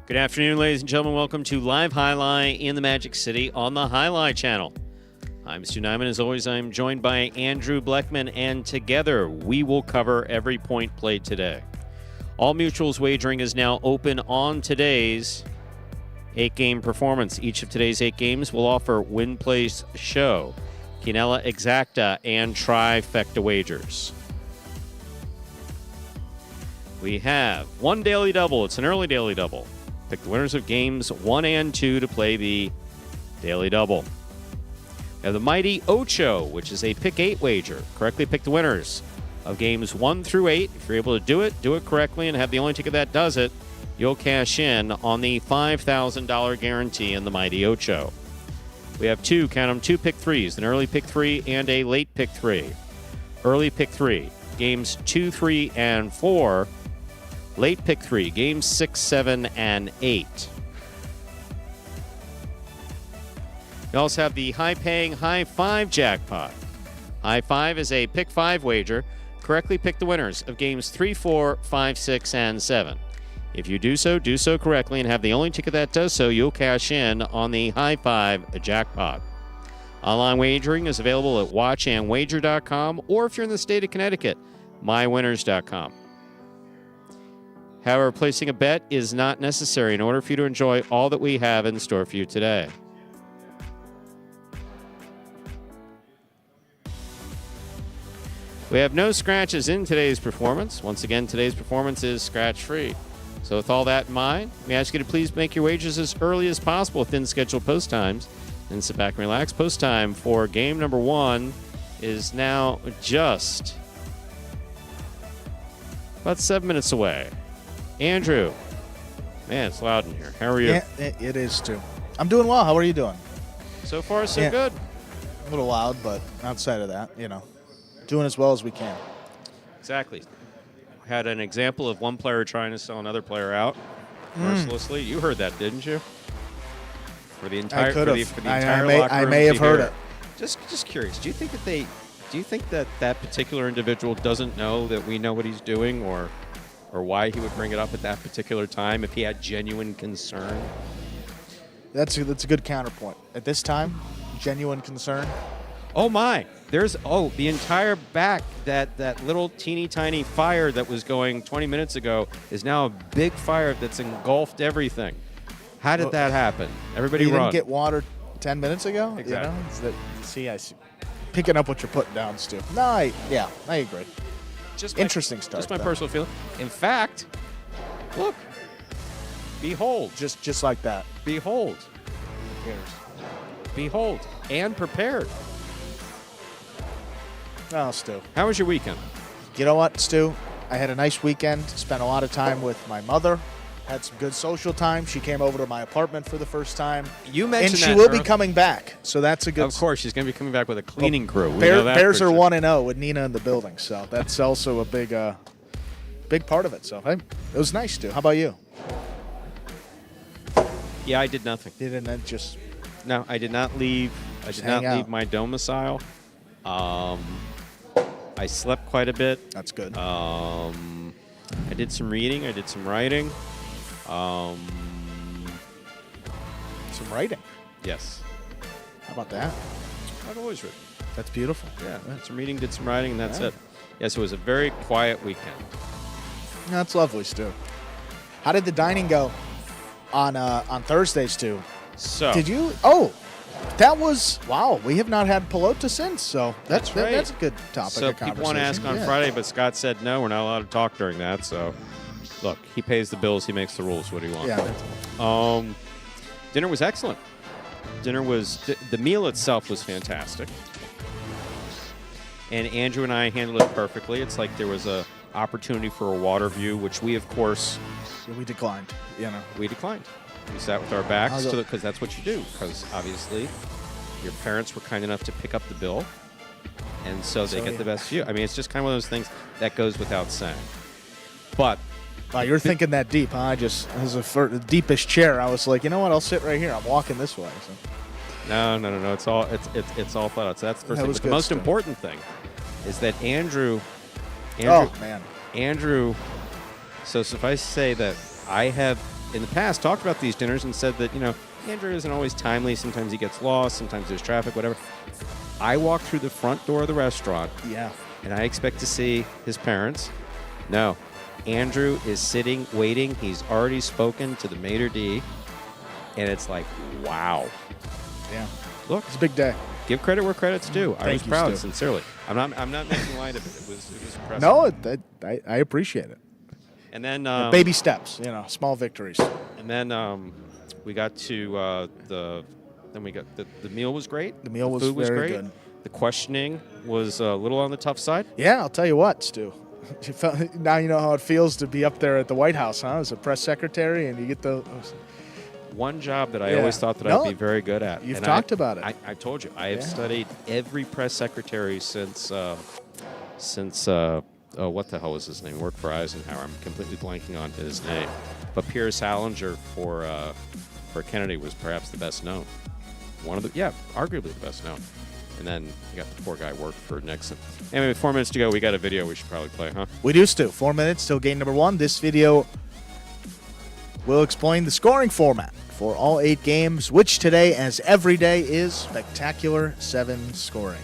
Good afternoon, ladies and gentlemen. Welcome to Live Highlight in the Magic City on the Highlight Channel. I'm Stu Nyman. As always, I'm joined by Andrew Bleckman, and together we will cover every point played today. All Mutuals wagering is now open on today's 8-game performance. Each of today's 8 games will offer win, place, show, quinella exacta, and trifecta wagers. We have one daily double. It's an early daily double. Pick the winners of games 1 and 2 to play the daily double. We have the Mighty Ocho, which is a pick 8 wager. Correctly pick the winners of games 1 through 8. If you're able to do it correctly and have the only ticket that does it, you'll cash in on the $5,000 guarantee in the Mighty Ocho. We have two pick 3s, an early pick 3 and a late pick 3. Early pick 3, games 2, 3, and 4. Late pick 3, games 6, 7, and 8. We also have the high-paying High 5 jackpot. High 5 is a pick 5 wager. Correctly pick the winners of games 3, 4, 5, 6, and 7. If you do so correctly and have the only ticket that does so, you'll cash in on the High 5 jackpot. Online wagering is available at watchandwager.com, or if you're in the state of Connecticut, mywinners.com. However, placing a bet is not necessary in order for you to enjoy all that we have in store for you today. We have no scratches in today's performance. Once again, today's performance is scratch-free. So with all that in mind, we ask you to please make your wagers as early as possible within scheduled post times. And sit back and relax. Post time for game number 1 is now just about 7 minutes away. Andrew, man, it's loud in here. How are you? Yeah, it is too. I'm doing well. How are you doing? So far, so good. A little loud, but outside of that, doing as well as we can. Exactly. Had an example of one player trying to sell another player out mercilessly. You heard that, didn't you? For the entire, I could have. For the entire locker room I may have heard it. Just curious. Do you think that particular individual doesn't know that we know what he's doing, or why he would bring it up at that particular time if he had genuine concern? That's a good counterpoint. At this time, genuine concern. Oh my! There's the entire back, that little teeny tiny fire that was going 20 minutes ago is now a big fire that's engulfed everything. How did that happen? Everybody run. You didn't get water 10 minutes ago? Exactly. I see. Picking up what you're putting down, Stu. No, I agree. Interesting stuff. Just my personal feeling. In fact, look. Behold. Just like that. Behold. Who cares? Behold. And prepared. Oh, Stu. How was your weekend? You know what, Stu? I had a nice weekend. Spent a lot of time with my mother. Had some good social time. She came over to my apartment for the first time. You mentioned that. And she will be coming back, so that's a good. Of course, she's going to be coming back with a cleaning crew. Bears are 1-0 with Nina in the building, so that's also a big part of it. So hey, it was nice, Stu. How about you? Yeah, I did nothing. You didn't just. No, I did not leave. I did not leave my domicile. I slept quite a bit. That's good. I did some reading. I did some writing. Some writing. Yes. How about that? I've always written. That's beautiful. Yeah. Did some reading, did some writing, and that's it. Yes, it was a very quiet weekend. That's lovely, Stu. How did the dining go on Thursdays, Stu? So. Did you? Oh. That was, wow, we have not had Pelota since, so that's right. That's a good topic so of conversation. People want to ask on Friday, but Scott said no, we're not allowed to talk during that. So, look, he pays the bills, he makes the rules. What do you want? Yeah. Dinner was excellent. The meal itself was fantastic. And Andrew and I handled it perfectly. It's like there was a opportunity for a water view, which we, of course... We declined, We declined. We sat with our backs to because that's what you do. Because obviously, your parents were kind enough to pick up the bill, and so they get the best view. I mean, it's just kind of one of those things that goes without saying. But wow, you're thinking that deep, huh? I just as the deepest chair, I was like, you know what? I'll sit right here. I'm walking this way. So. No. It's all thought out. So that's the first thing. But the most important thing is that Andrew. Oh man, Andrew. So suffice to say that I have in the past talked about these dinners and said that, Andrew isn't always timely. Sometimes he gets lost. Sometimes there's traffic, whatever. I walk through the front door of the restaurant. Yeah. And I expect to see his parents. No. Andrew is sitting, waiting. He's already spoken to the maitre d'. And it's like, wow. Yeah. Look. It's a big day. Give credit where credit's due. I was you, proud, Stu. sincerely. I'm not making light of it. It was impressive. No, I appreciate it. And then baby steps, small victories. And then we got to the meal was great. The meal was food was very great. good. The questioning was a little on the tough side. Yeah, I'll tell you what, Stu. Now you know how it feels to be up there at the White House, huh? As a press secretary, and you get the one job that I always thought that I'd be very good at. You've talked about it. I told you. I have studied every press secretary since what the hell was his name? He worked for Eisenhower. I'm completely blanking on his name. But Pierre Salinger for Kennedy was perhaps the best known. Arguably the best known. And then you got the poor guy worked for Nixon. Anyway, 4 minutes to go. We got a video we should probably play, huh? We do, Stu. 4 minutes till game number 1. This video will explain the scoring format for all 8 games, which today, as every day, is Spectacular 7 scoring.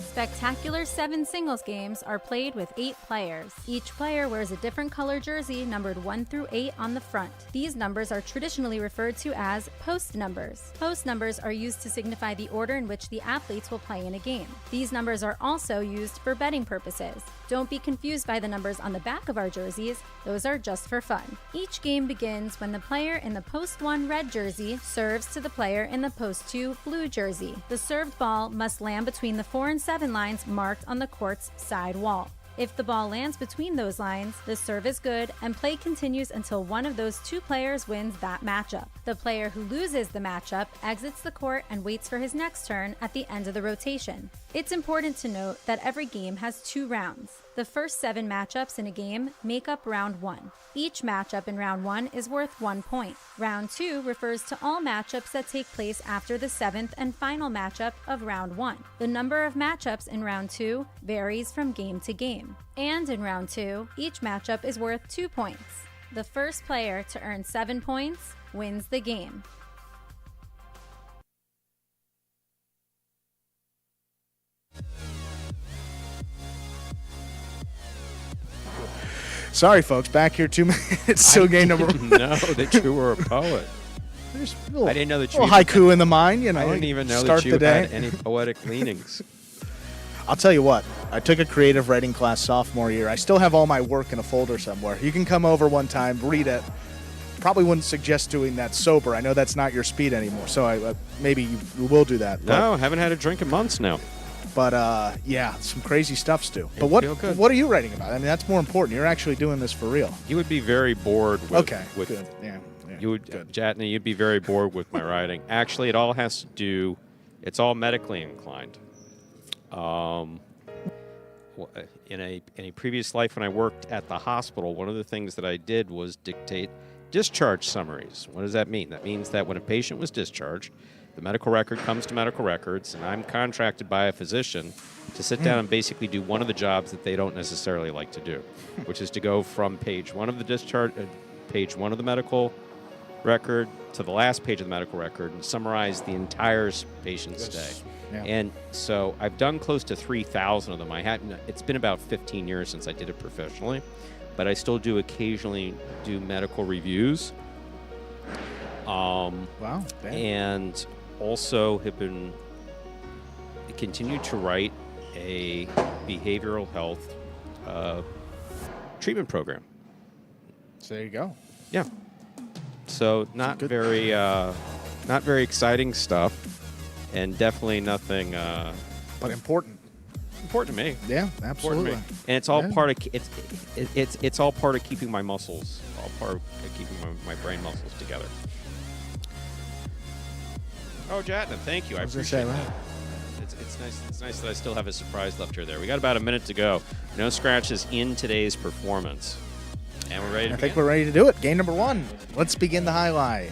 Spectacular 7 singles games are played with 8 players. Each player wears a different color jersey numbered 1 through 8 on the front. These numbers are traditionally referred to as post numbers. Post numbers are used to signify the order in which the athletes will play in a game. These numbers are also used for betting purposes. Don't be confused by the numbers on the back of our jerseys. Those are just for fun. Each game begins when the player in the post 1 red jersey serves to the player in the post 2 blue jersey. The served ball must land between the 4 and 7 lines marked on the court's side wall. If the ball lands between those lines, the serve is good and play continues until one of those 2 players wins that matchup. The player who loses the matchup exits the court and waits for his next turn at the end of the rotation. It's important to note that every game has 2 rounds. The first 7 matchups in a game make up round 1. Each matchup in round 1 is worth 1 point. Round 2 refers to all matchups that take place after the 7th and final matchup of round 1. The number of matchups in round 2 varies from game to game. And in round 2, each matchup is worth 2 points. The first player to earn 7 points wins the game. Sorry, folks. Back here 2 minutes. Still game number 1. No, that you were a poet. I didn't know that you little haiku in the mind, I didn't even know start that you the day. had any poetic leanings. I'll tell you what. I took a creative writing class sophomore year. I still have all my work in a folder somewhere. You can come over one time, read it. Probably wouldn't suggest doing that sober. I know that's not your speed anymore, so maybe you will do that. No, haven't had a drink in months now. But, yeah, some crazy stuff, Stu. But what are you writing about? I mean, that's more important. You're actually doing this for real. You would be very bored with... Okay, good. Yeah. You would, Jatney, you'd be very bored with my writing. Actually, it all has to do... It's all medically inclined. In a previous life when I worked at the hospital, one of the things that I did was dictate discharge summaries. What does that mean? That means that when a patient was discharged, the medical record comes to medical records, and I'm contracted by a physician to sit down and basically do one of the jobs that they don't necessarily like to do, which is to go from page 1 of the discharge, page 1 of the medical record to the last page of the medical record and summarize the entire patient's stay. Yeah. And so I've done close to 3,000 of them. It's been about 15 years since I did it professionally, but I still do occasionally do medical reviews. Wow. And also have continued to write a behavioral health treatment program. So there you go. Yeah. So not very exciting stuff, and definitely nothing. But important. Important to me. Yeah, absolutely. And it's all part of it's all part of keeping my muscles, all part of keeping my brain muscles together. Oh, Jatna, thank you. I appreciate that. It's nice that I still have a surprise left here. There, we got about a minute to go. No scratches in today's performance, and we're ready to begin. I think we're ready to do it. Game number 1. Let's begin the highlight.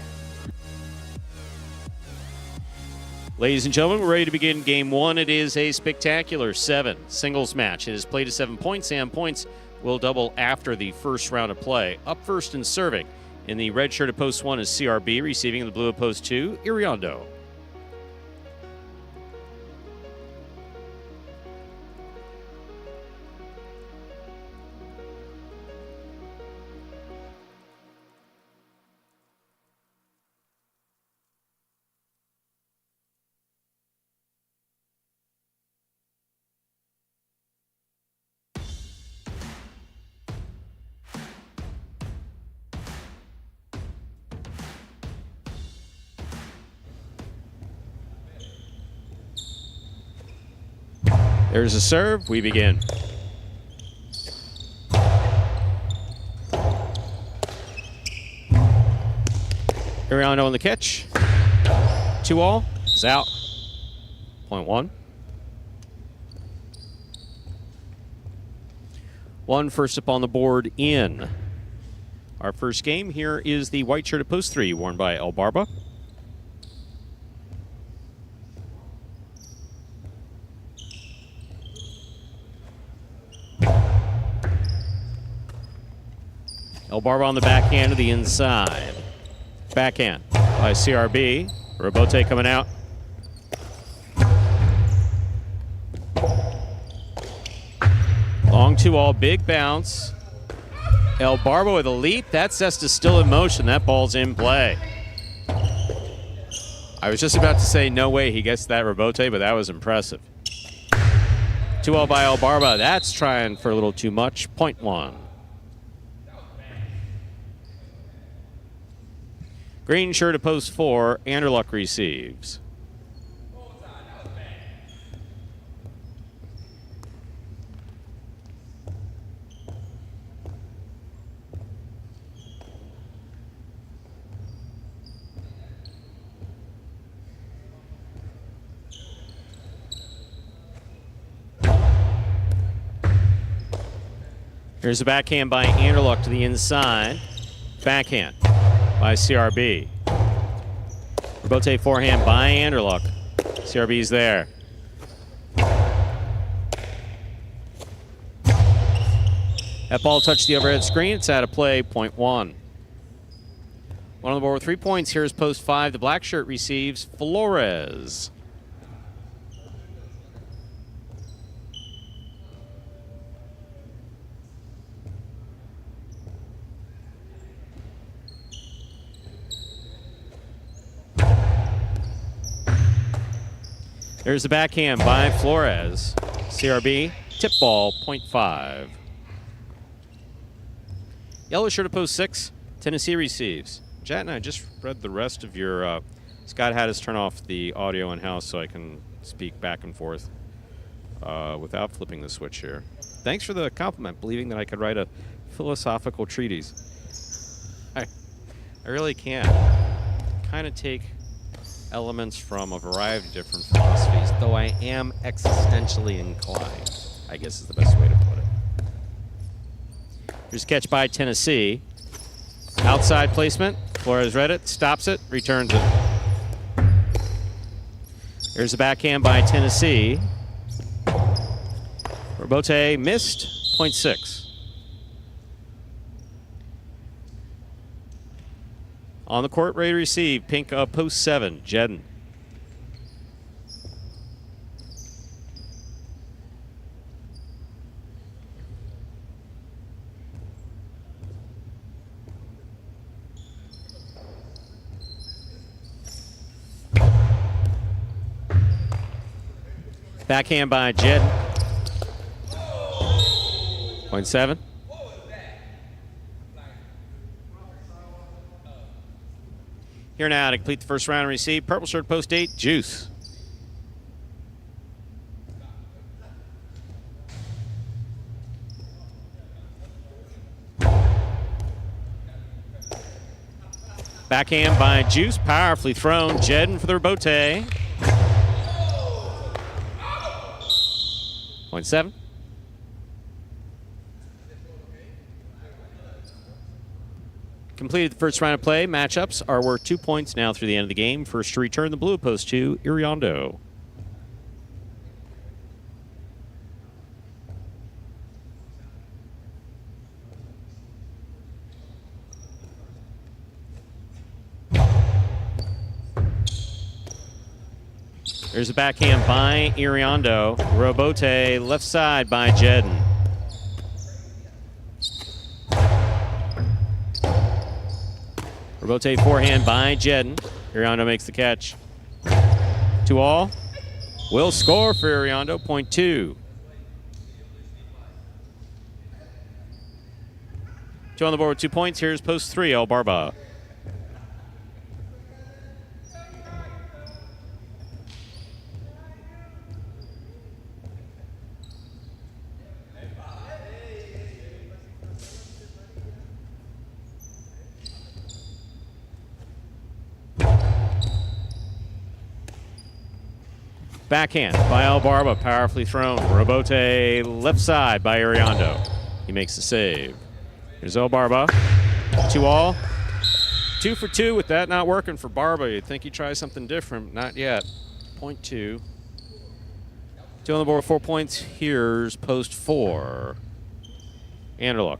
Ladies and gentlemen, we're ready to begin Game 1. It is a spectacular 7 singles match. It is played to 7 points, and points will double after the first round of play. Up first and serving In the red shirt at post 1 is CRB, receiving in the blue at post 2, Iriondo. There's a serve. We begin. Iriondo on the catch. 2-all. Is out. Point 1. 1 first up on the board in. Our first game here is the white shirt at post 3, worn by El Barba. El Barba on the backhand to the inside. Backhand by CRB. Robote coming out. Long 2-all, big bounce. El Barba with a leap. That zest is still in motion. That ball's in play. I was just about to say no way he gets that Robote, but that was impressive. 2-all by El Barba. That's trying for a little too much. Point 1. Green shirt at post 4, Anderluck receives. Here's a backhand by Anderluck to the inside. Backhand by CRB. Robote forehand by Anderluck. CRB's there. That ball touched the overhead screen. It's out of play, point 1. One on the board with 3 points. Here's post 5. The black shirt receives Flores. There's the backhand by Flores. CRB, tip ball, .5. Yellow shirt at post 6, Tennessee receives. Jet and I just read the rest of your... Scott had us turn off the audio in-house so I can speak back and forth without flipping the switch here. Thanks for the compliment, believing that I could write a philosophical treatise. I really can. Kind of take elements from a variety of different philosophies, though I am existentially inclined, I guess is the best way to put it. Here's a catch by Tennessee. Outside placement. Flores read it, stops it, returns it. Here's a backhand by Tennessee. Robote missed, .6. On the court, ready to receive, pink post 7, Jedden. Backhand by Jedden. .7. Here now to complete the first round and receive. Purple shirt post 8, Juice. Backhand by Juice, powerfully thrown. Jedden for the Robote. .7. Completed the first round of play. Matchups are worth 2 points now through the end of the game. First to return the blue post 2, Iriondo. There's a backhand by Iriondo. Robote left side by Jedden. Robote forehand by Jedden. Iriondo makes the catch. 2-all. Will score for Iriondo, point 2. 2 on the board with 2 points. Here's post 3, El Barba. Backhand by El Barba, powerfully thrown. Robote left side by Iriondo. He makes the save. Here's El Barba. 2-all. 2 for 2 with that not working for Barba. You'd think he'd try something different. Not yet. Point 2. 2 on the board with 4 points. Here's post 4. Anderluck.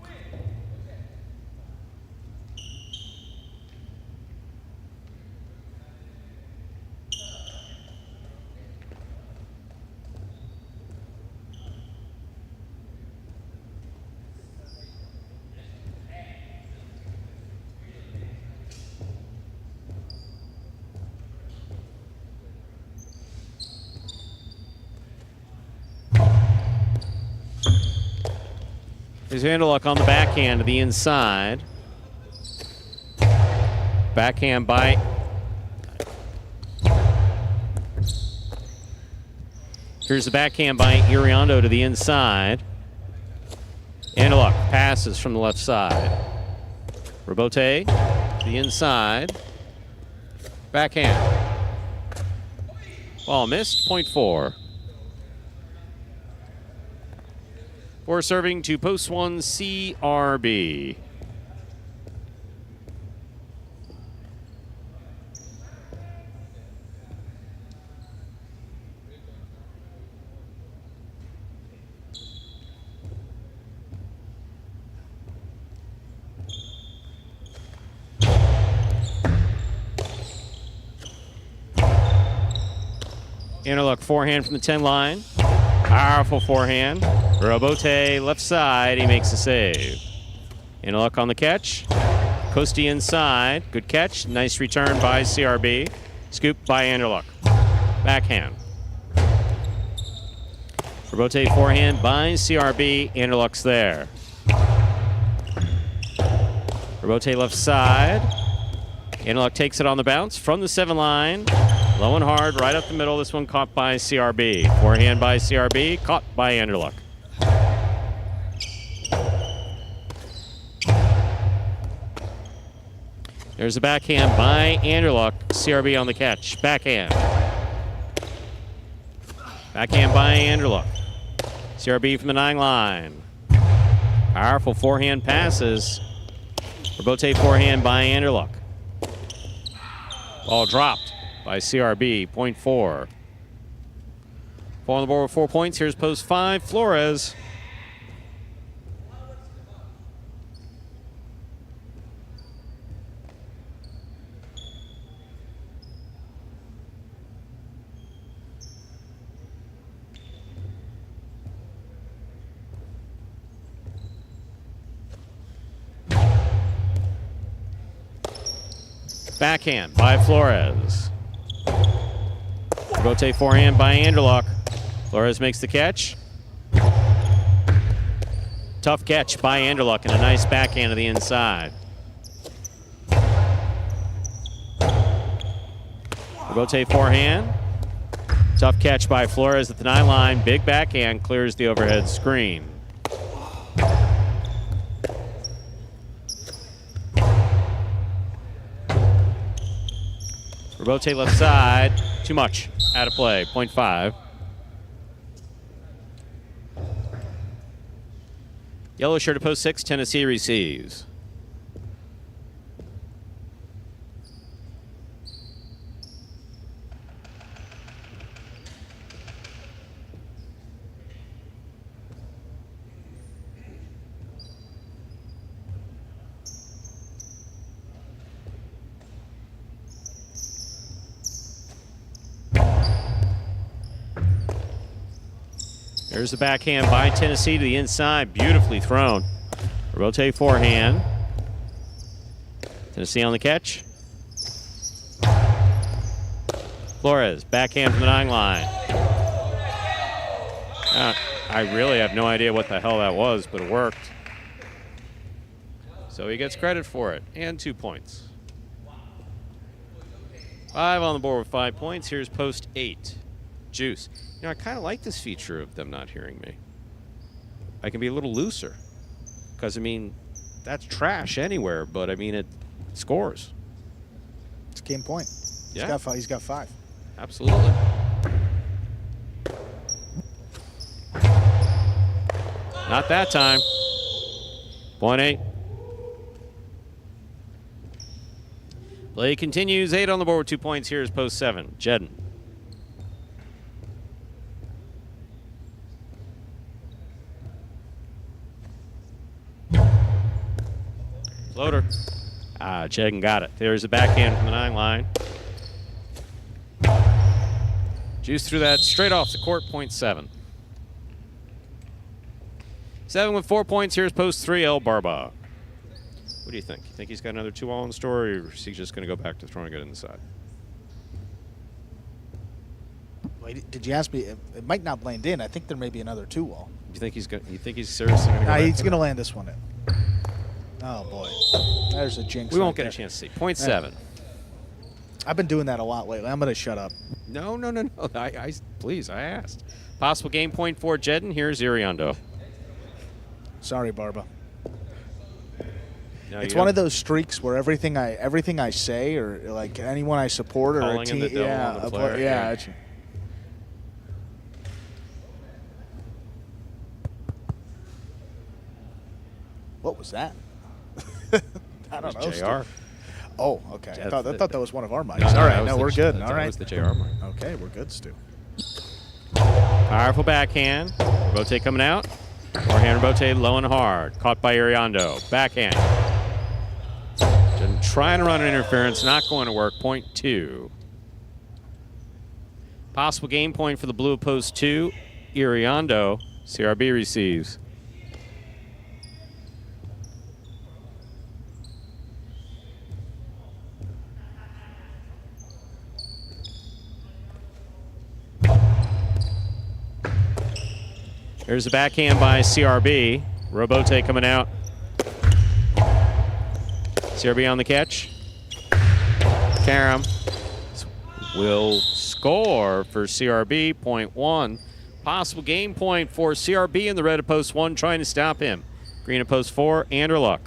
Here's Anderluck on the backhand to the inside. Backhand by... Here's the backhand by Iriondo to the inside. Anderluck passes from the left side. Robote to the inside. Backhand. Ball missed, point 4. 4 serving to post 1 CRB. Anderluck forehand from the 10 line. Powerful forehand. Robote left side. He makes the save. Anderluck on the catch. Costi inside. Good catch. Nice return by CRB. Scoop by Anderluck. Backhand. Robote forehand by CRB. Anderluck's there. Robote left side. Anderluck takes it on the bounce from the 7 line. Low and hard, right up the middle. This one caught by CRB. Forehand by CRB, caught by Anderluck. There's a backhand by Anderluck. CRB on the catch. Backhand. Backhand by Anderluck. CRB from the 9 line. Powerful forehand passes. Robote forehand by Anderluck. Ball dropped by CRB, point 4. 4 on the board with 4 points. Here's post 5, Flores. Backhand by Flores. Robote forehand by Anderluck. Flores makes the catch. Tough catch by Anderluck and a nice backhand to the inside. Robote forehand. Tough catch by Flores at the 9 line. Big backhand clears the overhead screen. Robote left side. Too much. Out of play. Point 5. Yellow shirt at post 6. Tennessee receives. There's the backhand by Tennessee to the inside. Beautifully thrown. Robote forehand. Tennessee on the catch. Flores, backhand from the 9 line. I really have no idea what the hell that was, but it worked. So he gets credit for it, and 2 points. 5 on the board with 5 points. Here's post 8. Juice. You know, I kind of like this feature of them not hearing me. I can be a little looser. Because, I mean, that's trash anywhere, but, I mean, it scores. It's game point. Yeah. He's got 5. Absolutely. Not that time. Point 8. Play continues. 8 on the board with 2 points. Here's post 7. Jedden. Floater. Jedden got it. There's a backhand from the 9 line. Juice threw that straight off the court. Point 7. 7 with 4 points. Here's post 3. El Barba. What do you think? You think he's got another 2-all in store, or is he just going to go back to throwing it inside? Wait, did you ask me? It might not land in. I think there may be another 2-wall. You think he's going? You think he's seriously going to go? Nah, he's going to land this one in. Oh boy, there's a jinx. We won't right get a there. chance to see. Point 7. I've been doing that a lot lately. I'm going to shut up. No. Please, I asked. Possible game point for Jedden. Here's Iriondo. Sorry, Barba. No, It's one of those streaks where everything I say, or like anyone I support, or Calling a in team, the devil on the player, yeah. What was that? I don't know. JR. Oh, okay. I thought that was one of our mics. No, All right, that was we're good. All That right. was the JR mic. Okay, we're good, Stu. Powerful backhand. Robote coming out. Forehand Robote low and hard. Caught by Iriondo. Backhand. Jedden trying to run an interference. Not going to work. Point 2. Possible game point for the blue of post 2. Iriondo. CRB receives. There's the backhand by CRB. Robote coming out. CRB on the catch. Karam will score for CRB. Point 1. Possible game point for CRB in the red of post 1, trying to stop him. Green of post 4, Anderluck.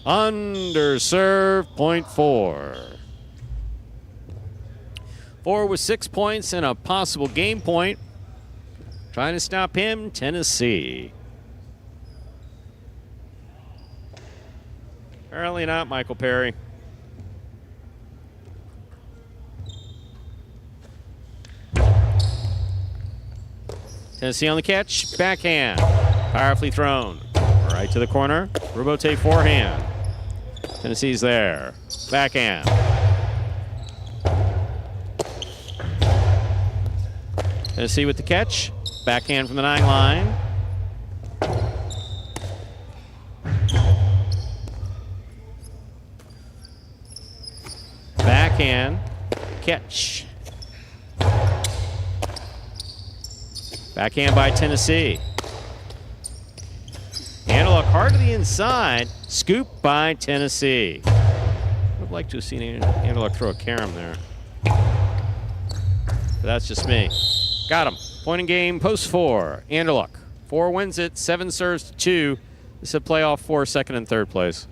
Underserve, point 4. 4 with 6 points and a possible game point. Trying to stop him, Tennessee. Apparently not, Michael Perry. Tennessee on the catch, backhand. Powerfully thrown. Right to the corner, Robote forehand. Tennessee's there. Backhand. Tennessee with the catch. Backhand from the 9 line. Backhand. Catch. Backhand by Tennessee. Anderluck hard to the inside. Scoop by Tennessee. Would like to have seen Anderluck throw a carom there. But that's just me. Got him. Point in game, post 4. Anderluck. 4 wins it. 7 serves to 2. This is a playoff for second and third place.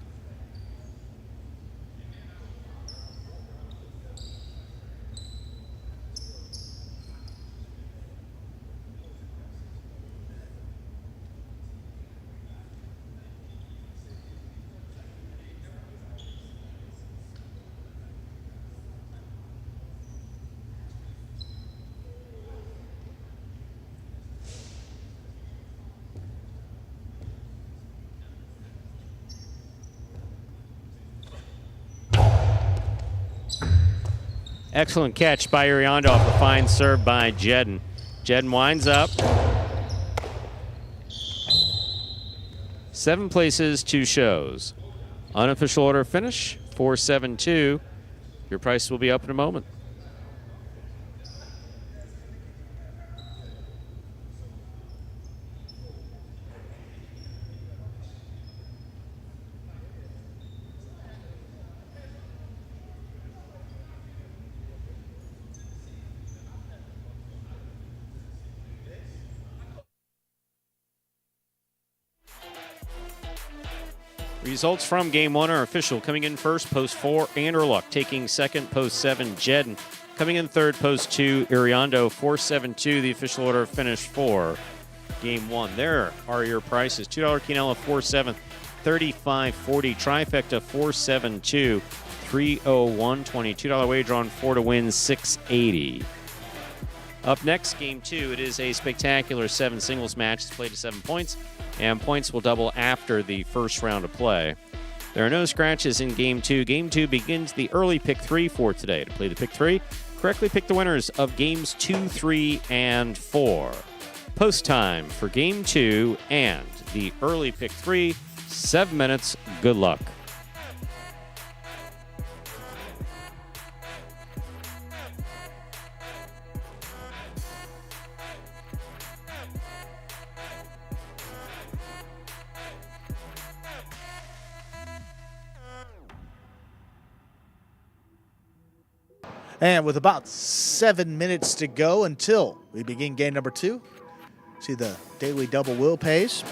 Excellent catch by Iriando off the fine serve by Jedden. Jedden winds up. 7 places, 2 shows. Unofficial order finish, 472. Your price will be up in a moment. Results from Game 1 are official. Coming in first, post 4, Anderluck. Taking second, post 7, Jedden. Coming in third, post 2, Iriando. 472, the official order of finish for Game 1. There are your prices. $2 Quinella, 4-7, $35.40. Trifecta, 472, $301.20. $2 wager on 4 to win, $680. Up next, Game 2. It is a spectacular 7 singles match. It's played to 7 points, and points will double after the first round of play. There are no scratches in Game 2. Game 2 begins the early pick 3 for today. To play the pick 3, correctly pick the winners of Games 2, 3, and 4. Post time for Game 2 and the early pick 3. 7 minutes. Good luck. And with about 7 minutes to go until we begin game number 2, see the daily double will pays.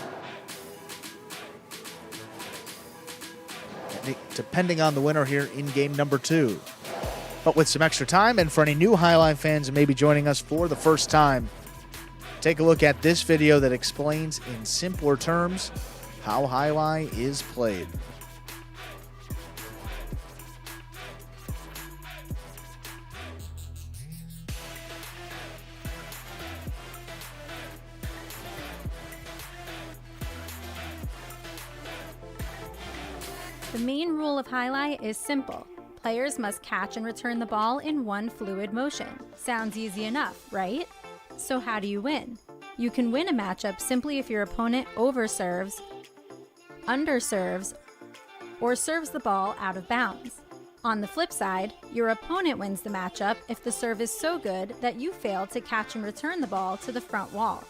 Depending on the winner here in game number 2. But with some extra time, and for any new Highline fans who may be joining us for the first time, take a look at this video that explains in simpler terms how Highline is played. The main rule of highlight is simple. Players must catch and return the ball in one fluid motion. Sounds easy enough, right? So how do you win? You can win a matchup simply if your opponent overserves, underserves, or serves the ball out of bounds. On the flip side, your opponent wins the matchup if the serve is so good that you fail to catch and return the ball to the front wall.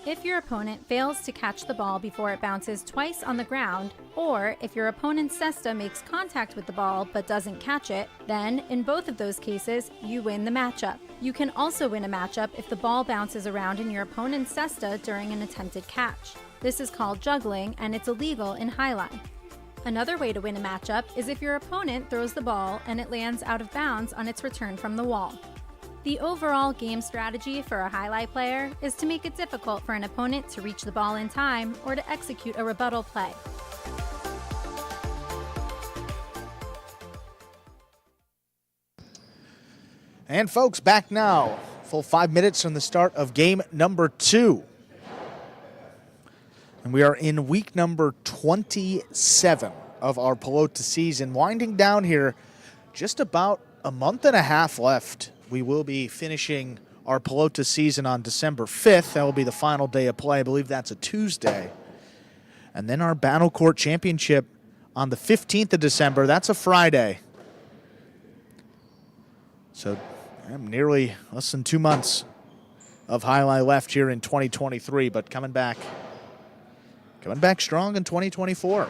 If your opponent fails to catch the ball before it bounces twice on the ground, or if your opponent's cesta makes contact with the ball but doesn't catch it, then in both of those cases, you win the matchup. You can also win a matchup if the ball bounces around in your opponent's cesta during an attempted catch. This is called juggling, and it's illegal in highline. Another way to win a matchup is if your opponent throws the ball and it lands out of bounds on its return from the wall. The overall game strategy for a highlight player is to make it difficult for an opponent to reach the ball in time or to execute a rebuttal play. And folks, back now. Full 5 minutes from the start of game number 2. And we are in week number 27 of our Pelota season. Winding down here, just about a month and a half left. We will be finishing our Pelota season on December 5th. That will be the final day of play. I believe that's a Tuesday. And then our Battle Court Championship on the 15th of December. That's a Friday. So nearly less than 2 months of highlight left here in 2023, but coming back strong in 2024.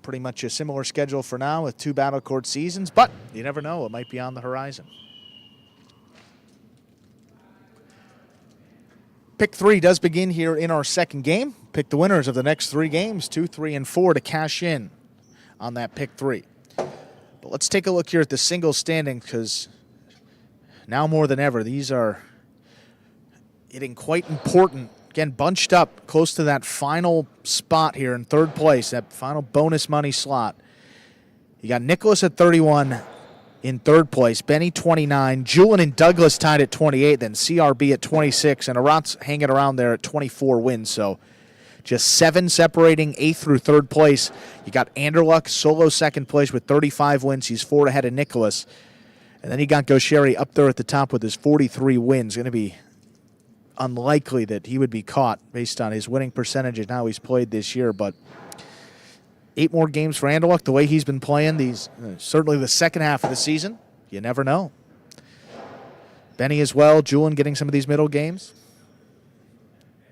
Pretty much a similar schedule for now with 2 Battle Court seasons, but you never know, it might be on the horizon. Pick 3 does begin here in our second game. Pick the winners of the next 3 games, 2, 3, and 4 to cash in on that pick 3. But let's take a look here at the single standing, because now more than ever, these are getting quite important. Again, bunched up close to that final spot here in third place, that final bonus money slot. You got Nicholas at 31 in third place, Benny 29, Julian and Douglas tied at 28, then CRB at 26, and Arat's hanging around there at 24 wins. So Just 7 separating 8th through 3rd place. You got Anderluck solo 2nd place with 35 wins. He's 4 ahead of Nicholas. And then you got Gaucheri up there at the top with his 43 wins. Going to be unlikely that he would be caught based on his winning percentage and how he's played this year. But 8 more games for Anderluck. The way he's been playing, these certainly the second half of the season, you never know. Benny as well. Julian getting some of these middle games.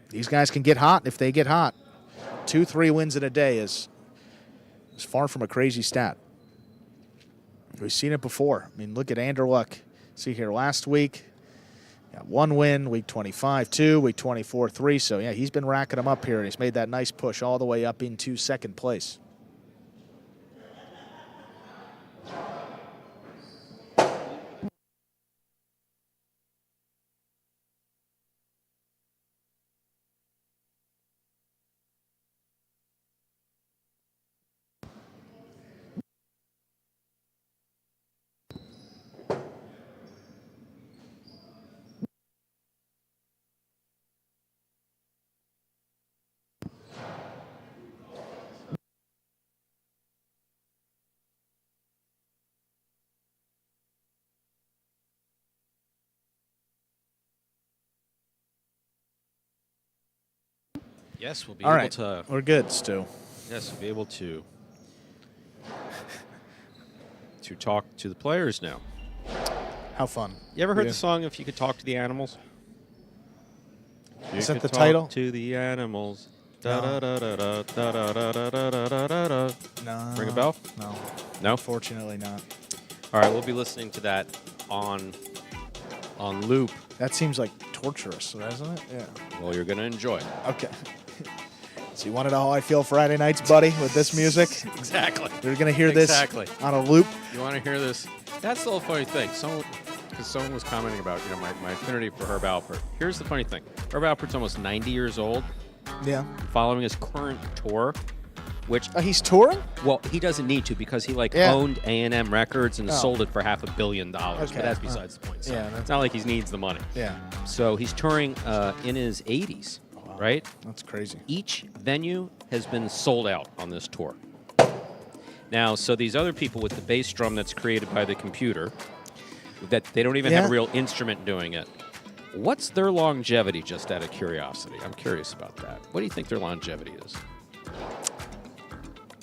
These guys can get hot if they get hot. 2-3 wins in a day is far from a crazy stat. We've seen it before. I mean, look at Anderluck. See here, last week, got 1 win, week 25, 2, week 24, 3. So, yeah, he's been racking them up here, and he's made that nice push all the way up into 2nd place. Yes, we'll be All able right. to. We're good, Stu. Yes, we'll be able to talk to the players now. How fun. You ever heard Yeah. the song "If You Could Talk to the Animals"? Is You that could the talk title? To the animals. No. Da-da-da-da-da-da-da-da-da-da. No. Ring a bell? No. No. Fortunately not. All right, we'll be listening to that on loop. That seems like torturous, doesn't it? Yeah. Well, you're going to enjoy it. Okay. So you want to know how I feel Friday nights, buddy, with this music? Exactly. You're going to hear Exactly. this on a loop. You want to hear this? That's the little funny thing. Because someone was commenting about my affinity for Herb Alpert. Here's the funny thing. Herb Alpert's almost 90 years old, Yeah. following his current tour, which He's touring? well, he doesn't need to because he Yeah. owned A&M Records and Oh. sold it for $500 million. Okay. But that's besides the point. So Yeah, it's not like he needs the money. Yeah. So he's touring in his 80s, right? That's crazy. Each venue has been sold out on this tour. Now, so these other people with the bass drum that's created by the computer, that they don't even have a Yeah. real instrument doing it. What's their longevity, just out of curiosity? I'm curious about that. What do you think their longevity is?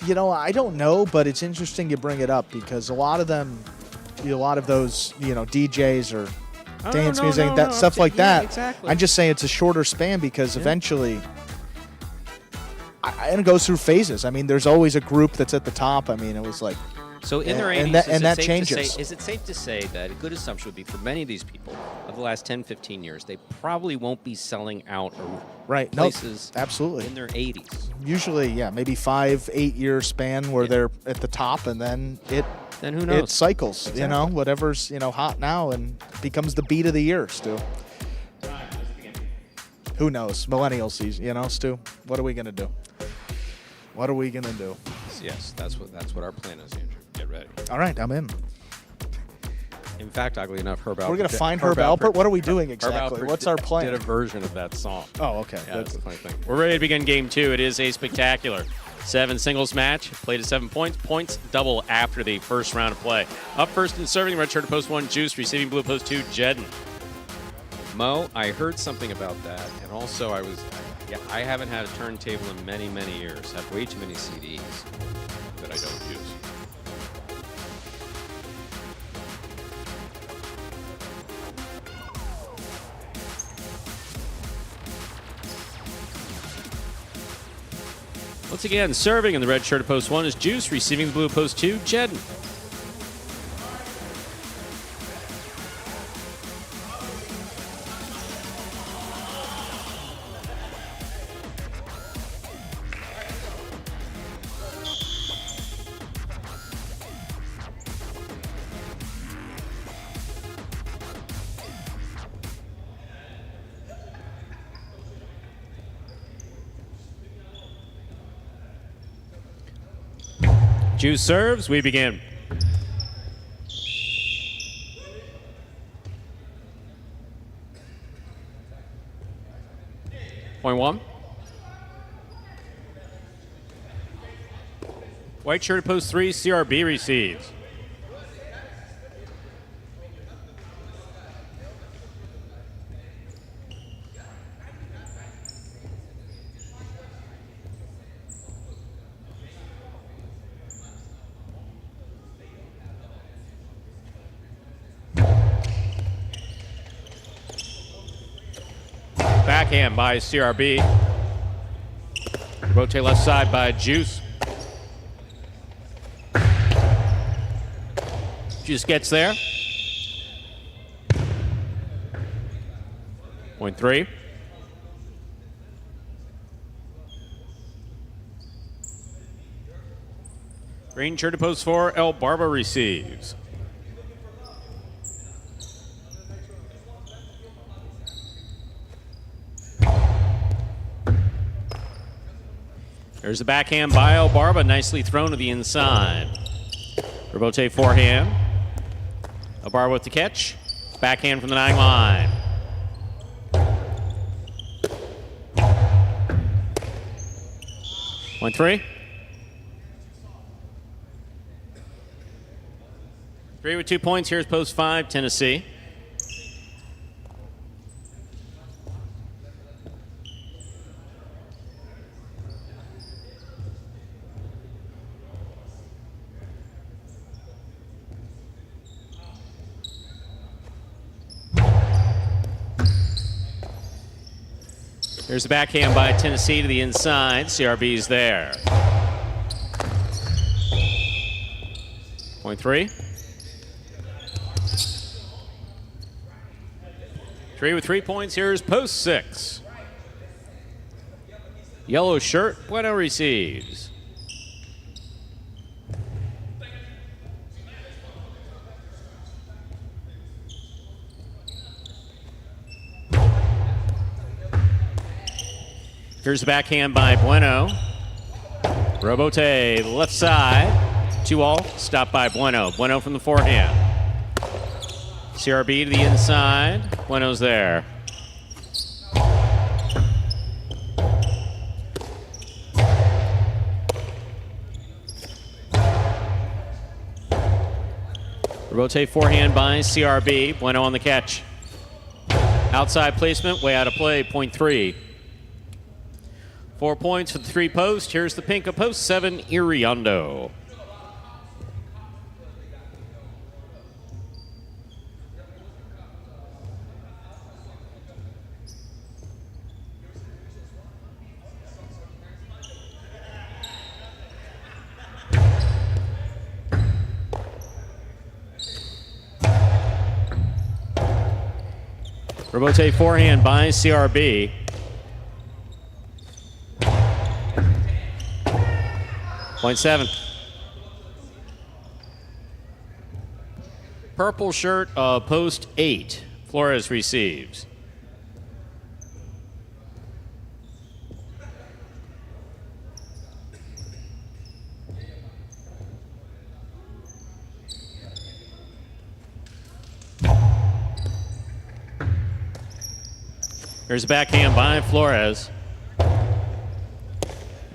You know, I don't know, but it's interesting you bring it up because a lot of them, a lot of those, DJs or dance music, stuff like that. Exactly. I'm just saying it's a shorter span because eventually, and it goes through phases. I mean, there's always a group that's at the top. I mean, it was like, So in their 80s, and that- is and it that safe changes. To say, is it safe to say that a good assumption would be for many of these people of the last 10, 15 years, they probably won't be selling out right? No, places absolutely. in their 80s? Usually, yeah, maybe 5-8 year span where they're at the top, and then it Then who knows? it cycles. Exactly. Whatever's hot now and becomes the beat of the year, Stu. Who knows? Millennial season, Stu. What are we gonna do? What are we gonna do? Yes, that's what our plan is, Andrew. Get ready. All right, I'm in. In fact, oddly enough, Herb Alpert. We're gonna find Herb Alpert. What are we doing exactly? Herb Alpert What's our plan? Did a version of that song. Oh, okay. Yeah, Good. that's the funny thing. We're ready to begin game 2. It is a spectacular 7 singles match. Played at 7 points. Points double after the first round of play. Up first and serving, red shirt to post 1, Juice. Receiving blue post 2, Jedden. Mo, I heard something about that, and also I haven't had a turntable in many, many years. I have way too many CDs that I don't use. Once again, serving in the red shirt at post 1 is Juice. Receiving the blue at post 2, Jedden. Juice serves. We begin. Point 1. White shirt at post 3, CRB receives. Backhand by CRB. Rotate left side by Juice. Juice gets there. Point 3. Green shirt to post 4, El Barba receives. There's the backhand by El Barba, nicely thrown to the inside. Rebote forehand. El Barba with the catch. Backhand from the 9 line. Point 3. 3 with 2 points. Here's post 5, Tennessee. There's the backhand by Tennessee to the inside. CRB's there. Point 3. 3 with 3 points. Here's post 6. Yellow shirt. Bueno receives. Here's the backhand by Bueno. Robote, left side. 2-all, stopped by Bueno. Bueno from the forehand. CRB to the inside. Bueno's there. Robote forehand by CRB. Bueno on the catch. Outside placement, way out of play, point 3. 4 points for the 3 post. Here's the pink of post 7, Iriondo. Robote forehand by CRB. Point 7. Purple shirt, post 8. Flores receives. Here's a backhand by Flores.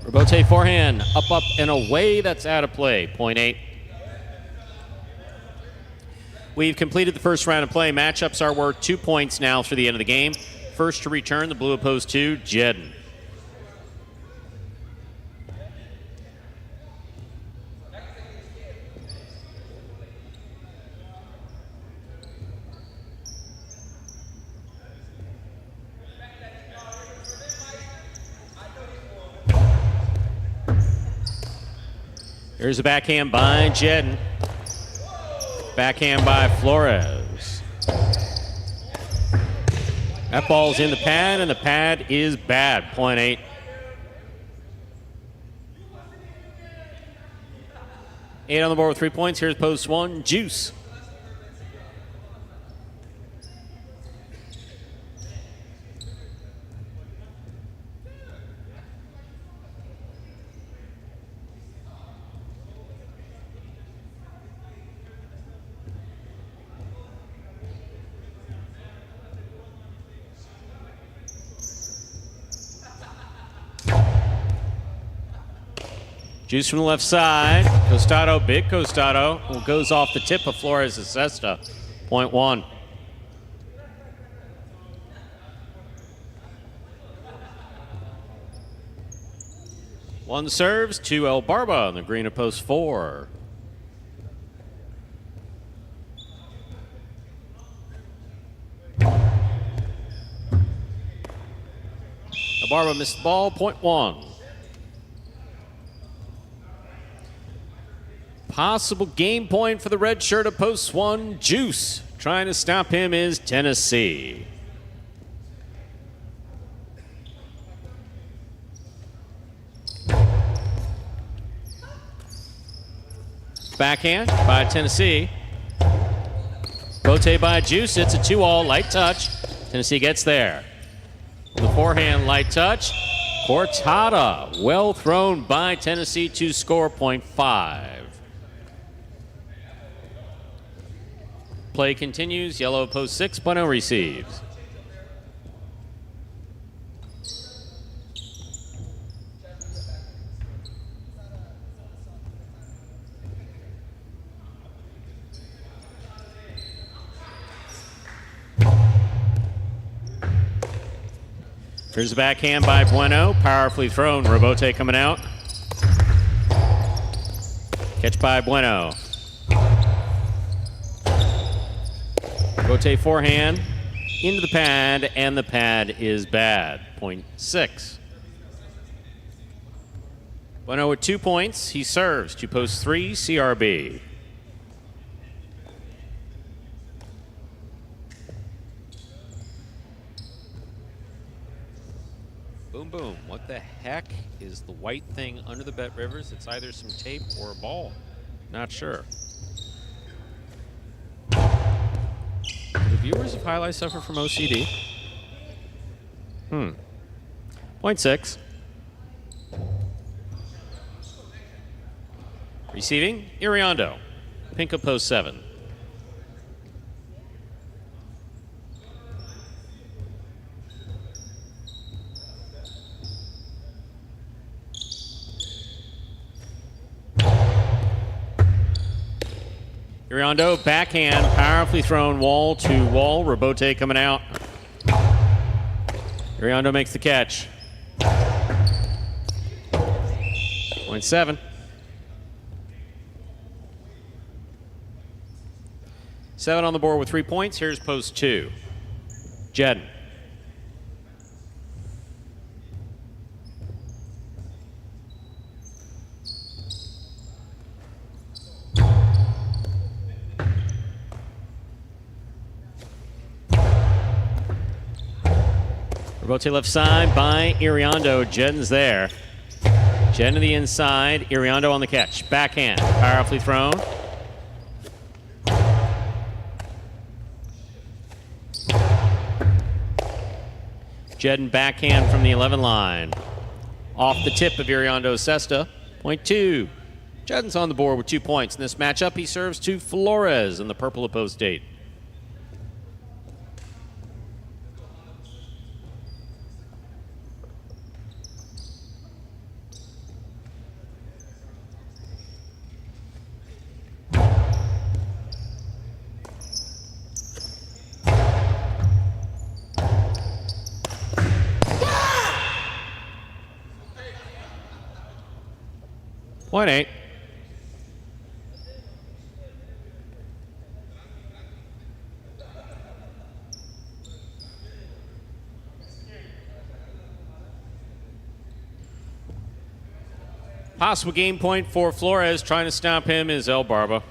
Robote forehand, up, and away. That's out of play. Point 8. We've completed the first round of play. Matchups are worth 2 points now for the end of the game. First to return, the blue of post 2, Jedden. Here's a backhand by Jedden. Backhand by Flores. That ball's in the pad, and the pad is bad. Point 8. Eight on the board with 3 points. Here's post 1, Juice. Juice from the left side. Costado, big Costado, who goes off the tip of Flores' cesta. Point one. One serves to El Barba on the green of post 4. El Barba missed the ball, point one. Possible game point for the red shirt of post 1. Juice. Trying to stop him is Tennessee. Backhand by Tennessee. Bote by Juice. It's a 2-all, light touch. Tennessee gets there. The forehand, light touch. Cortada, well thrown by Tennessee to score, point 5. Play continues. Yellow post 6. Bueno receives. Here's the backhand by Bueno. Powerfully thrown. Robote coming out. Catch by Bueno. Robote forehand into the pad, and the pad is bad. Point 6. Bueno with 2 points. He serves to post 3, CRB. Boom, boom. What the heck is the white thing under the Bet Rivers? It's either some tape or a ball. Not sure. Do the viewers of highlights suffer from OCD? Point 6. Receiving, Iriondo. Pink of post 7. Iriondo, backhand, powerfully thrown wall to wall. Robote coming out. Iriondo makes the catch. Point 7. 7 on the board with 3 points. Here's post 2. Jedden. Robote left side by Iriondo. Jedden's there. Jedden to the inside. Iriondo on the catch. Backhand. Powerfully thrown. Jedden backhand from the 11 line. Off the tip of Iriondo's cesta. Point 2. Jedden's on the board with 2 points. In this matchup, he serves to Flores in the purple of post 8. Point 8. Possible game point for Flores. Trying to stop him is El Barba.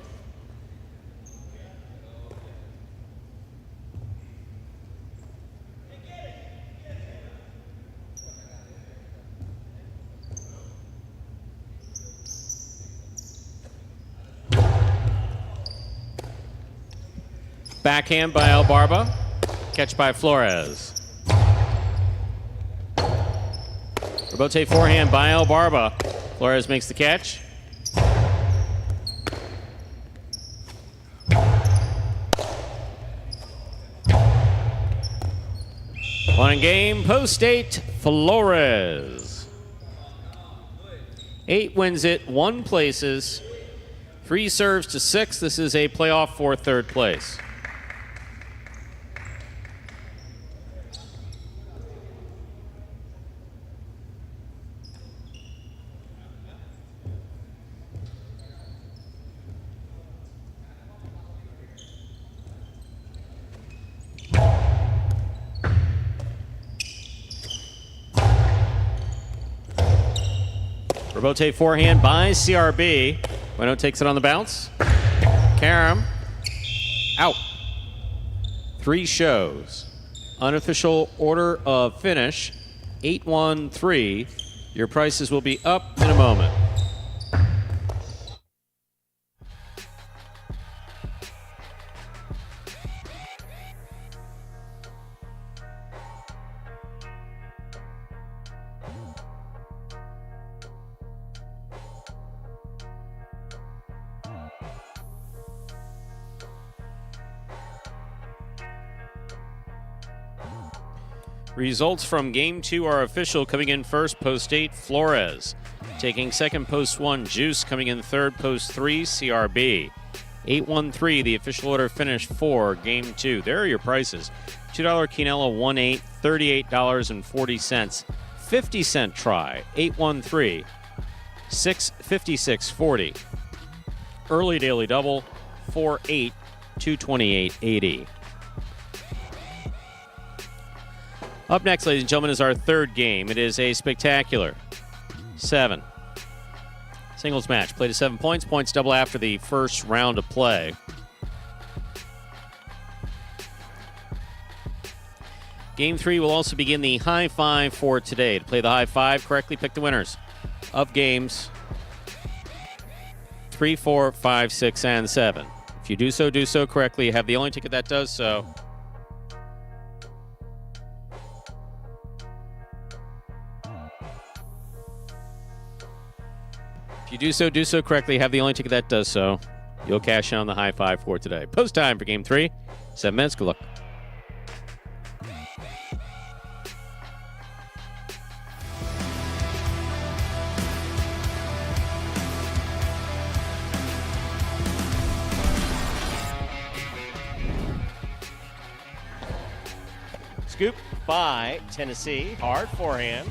Backhand by El Barba. Catch by Flores. Robote forehand by El Barba. Flores makes the catch. One in game, post 8, Flores. 8 wins it, 1 places, 3 serves to 6. This is a playoff for third place. Rebote forehand by CRB. Bueno takes it on the bounce. Karam out. 3 shows. Unofficial order of finish 8-1-3. Your prices will be up in a moment. Results from Game 2 are official. Coming in first, Post 8, Flores. Taking second, Post 1, Juice. Coming in third, Post 3, CRB. 8-1-3, the official order finish for Game 2. There are your prices. $2 Quinella, 1-8, $38.40. 50-cent try, 8-1-3, 656.40. Early daily double, 4-8, 228.80. Up next, ladies and gentlemen, is our third game. It is a spectacular 7 singles match. Played to 7 points. Points double after the first round of play. Game 3 will also begin the high five for today. To play the high five correctly, pick the winners of games 3, 4, 5, 6, and 7. If you do so correctly. You have the only ticket that does so. If you do so correctly, have the only ticket that does so. You'll cash in on the high five for today. Post time for Game 3. 7 minutes. Good luck. Scoop by Tennessee. Hard forehand.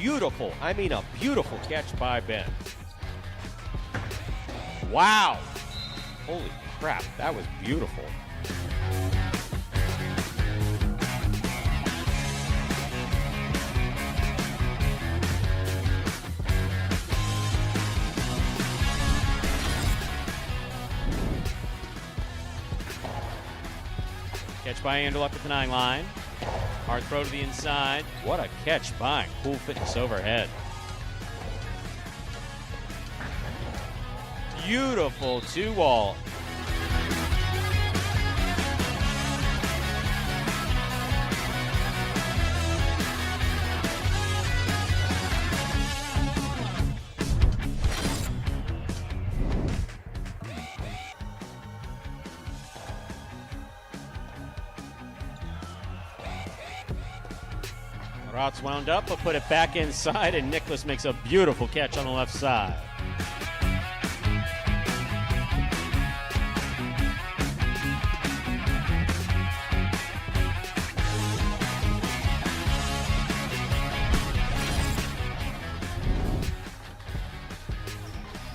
Beautiful. I mean, a beautiful catch by Ben. Wow. Holy crap. That was beautiful. Catch by Andrew up at the 9 line. Hard throw to the inside. What a catch by Cool Fitness overhead. Beautiful 2-wall. Rots wound up, but put it back inside, and Nicholas makes a beautiful catch on the left side.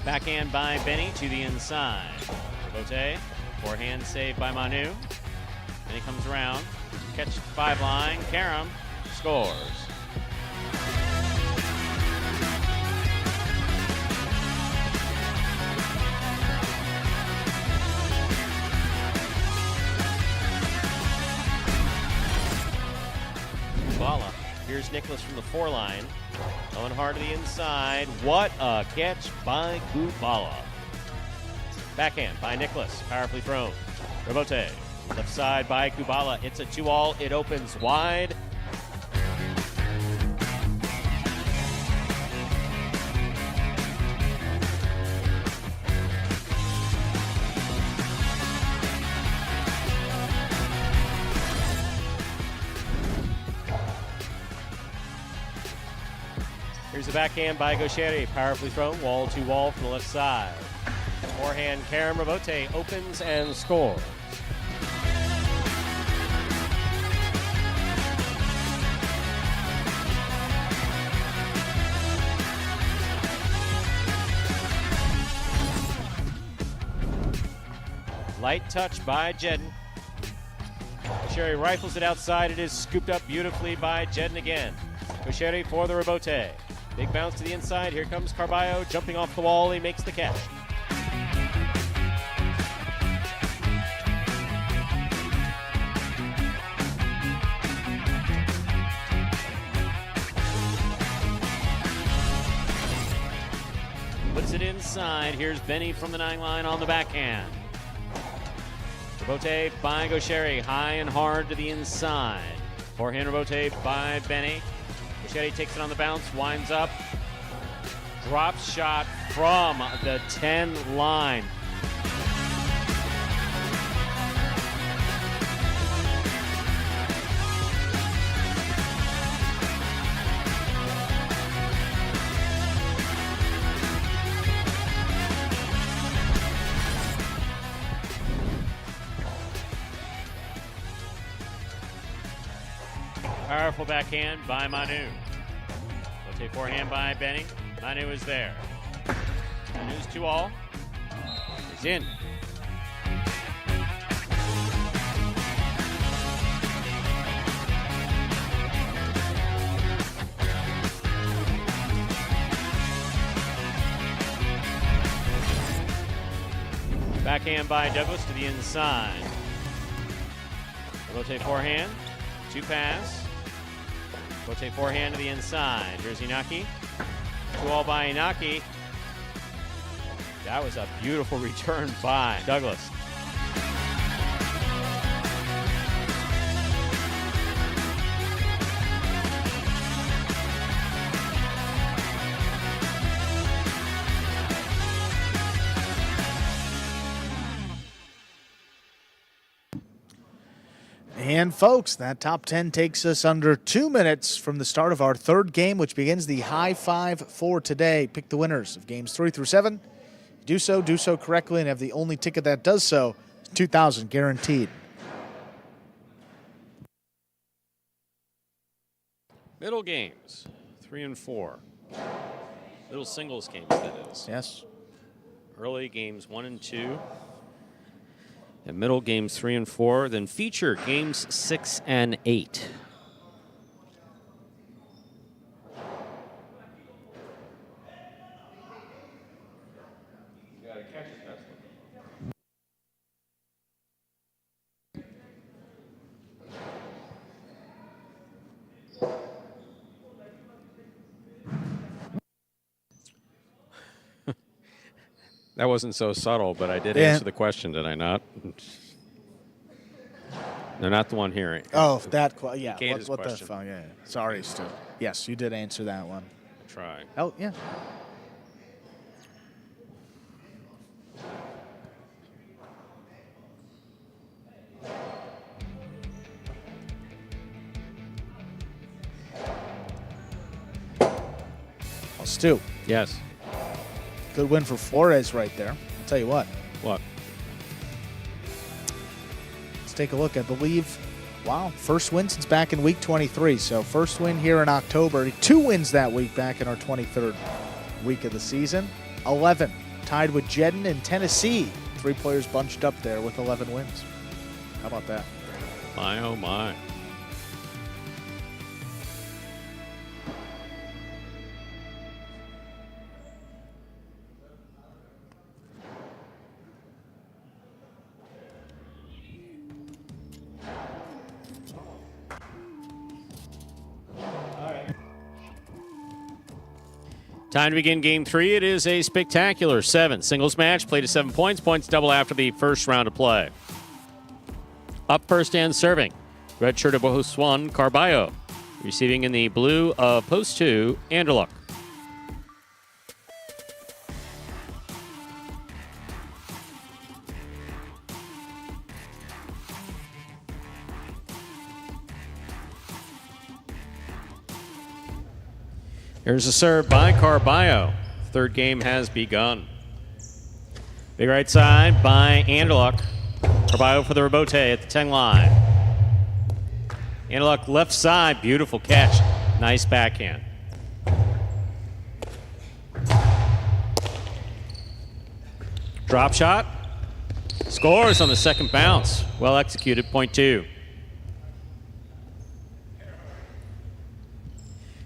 Backhand by Benny to the inside. Bote, forehand save by Manu. Then he comes around, catch 5 line, Karam scores. Bala. Here's Nicholas from the 4 line. Going hard to the inside. What a catch by Kubala. Backhand by Nicholas. Powerfully thrown. Rebote. Left side by Kubala. It's a 2-all. It opens wide. Here's it backhand by Gaucheri. Powerfully thrown, wall to wall from the left side. Forehand, Karen Rabote opens and scores. Light touch by Jedden. Gaucheri rifles it outside. It is scooped up beautifully by Jedden again. Gaucheri for the Rabote. Big bounce to the inside. Here comes Carballo jumping off the wall. He makes the catch. Puts it inside. Here's Benny from the 9 line on the backhand. Rabote by Gaucheri, high and hard to the inside. Forehand Rabote by Benny. Gaucheri takes it on the bounce, winds up. Drop shot from the 10 line. Powerful backhand by Manu. Rotate forehand by Benny. Manu is there. Manu's 2-all. Is in. Backhand by Douglas to the inside. Rotate forehand. 2 pass. Rotate forehand to the inside. Here's Inaki. 2-all by Inaki. That was a beautiful return by Douglas. And folks, that top 10 takes us under 2 minutes from the start of our third game, which begins the high five for today. Pick the winners of games 3 through 7. Do so correctly, and have the only ticket that does so. $2,000 guaranteed. Middle games, 3 and 4. Middle singles games, that is. Yes. Early games 1 and 2. And middle games 3 and 4. Then feature games 6 and 8. That wasn't so subtle, but I did answer the question, did I not? They're not the one hearing. Oh, that, yeah. What the fuck, yeah. Sorry, Stu. Yes, you did answer that one. Try. Oh, yeah. Well, Stu. Yes. Good win for Flores right there. I'll tell you what. What? Let's take a look. I believe, wow, first win since back in week 23. So first win here in October. 2 wins that week back in our 23rd week of the season. 11. Tied with Jedden in Tennessee. 3 players bunched up there with 11 wins. How about that? My, oh, my. Time to begin game 3. It is a spectacular 7 singles match. Played to 7 points. Points double after the first round of play. Up first and serving. Red shirt of host 1, Carballo. Receiving in the blue of post 2, Anderluck. Here's a serve by Carballo. Third game has begun. Big right side by Anderluck. Carballo for the rebote at the 10 line. Anderluck left side, beautiful catch. Nice backhand. Drop shot. Scores on the second bounce. Well executed, point 2.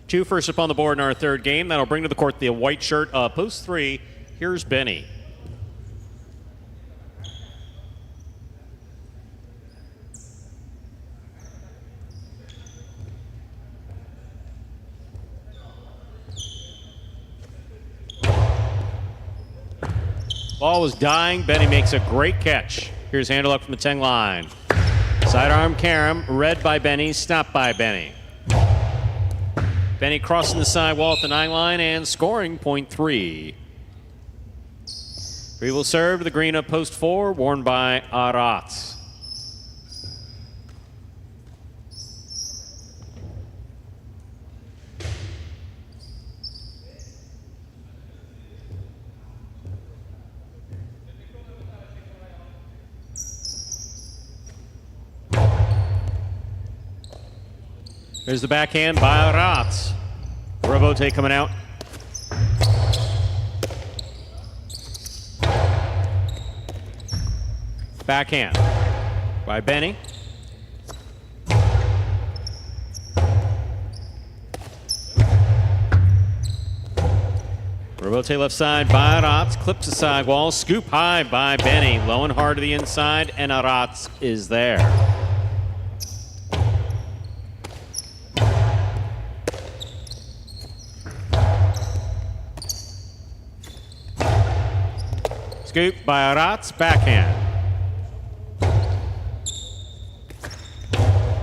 2 first up on the board in our third game. That'll bring to the court the white shirt. Post 3, here's Benny. Ball was dying. Benny makes a great catch. Here's Anderluck from the 10 line. Sidearm carom, read by Benny, stopped by Benny. Benny crossing the sidewall at the 9 line and scoring, point 3. We will serve the green up post 4, worn by Aratz. There's the backhand by Aratz. Rebote coming out. Backhand by Benny. Rebote left side by Aratz. Clips the sidewall. Scoop high by Benny. Low and hard to the inside, and Aratz is there. Scoop by Aratz, backhand.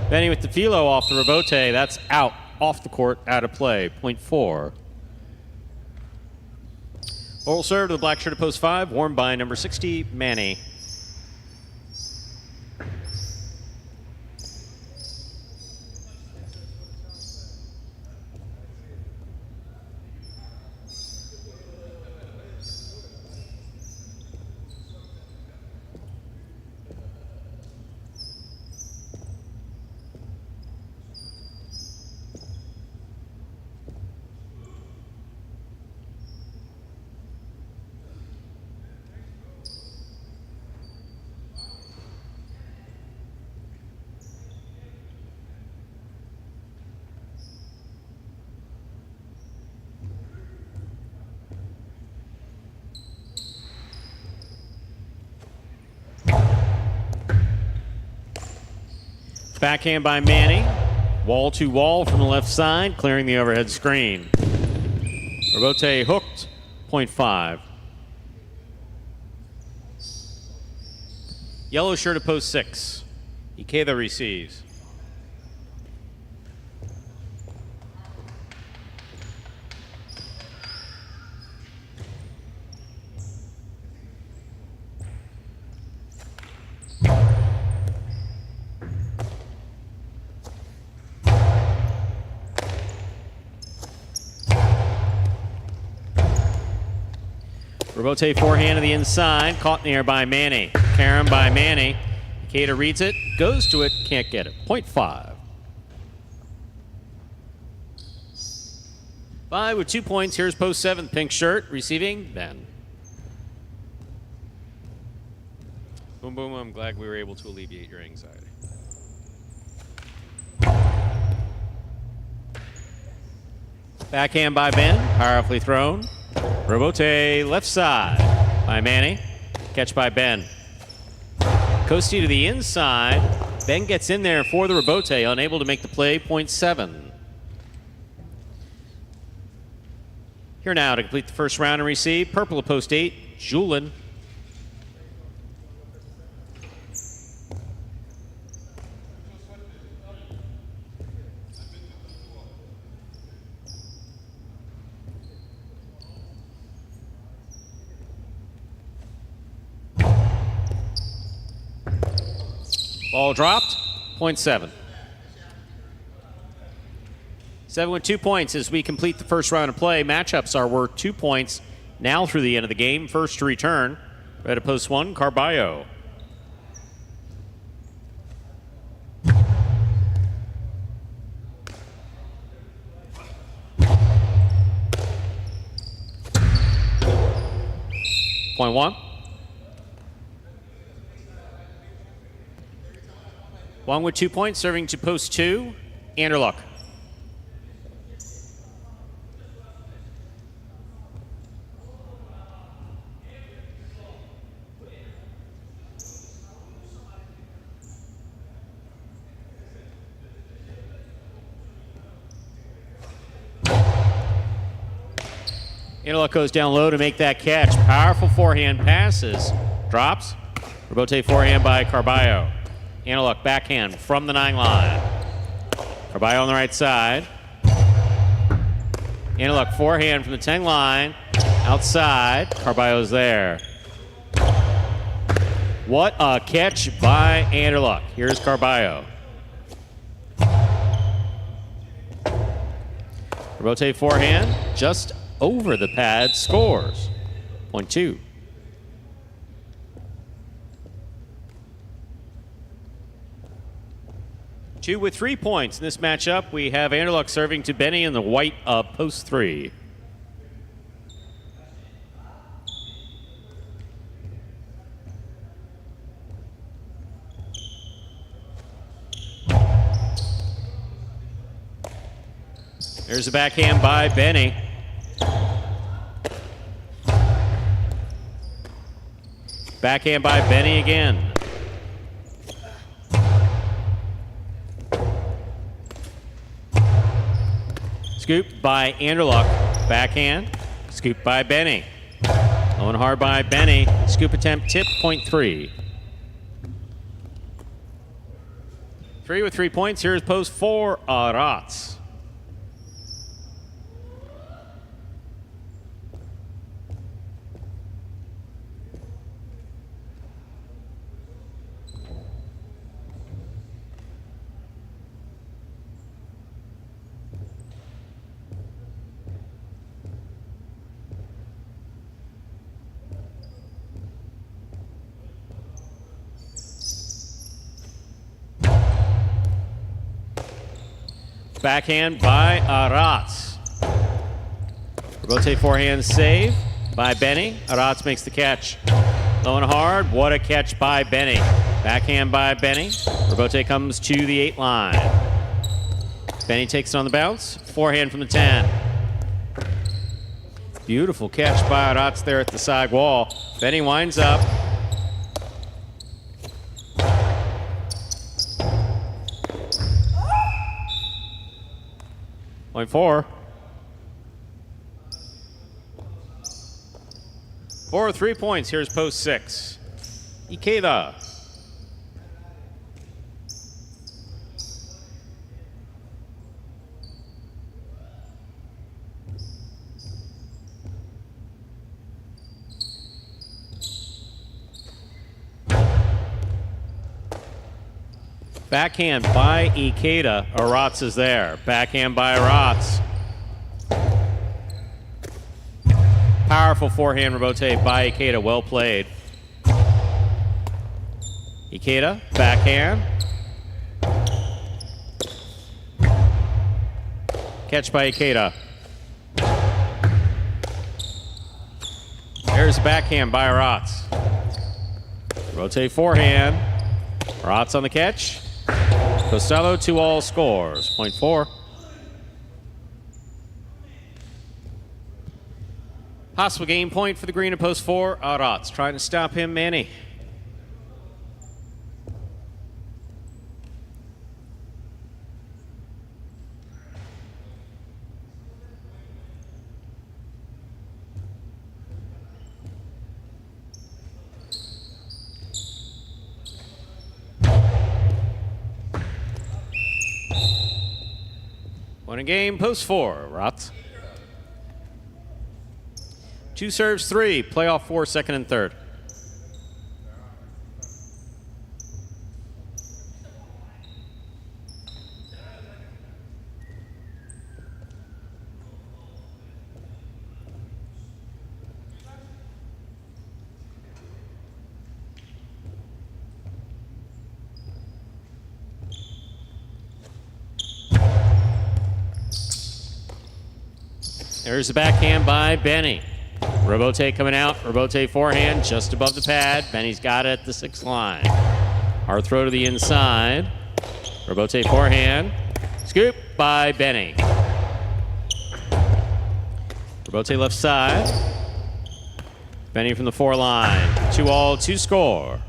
Benny with the filo off the rebote. That's out, off the court, out of play. Point 4. Oral serve to the black shirt at post 5, worn by number 60, Manny. Backhand by Manny. Wall to wall from the left side, clearing the overhead screen. Rebote hooked, point 5. Yellow shirt at post 6. Ikeda receives. Rebote forehand to the inside, caught in the air by Manny. Carom by Manny. Ikeda reads it, goes to it, can't get it. Point 5. 5 with 2 points. Here's post 7, pink shirt, receiving Ben. Boom, boom, I'm glad we were able to alleviate your anxiety. Backhand by Ben, powerfully thrown. Rebote left side by Manny. Catch by Ben. Costi to the inside. Ben gets in there for the rebote, unable to make the play, point 7. Here now to complete the first round and receive. Purple at post 8, Julin. Ball dropped, point 7. 7 with 2 points as we complete the first round of play. Matchups are worth 2 points now through the end of the game. First to return, red at post 1, Carballo. Point 1. 1 with 2 points, serving to post 2, Anderluck. Anderluck goes down low to make that catch. Powerful forehand passes. Drops. Rebote forehand by Carballo. Anderluck backhand from the 9 line. Carballo on the right side. Anderluck forehand from the 10 line. Outside. Carballo's there. What a catch by Anderluck. Here's Carballo. Rebote forehand. Just over the pad, scores. Point 2. Two with 3 points in this matchup. We have Anderluck serving to Benny in the white of post 3. There's a backhand by Benny. Backhand by Benny again. Scooped by Anderluck. Backhand. Scooped by Benny. Low and hard by Benny. Scoop attempt tip, point 3. 3 with 3 points. Here's post 4, Aratz. Backhand by Aratz. Rebote forehand save by Benny. Aratz makes the catch. Low and hard. What a catch by Benny. Backhand by Benny. Rebote comes to the 8 line. Benny takes it on the bounce. Forehand from the 10. Beautiful catch by Aratz there at the side wall. Benny winds up. Point 4. 4 with 3 points. Here's post 6. Ikeda. Backhand by Ikeda. Aratz is there. Backhand by Aratz. Powerful forehand rebote by Ikeda. Well played. Ikeda, backhand. Catch by Ikeda. There's a backhand by Aratz. Rotate forehand. Aratz on the catch. Costello, 2-all scores. Point 4. Possible game point for the green at post 4. Aratz trying to stop him, Manny. Winning game, post 4, Aratz. 2 serves, 3. Playoff 4, second and third. There's the backhand by Benny. Robote coming out. Robote forehand just above the pad. Benny's got it at the 6th line. Our throw to the inside. Robote forehand. Scoop by Benny. Robote left side. Benny from the 4 line. 2-all, 2 score.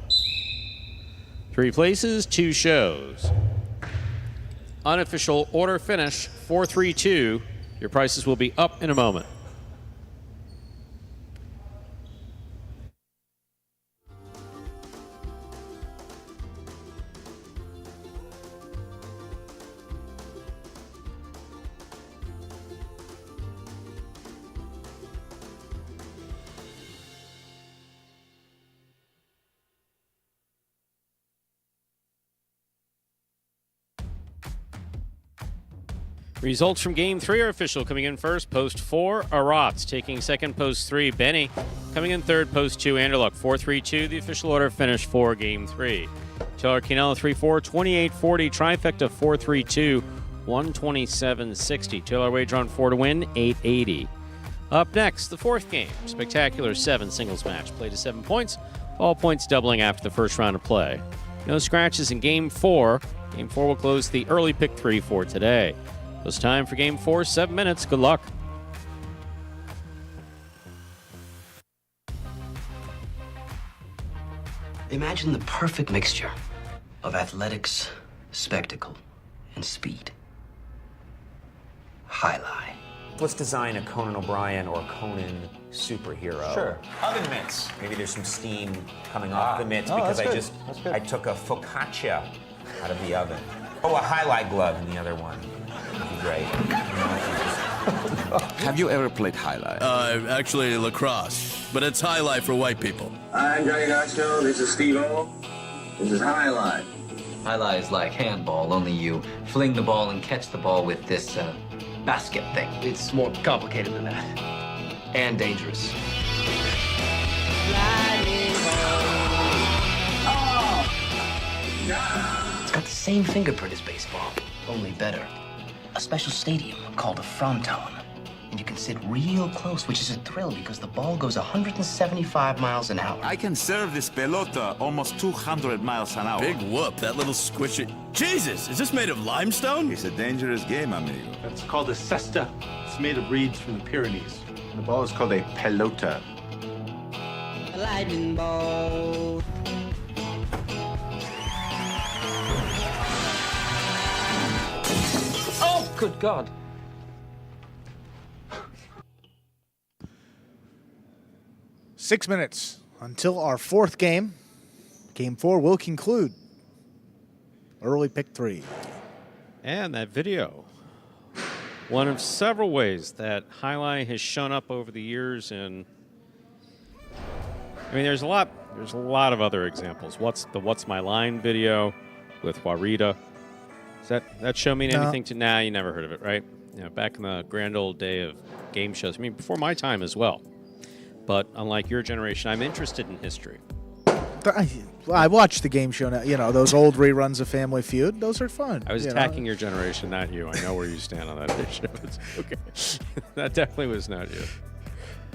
3 places, 2 shows. Unofficial order finish 4-3-2. Your prices will be up in a moment. Results from Game 3 are official. Coming in first, post 4, Aratz. Taking second, post 3, Benny. Coming in third, post 2, Anderluck. 4-3-2, the official order finish for Game 3. Taylor Quinella 3-4, 28-40. Trifecta 4-3-2, 127-60. Taylor wager on 4 to win, 880. Up next, the 4th game. Spectacular 7 singles match. Played to 7 points. All points doubling after the first round of play. No scratches in Game 4. Game 4 will close the early pick 3 for today. It's time for Game 4, 7 minutes. Good luck. Imagine the perfect mixture of athletics, spectacle, and speed. Highlight. Let's design a Conan O'Brien or Conan superhero. Sure. Oven mitts. Maybe there's some steam coming off the mitts because I took a focaccia out of the oven. Oh, a highlight glove in the other one. That'd be great. Have you ever played highlight? Actually lacrosse, but it's highlight for white people. I'm Johnny Knoxville. This is Steve O. This is highlight. Highlight is like handball, only you fling the ball and catch the ball with this basket thing. It's more complicated than that. And dangerous. It's got the same fingerprint as baseball, only better. A special stadium called a fronton. And you can sit real close, which is a thrill because the ball goes 175 miles an hour. I can serve this pelota almost 200 miles an hour. Big whoop, that little squishy. Jesus, is this made of limestone? It's a dangerous game, amigo. That's called a cesta. It's made of reeds from the Pyrenees. And the ball is called a pelota. A lightning ball. Oh, good God. Six minutes until our 4th game. Game 4 will conclude. Early pick 3. And that video. One of several ways that highlight has shown up over the years, and I mean, there's a lot of other examples. What's My Line video with Warita? Does that show mean anything to? Nah, you never heard of it, right? You know, back in the grand old day of game shows. I mean, before my time as well. But unlike your generation, I'm interested in history. I watch the game show now. You know, those old reruns of Family Feud. Those are fun. I was attacking your generation, not you. I know where you stand on that issue. It's okay. That definitely was not you.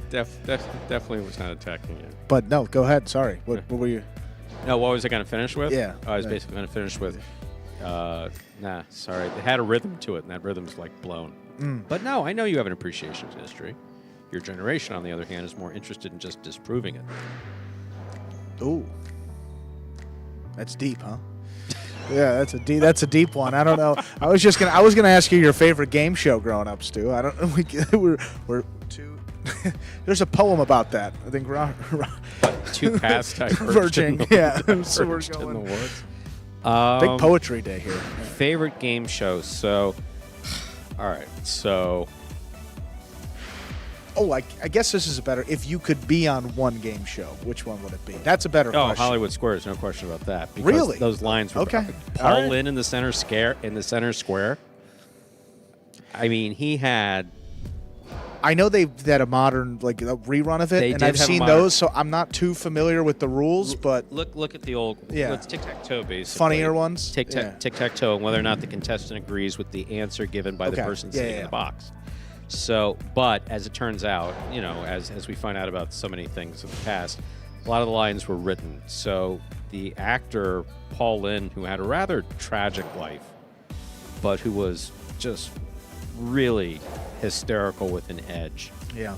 Definitely was not attacking you. But no, go ahead. Sorry. What were you? No, what was I going to finish with? Yeah. I was basically going to finish with, sorry. It had a rhythm to it, and that rhythm's like blown. But no, I know you have an appreciation for history. Your generation, on the other hand, is more interested in just disproving it. Ooh. That's deep, huh? Yeah, that's a deep one. I don't know. I was gonna ask you your favorite game show growing up, Stu. I don't know. We're too. There's a poem about that. I think Too past diverging. Yeah. So we're going in the woods. Big poetry day here. Favorite game show. So, all right. So. Oh, I guess this is a better. If you could be on one game show, which one would it be? That's a better question. Oh, Hollywood Squares, no question about that. Because really? Those lines were okay. Paul Lynn in the center square. I mean, he had. I know they had a modern a rerun of it, and I've seen those, so I'm not too familiar with the rules. But look at the old it's tic-tac-toe basically. Funnier ones. Tic-tac-toe, and whether or not the contestant agrees with the answer given by the person sitting in the box. So, but as it turns out, as we find out about so many things in the past, a lot of the lines were written. So the actor Paul Lynde, who had a rather tragic life, but who was just really hysterical with an edge. Yeah.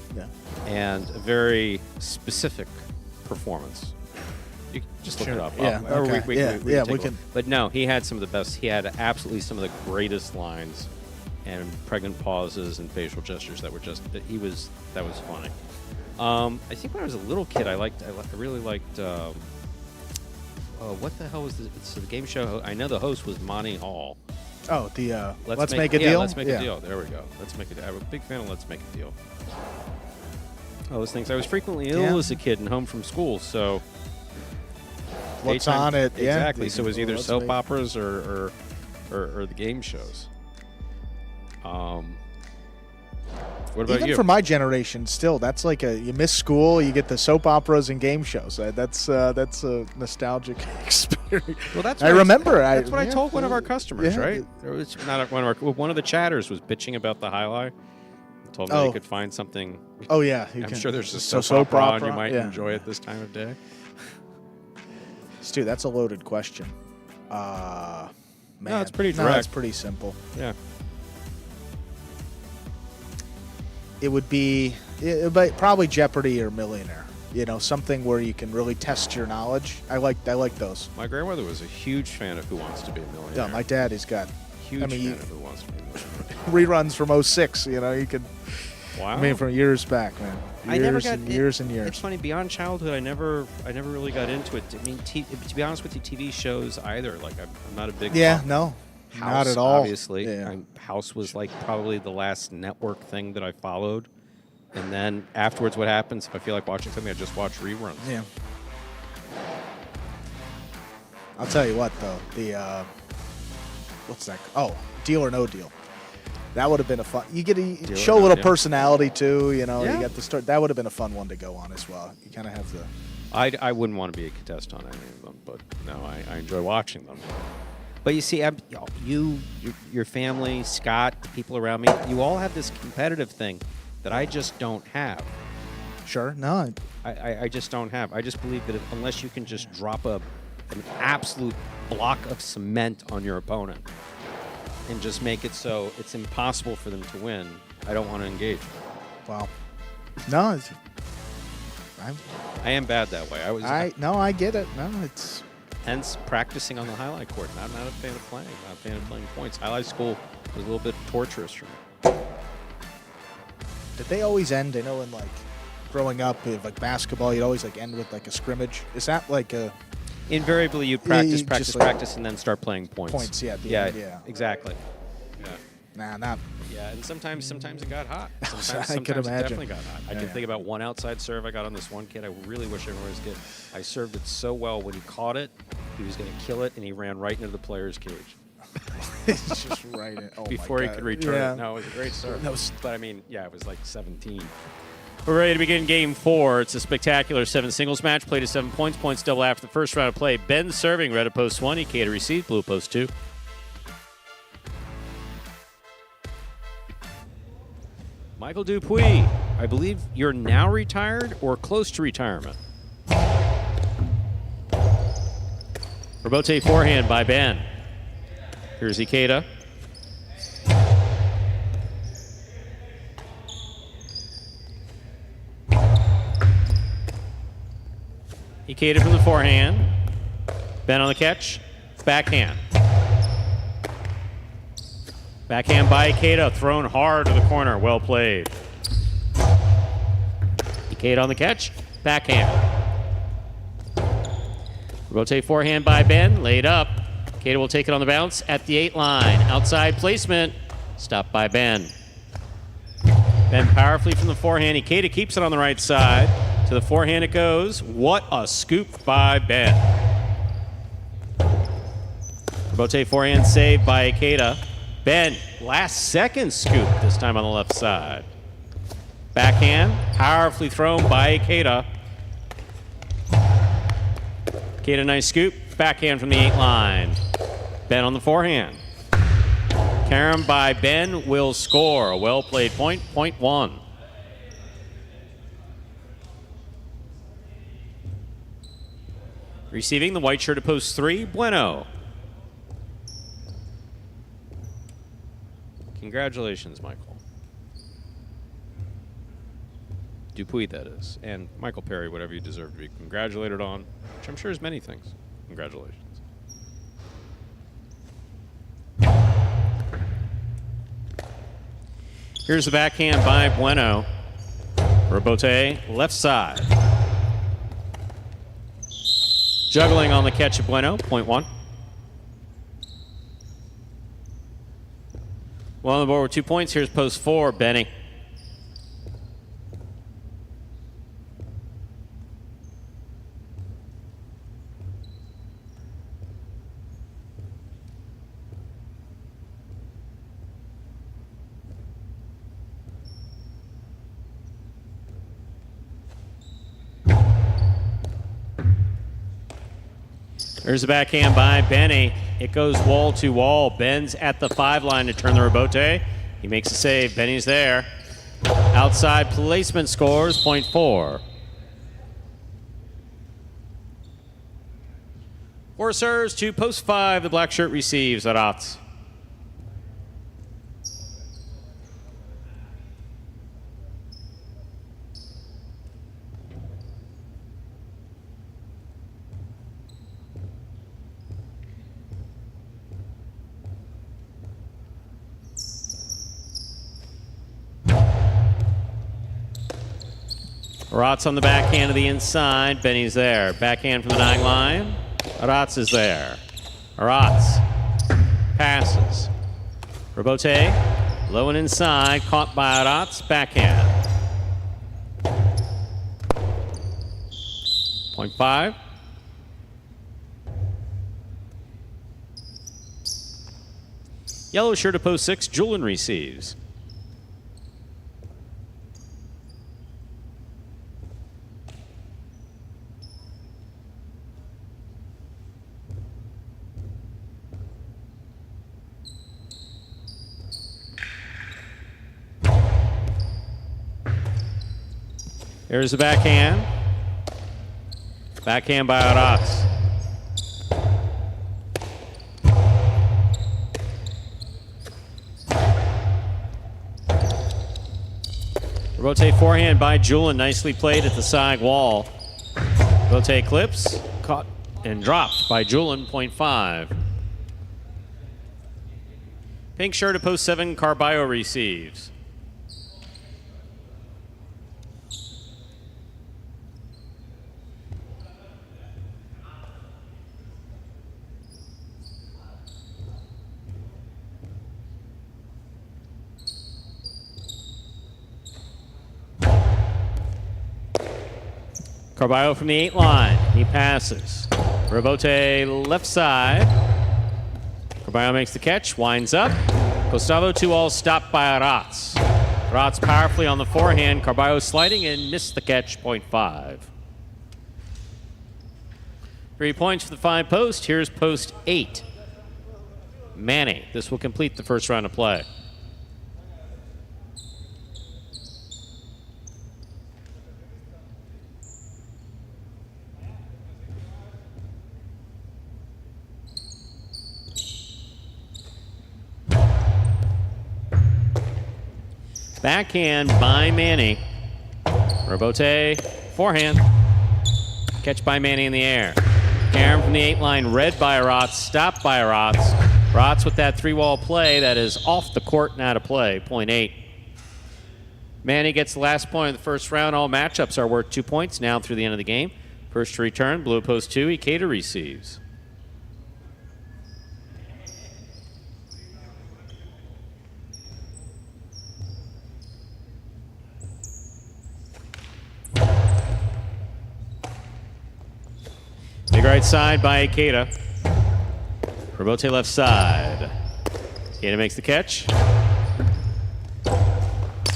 And a very specific performance. You can just look it up. Yeah, We can. But no, he had some of the best. He had absolutely some of the greatest lines and pregnant pauses and facial gestures that were that was funny. I think when I was a little kid, I really liked. What the hell was the game show? I know the host was Monty Hall. Oh, the Let's Make a Deal? Yeah, Let's Make a Deal. There we go. Let's Make a Deal. I'm a big fan of Let's Make a Deal. Oh, those things. I was frequently ill as a kid and home from school, so... What's on it? Exactly. So it was either soap operas or the game shows. What about Even you? for my generation, still, that's like you miss school, you get the soap operas and game shows. That's a nostalgic experience. Well, that's I remember. That's what I told one of our customers, right? It was not one of the chatters was bitching about the highlight. Told me they could find something. Oh yeah, I'm sure there's a soap opera and you might enjoy it this time of day. Stu, that's a loaded question. Man, no, it's pretty direct. No, it's pretty simple. Yeah. It would be probably Jeopardy or Millionaire. Something where you can really test your knowledge. I like those. My grandmother was a huge fan of Who Wants to Be a Millionaire. Yeah, my dad has got huge fan of Who Wants to Be a Millionaire. Reruns from 06. You could. Wow. I mean, from years back, man. Years and years. It's funny. Beyond childhood, I never really got into it. I mean, to be honest with you, TV shows either. Like, I'm not a big no. House, not at all. Obviously, House was like probably the last network thing that I followed, and then afterwards, what happens if I feel like watching something? I just watch reruns. Yeah. I'll tell you what, though, what's that? Oh, Deal or No Deal. That would have been a fun. You get to show a little personality too. You get the start. That would have been a fun one to go on as well. You kind of have the. I wouldn't want to be a contestant on any of them, but no, I enjoy watching them. But you see, your family, Scott, the people around me, you all have this competitive thing that I just don't have. Sure, no. I just don't have. I just believe that unless you can just drop an absolute block of cement on your opponent and just make it so it's impossible for them to win, I don't want to engage. Wow. No, I am bad that way. I get it. No, it's... Hence, practicing on the highlight court. Not a fan of playing. Not a fan of playing points. Highlight school was a little bit torturous for me. Did they always end? I know in growing up, like basketball, you'd always end with a scrimmage. Is that like a? Invariably, you practice, and then start playing points. Points, yeah. Yeah, exactly. Yeah. Nah, not. Yeah, and sometimes it got hot. Sometimes I could it imagine. definitely got hot. I can think about one outside serve I got on this one kid. I really wish everyone was good. I served it so well. When he caught it, he was going to kill it, and he ran right into the player's cage. It's just right in. Oh before my he God. could return Yeah. it. No, it was a great serve. No, but I mean, it was like 17. We're ready to begin Game 4. It's a spectacular 7 singles match. Played to 7 points. Points double after the first round of play. Ben serving. Red at post 1. Ikeda to receive. Blue post 2. Michael Dupuis, I believe you're now retired or close to retirement. Rebote forehand by Ben. Here's Ikeda. Ikeda from the forehand. Ben on the catch. Backhand. Backhand by Ikeda. Thrown hard to the corner. Well played. Ikeda on the catch. Backhand. Rotate forehand by Ben. Laid up. Ikeda will take it on the bounce at the 8 line. Outside placement. Stopped by Ben. Ben powerfully from the forehand. Ikeda keeps it on the right side. To the forehand it goes. What a scoop by Ben. Rotate forehand save by Ikeda. Ben, last second scoop, this time on the left side. Backhand, powerfully thrown by Ikeda. Ikeda, nice scoop. Backhand from the 8 line. Ben on the forehand. Karam by Ben will score. A well-played point, point 1. Receiving the white shirt at post 3, Bueno. Congratulations, Michael. Dupuis, that is. And Michael Perry, whatever you deserve to be congratulated on, which I'm sure is many things. Congratulations. Here's the backhand by Bueno. Robote, left side. Juggling on the catch of Bueno, point 1. Well on the board with 2 points. Here's post 4, Benny. There's the backhand by Benny. It goes wall to wall. Ben's at the 5 line to turn the rebote. He makes a save. Benny's there. Outside placement scores, point 4. 4 serves to post 5. The black shirt receives. Arats. Arats on the backhand to the inside. Benny's there. Backhand from the 9 line. Arats is there. Arats passes. Robote low and inside. Caught by Arats. Backhand. Point 5. Yellow shirt to post 6. Julian receives. Here's the backhand. Backhand by Arats. Rotate forehand by Julian. Nicely played at the side wall. Rotate clips. Caught and dropped by Julian, point 5. Pink shirt at post 7. Carballo receives. Carballo from the 8 line. He passes. Robote left side. Carballo makes the catch. Winds up. Gustavo 2-all stopped by Arats. Arats powerfully on the forehand. Carballo sliding and missed the catch. Point 5. 3 points for the 5 post. Here's post 8. Manny. This will complete the first round of play. Backhand by Manny. Robote, forehand. Catch by Manny in the air. Karam from the 8 line, read by Arats, stopped by Arats. Arats with that 3-wall play that is off the court and out of play, point 8. Manny gets the last point of the first round. All matchups are worth 2 points now through the end of the game. First to return, blue post 2, Ikeda receives. Big right side by Ikeda. Robote left side. Ikeda makes the catch.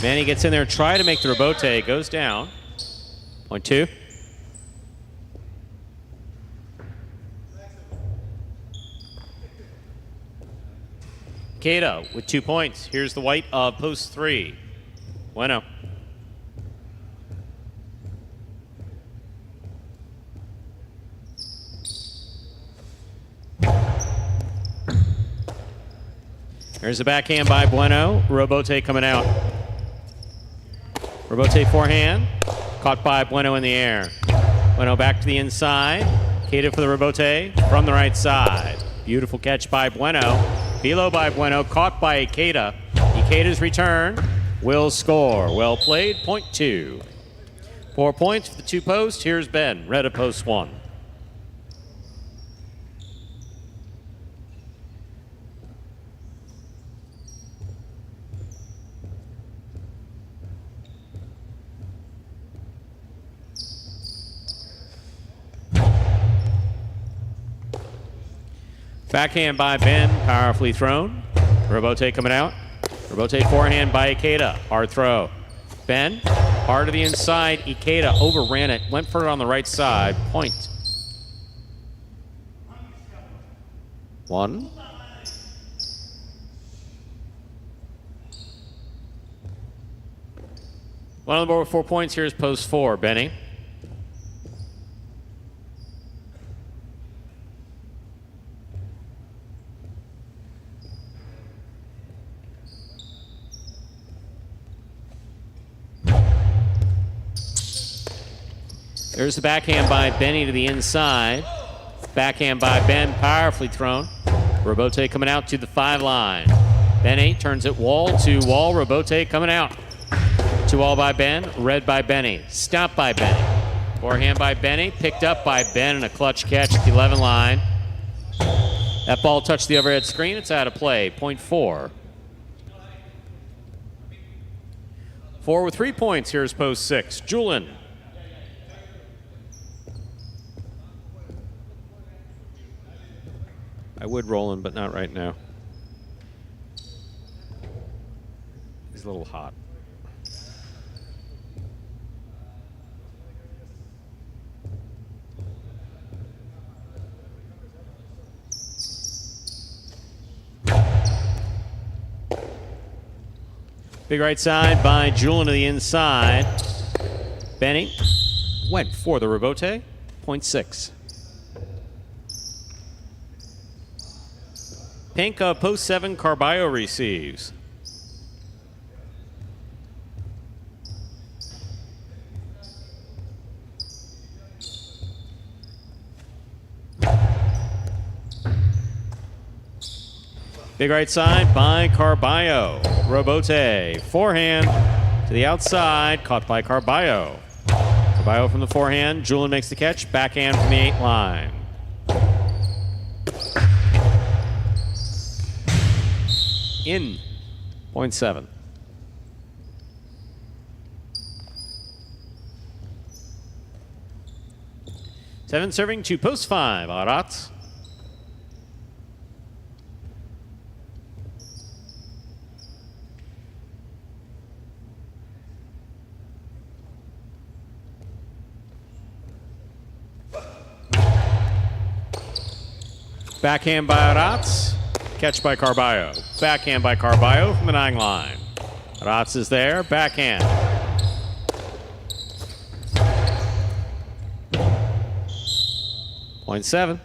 Manny gets in there, try to make the Robote, goes down. Point 2. Ikeda with 2 points. Here's the white of post 3. Bueno. There's a backhand by Bueno. Robote coming out. Robote forehand. Caught by Bueno in the air. Bueno back to the inside. Ikeda for the Robote from the right side. Beautiful catch by Bueno. Velo by Bueno. Caught by Ikeda. Ikeda's return will score. Well played. Point 2. 4 points for the 2 posts. Here's Ben. Red of post 1. Backhand by Ben, powerfully thrown. Robote coming out. Robote forehand by Ikeda, hard throw. Ben, hard to the inside. Ikeda overran it, went for it on the right side. Point. 1. One on the board with 4 points. Here's post 4, Benny. There's the backhand by Benny to the inside. Backhand by Ben, powerfully thrown. Robote coming out to the 5 line. Benny turns it wall to wall. Robote coming out. 2 all by Ben, red by Benny. Stopped by Benny. Forehand by Benny, picked up by Ben and a clutch catch at the 11 line. That ball touched the overhead screen. It's out of play. Point 4. 4 with 3 points. Here's post 6. Julin. I would roll him, but not right now. He's a little hot. Big right side by Julin to the inside. Benny went for the Robote. Point 6. Pink of post 7, Carballo receives. Big right side by Carballo. Robote, forehand to the outside, caught by Carballo. Carballo from the forehand, Julin makes the catch, backhand from the 8 line. In. Point 7. Seven serving to post 5. Arat. Backhand by Aratz. Catch by Carballo. Backhand by Carballo from the 9 line. Aratz is there. Backhand. Point 7.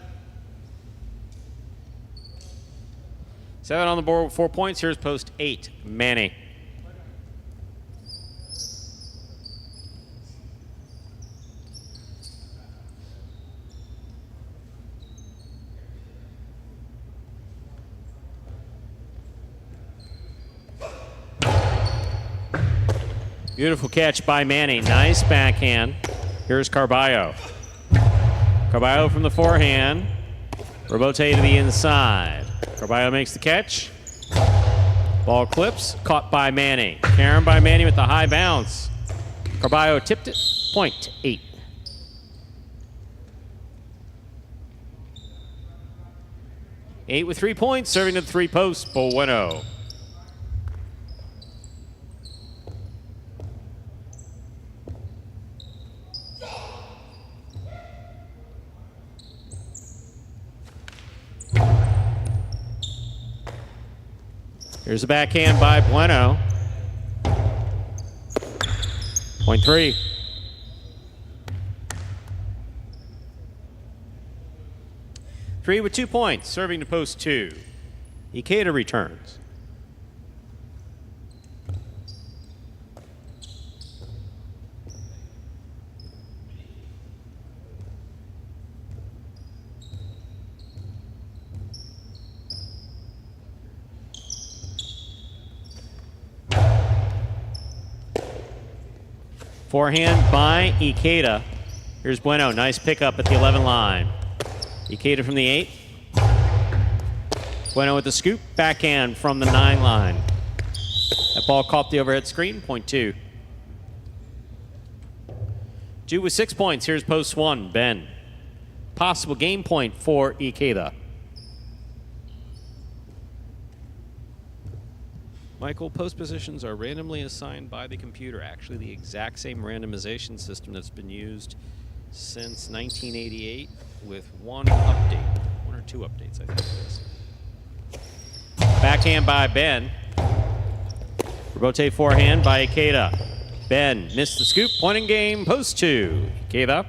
7 on the board with 4 points. Here's post 8. Manny. Beautiful catch by Manny. Nice backhand. Here's Carballo. Carballo from the forehand. Robote to the inside. Carballo makes the catch. Ball clips. Caught by Manny. Karen by Manny with the high bounce. Carballo tipped it. Point 8. Eight with 3 points. Serving to the 3 posts. Bueno. Here's a backhand by Bueno. Point 3. Three with 2 points, serving to post 2. Ikeda returns. Forehand by Ikeda. Here's Bueno. Nice pickup at the 11 line. Ikeda from the 8. Bueno with the scoop. Backhand from the 9 line. That ball caught the overhead screen. Point 2. 2 with 6 points. Here's post 1. Ben. Possible game point for Ikeda. Michael, post positions are randomly assigned by the computer. Actually, the exact same randomization system that's been used since 1988 with one update. 1 or 2 updates, I think it is. Backhand by Ben. Rebote forehand by Ikeda. Ben missed the scoop. Point in game, post 2. Ikeda.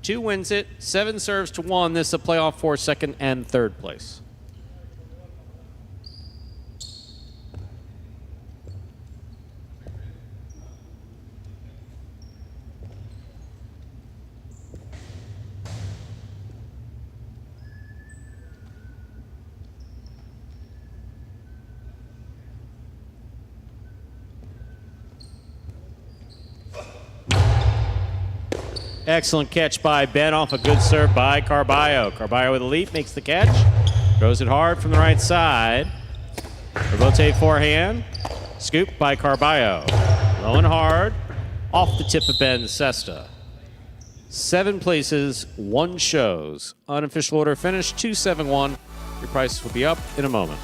2 wins it. 7 serves to 1. This is a playoff for second and third place. Excellent catch by Ben off a good serve by Carballo. Carballo with a leap, makes the catch. Throws it hard from the right side. Rebote forehand. Scoop by Carballo. Low and hard. Off the tip of Ben Cesta. 7 places, 1 shows. Unofficial order finish, 2-7-1. Your prices will be up in a moment.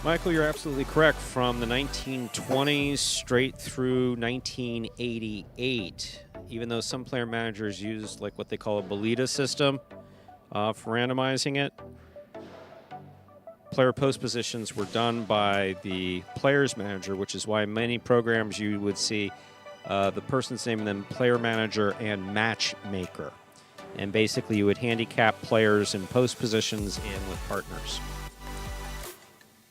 Michael, you're absolutely correct. From the 1920s straight through 1988, even though some player managers used like what they call a Bolita system for randomizing it, player post positions were done by the player's manager, which is why many programs you would see the person's name and then player manager and matchmaker. And basically you would handicap players in post positions and with partners.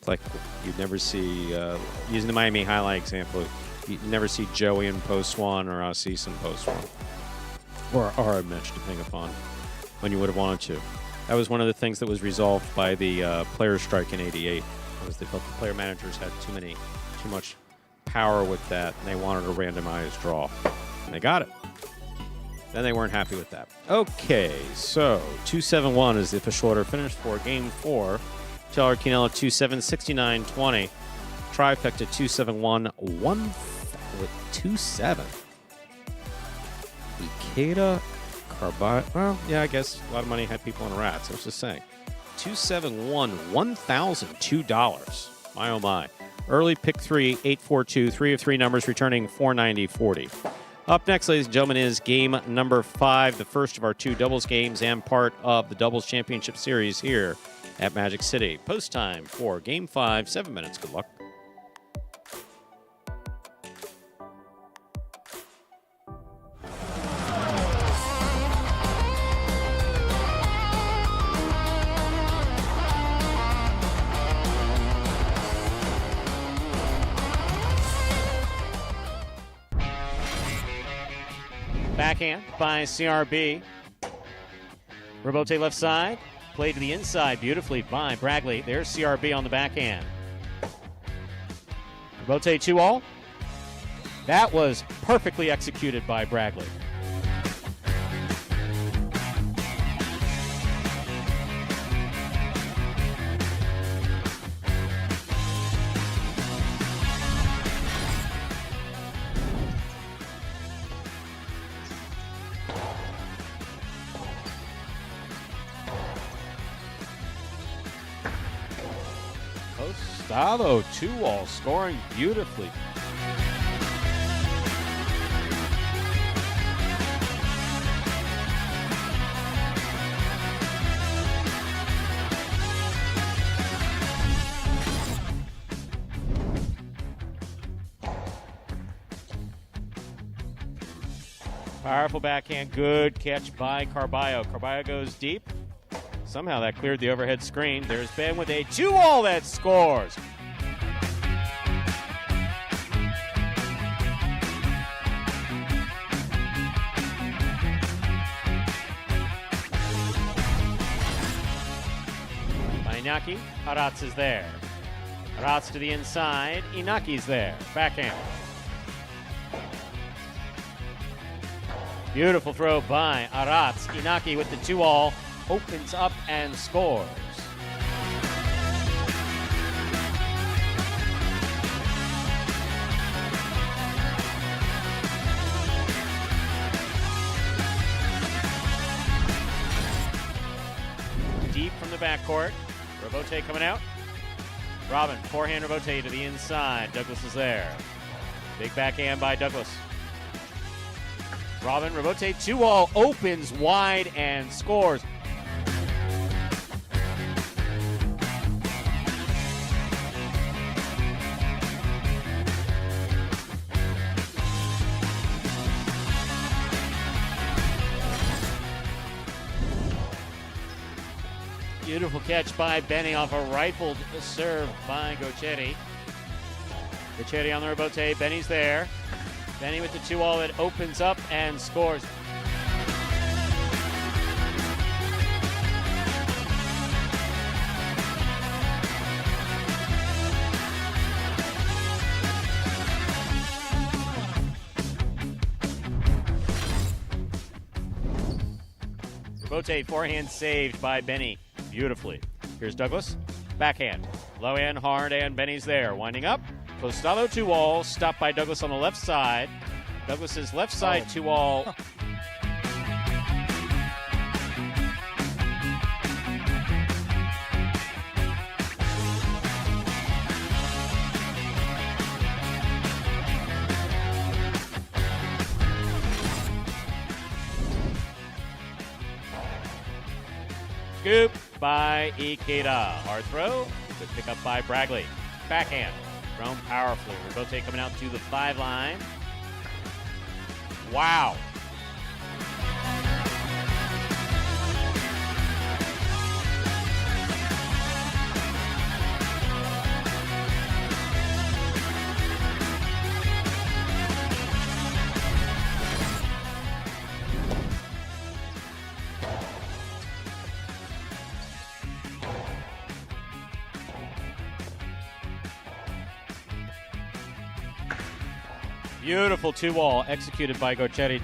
Like you'd never see, using the Miami highlight example, you'd never see Joey in post 1 or Assis in post 1. Or a Mitch, depending upon when you would have wanted to. That was one of the things that was resolved by the players' strike in '88. Was they felt the player managers had too much power with that, and they wanted a randomized draw. And they got it. Then they weren't happy with that. Okay, so 2-7-1 is the official order finish for Game 4. Teller Quinella 2-7, 69-20. Trifecta 2-7-1, 2-7. Ikeda, Carballo. Well, yeah, I guess a lot of money had people on rats. I was just saying. 2-7-1, $1,002. My oh my. Early pick 3, 8-4-2, 3 of 3 numbers returning 490-40. Up next, ladies and gentlemen, is game number 5, the first of our 2 doubles games and part of the doubles championship series here at Magic City. Post time for Game 5, 7 minutes. Good luck. Backhand by CRB. Rebote left side. Played to the inside beautifully by Bragley. There's CRB on the backhand. Rebote 2-all. That was perfectly executed by Bragley. Costado, 2-all, scoring beautifully. Powerful backhand, good catch by Carballo. Carballo goes deep. Somehow that cleared the overhead screen. There's Ben with a 2-all that scores. By Inaki, Aratz is there. Aratz to the inside, Inaki's there. Backhand. Beautiful throw by Aratz. Inaki with the 2-all opens up and scores. Deep from the backcourt. Robote coming out. Robin, forehand Robote to the inside. Douglas is there. Big backhand by Douglas. Robin, Robote 2-all opens wide and scores. Beautiful catch by Benny off a rifled serve by Gochetti. Gochetti on the Robote. Benny's there. Benny with the 2-all that opens up and scores. Robote forehand saved by Benny beautifully. Here's Douglas. Backhand. Low end, hard, and Benny's there. Winding up. Costado 2-all, stopped by Douglas on the left side. Douglas's left side 2-all. Scoop by Ikeda. Hard throw. Good pick up by Bragley. Backhand. Thrown powerfully. Robote coming out to the 5 line. Wow. Beautiful 2-all executed by Gochetti.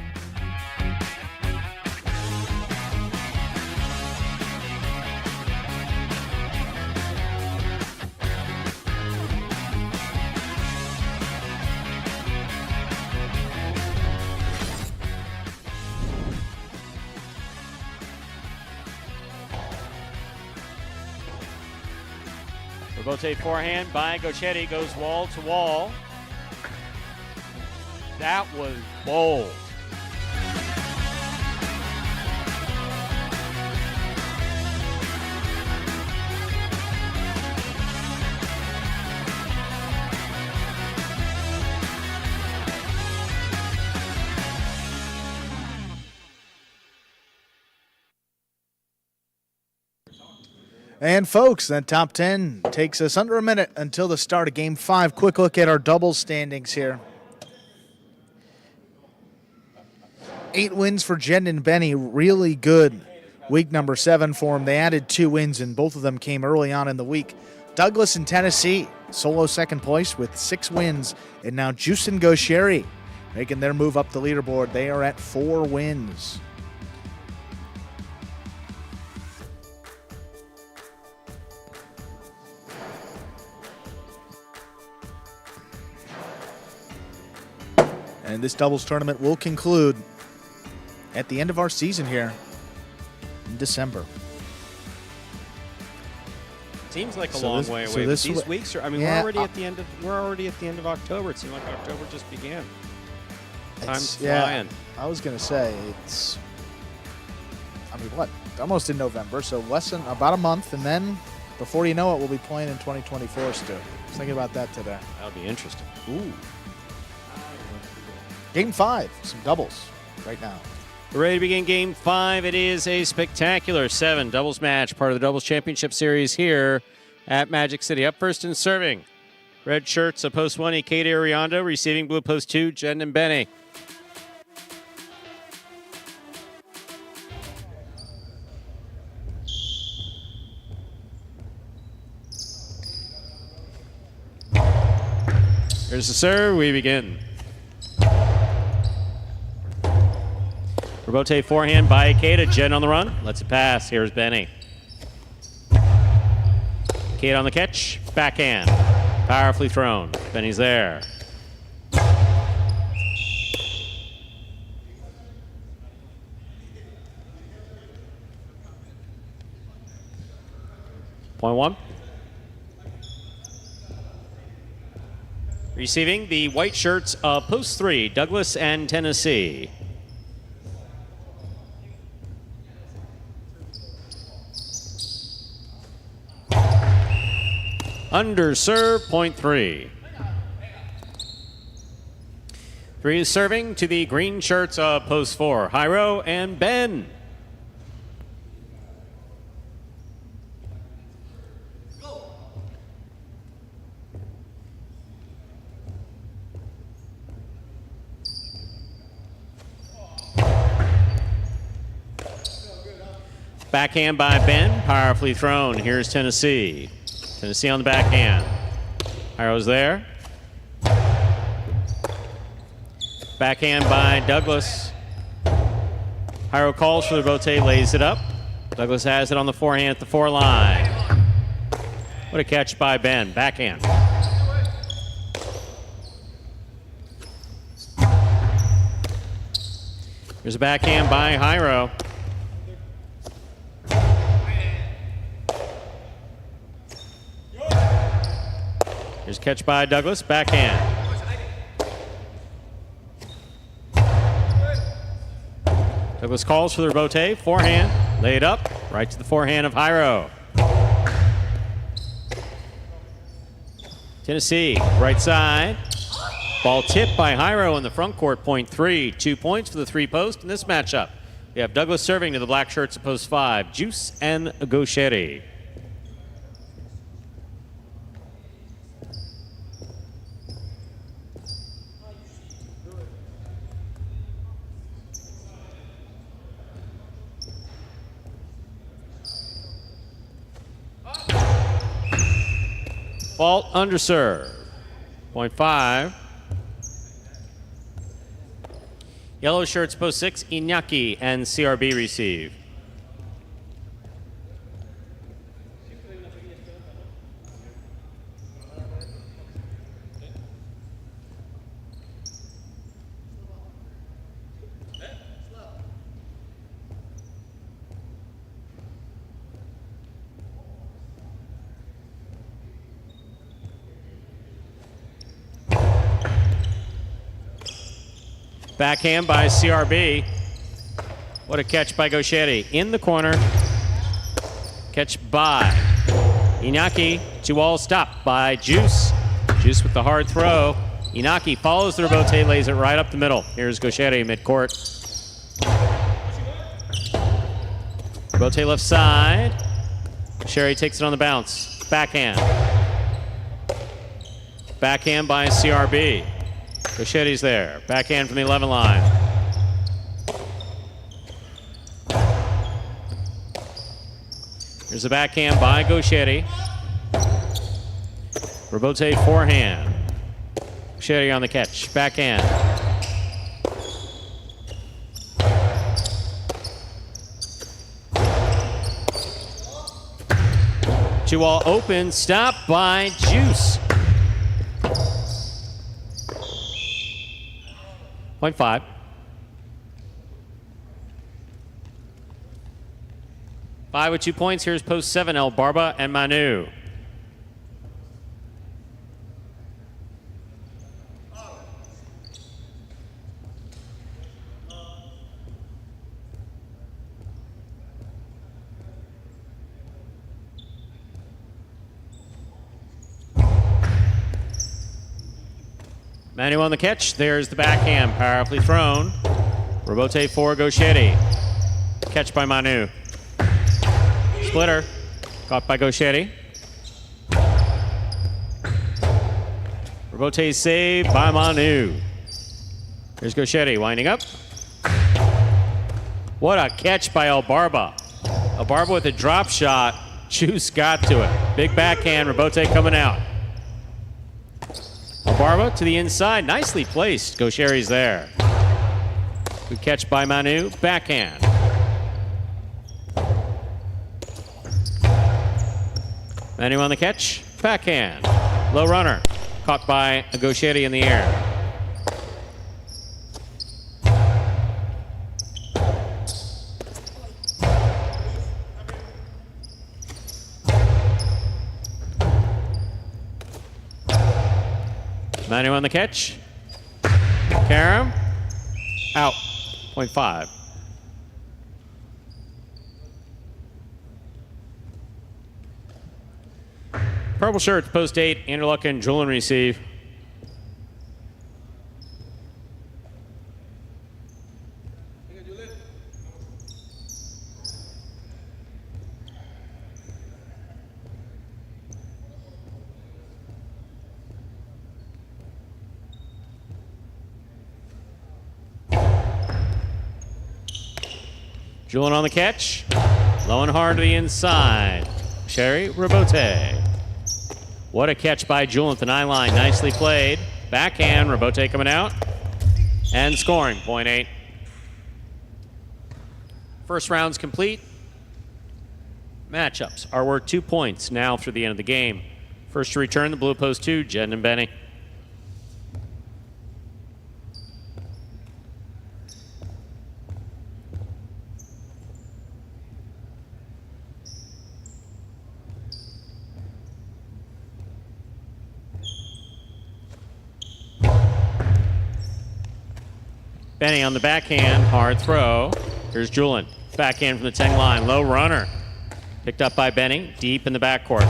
Robote forehand by Gochetti goes wall to wall. That was bold. And folks, that top 10 takes us under a minute until the start of Game 5. Quick look at our doubles standings here. 8 wins for Jen and Benny, really good week number 7 for them. They added 2 wins, and both of them came early on in the week. Douglas in Tennessee, solo second place with 6 wins, and now Juice and Gaucheri making their move up the leaderboard. They are at 4 wins. And this doubles tournament will conclude at the end of our season here in December. Seems like a So long this- way so away. But this these w- weeks are. I mean, Yeah, we're already at the end of October. It seems like October just began. Time's flying. I was gonna say it's. I mean, what? Almost in November, so less than about a month, and then before you know it, we'll be playing in 2024 still. I was thinking about that today. That'll be interesting. Ooh. Game 5, some doubles right now. We're ready to begin Game 5. It is a spectacular 7 doubles match, part of the Doubles Championship Series here at Magic City. Up first and serving, red shirts, a post 1, Ikeda Ariando, receiving blue post 2, Jen and Benny. Here's the serve. We begin. Rebote forehand by Ikeda. Jen on the run. Lets it pass. Here's Benny. Ikeda on the catch. Backhand. Powerfully thrown. Benny's there. Point 1. Receiving the white shirts of post 3, Douglas and Tennessee. Under serve, point 3. 3 is serving to the green shirts of post 4, Hyro and Ben. Backhand by Ben, powerfully thrown. Here's Tennessee. Tennessee on the backhand. Hyro's there. Backhand by Douglas. Hyro calls for the rotate, lays it up. Douglas has it on the forehand at the 4 line. What a catch by Ben. Backhand. Here's a backhand by Hyro. Here's a catch by Douglas, backhand. Douglas calls for the rebote, forehand, lay it up, right to the forehand of Hyro. Tennessee, right side. Ball tipped by Hyro in the front court, point 3. 2 points for the 3 post in this matchup. We have Douglas serving to the black shirts of post 5, Juice and Gauchetti. Fault under serve. Point 5. Yellow shirts post 6, Iñaki and CRB receive. Backhand by CRB. What a catch by Gauchetti. In the corner. Catch by Iñaki. 2-all stop by Juice. Juice with the hard throw. Iñaki follows the rebote, lays it right up the middle. Here's Gauchetti midcourt. Rebote left side. Gauchetti takes it on the bounce. Backhand. Backhand by CRB. Gauchetti's there. Backhand from the 11 line. Here's a backhand by Gauchetti. Rebote forehand. Gauchetti on the catch. Backhand. Two-all open. Stop by Juice. Point 5. 5 with 2 points. Here's post 7, El Barba and Manu. Manu on the catch. There's the backhand, powerfully thrown. Robote for Gauchetti. Catch by Manu. Splitter, caught by Gauchetti. Robote saved by Manu. Here's Gauchetti winding up. What a catch by Albarba. Albarba with a drop shot. Juice got to it. Big backhand, Robote coming out. Albarba to the inside, nicely placed. Gauchetti's there. Good catch by Manu, backhand. Manu on the catch, backhand. Low runner, caught by Gauchetti in the air. Manu on the catch. Karam, out, 0.5. Purple shirts, post 8, Andrew Luck and Julian receive. Julian on the catch. Low and hard to the inside. Sherry Robote. What a catch by Julian at the 9 line. Nicely played. Backhand, Robote coming out. And scoring, 0.8. First round's complete. Matchups are worth 2 points now through the end of the game. First to return, the blue post 2, Jen and Benny. Benny on the backhand, hard throw. Here's Julian. Backhand from the 10 line, low runner. Picked up by Benny, deep in the backcourt.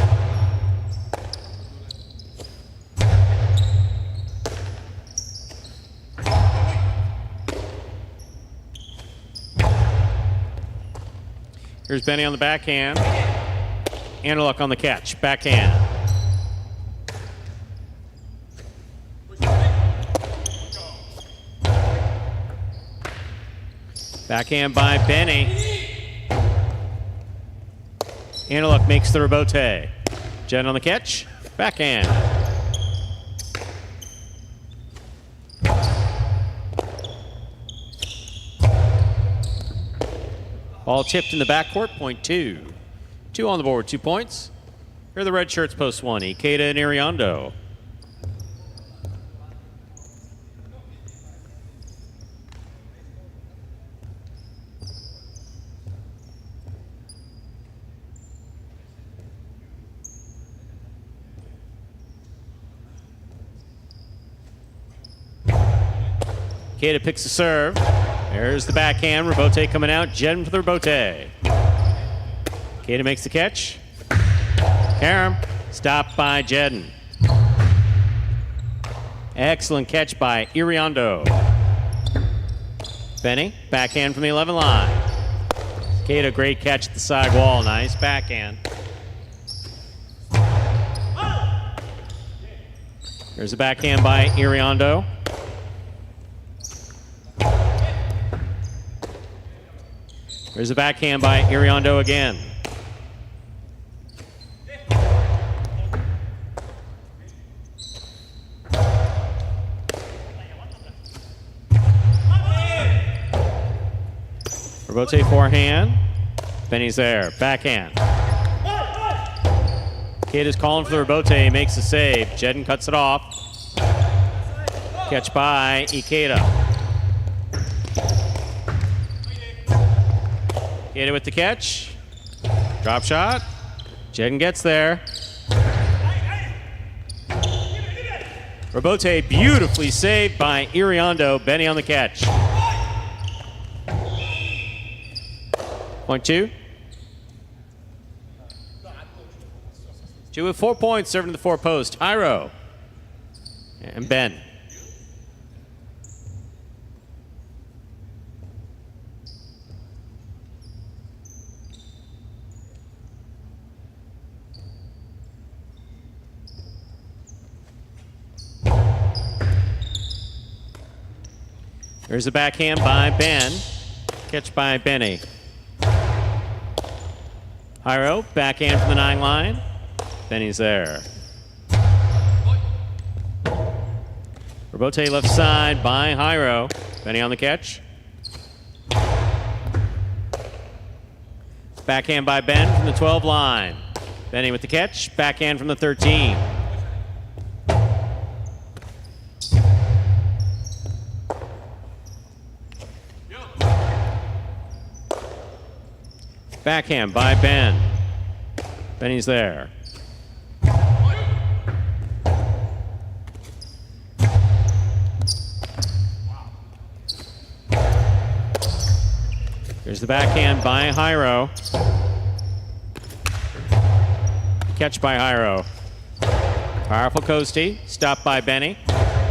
Here's Benny on the backhand. Anderluck on the catch, backhand. Backhand by Benny. Anderluck makes the Robote. Jen on the catch. Backhand. Ball tipped in the backcourt, 0.2. 2 on the board, 2 points. Here are the red shirts, post 1. Ikeda and Iriondo. Ikeda picks the serve. There's the backhand. Robote coming out. Jen for the Robote. Ikeda makes the catch. Karam stopped by Jedden. Excellent catch by Iriondo. Benny, backhand from the 11 line. Ikeda, great catch at the side wall. Nice backhand. There's a backhand by Iriondo. There's a backhand by Iriondo again. Robote forehand. Benny's there. Backhand. Kid is calling for the Robote. Makes the save. Jedden cuts it off. Catch by Ikeda. Ikeda with the catch. Drop shot. Jedden gets there. Robote beautifully saved by Iriondo. Benny on the catch. 0.2. 2 with 4 points, serving to the 4 post. Hyro and Ben. There's the backhand by Ben. Catch by Benny. Jairo, backhand from the 9 line. Benny's there. Robote left side by Jairo. Benny on the catch. Backhand by Ben from the 12 line. Benny with the catch. Backhand from the 13. Backhand by Ben. Benny's there. There's the backhand by Jairo. Catch by Jairo. Powerful coastie. Stopped by Benny.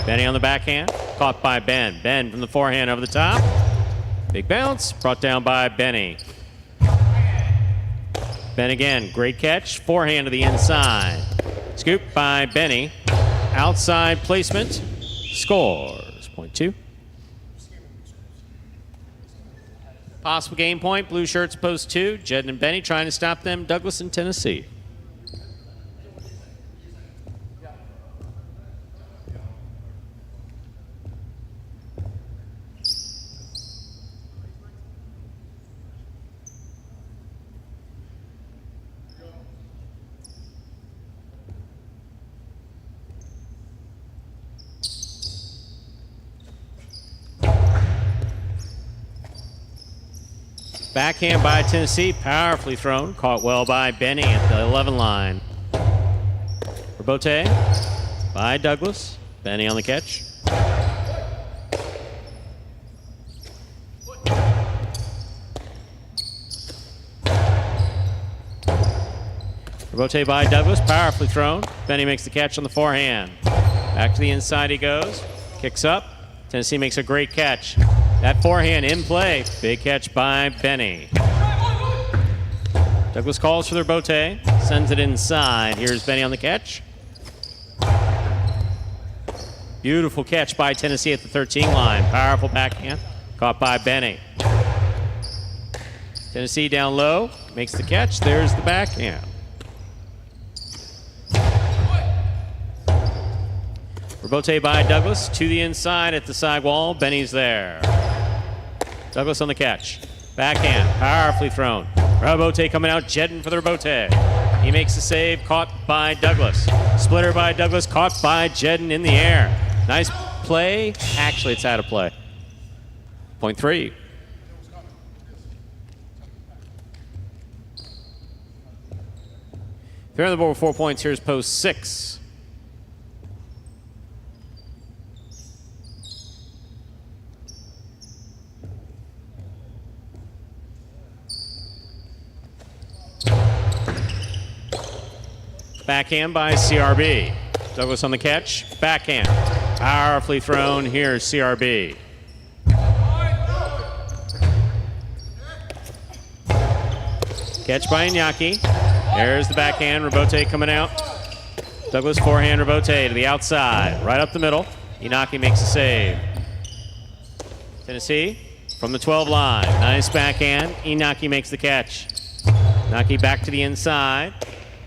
Benny on the backhand. Caught by Ben. Ben from the forehand over the top. Big bounce. Brought down by Benny. Ben again. Great catch. Forehand to the inside. Scoop by Benny. Outside placement. Scores. Point 2. Possible game point. Blue shirts post 2. Jed and Benny trying to stop them. Douglas in Tennessee. Backhand by Tennessee, powerfully thrown. Caught well by Benny at the 11 line. Robote by Douglas. Benny on the catch. Robote by Douglas, powerfully thrown. Benny makes the catch on the forehand. Back to the inside he goes. Kicks up. Tennessee makes a great catch. That forehand in play. Big catch by Benny. Douglas calls for the Robote. Sends it inside. Here's Benny on the catch. Beautiful catch by Tennessee at the 13 line. Powerful backhand. Caught by Benny. Tennessee down low. Makes the catch. There's the backhand. Robote by Douglas to the inside at the side wall. Benny's there. Douglas on the catch. Backhand, powerfully thrown. Robote coming out, jetting for the Robote. He makes the save, caught by Douglas. Splitter by Douglas, caught by Jedden in the air. Nice play. Actually, it's out of play. Point 3. They're on the board with 4 points. Here's post 6. Backhand by CRB. Douglas on the catch. Backhand. Powerfully thrown. Here's CRB. Catch by Iñaki. There's the backhand. Robote coming out. Douglas forehand Robote to the outside. Right up the middle. Iñaki makes a save. Tennessee from the 12 line. Nice backhand. Iñaki makes the catch. Iñaki back to the inside.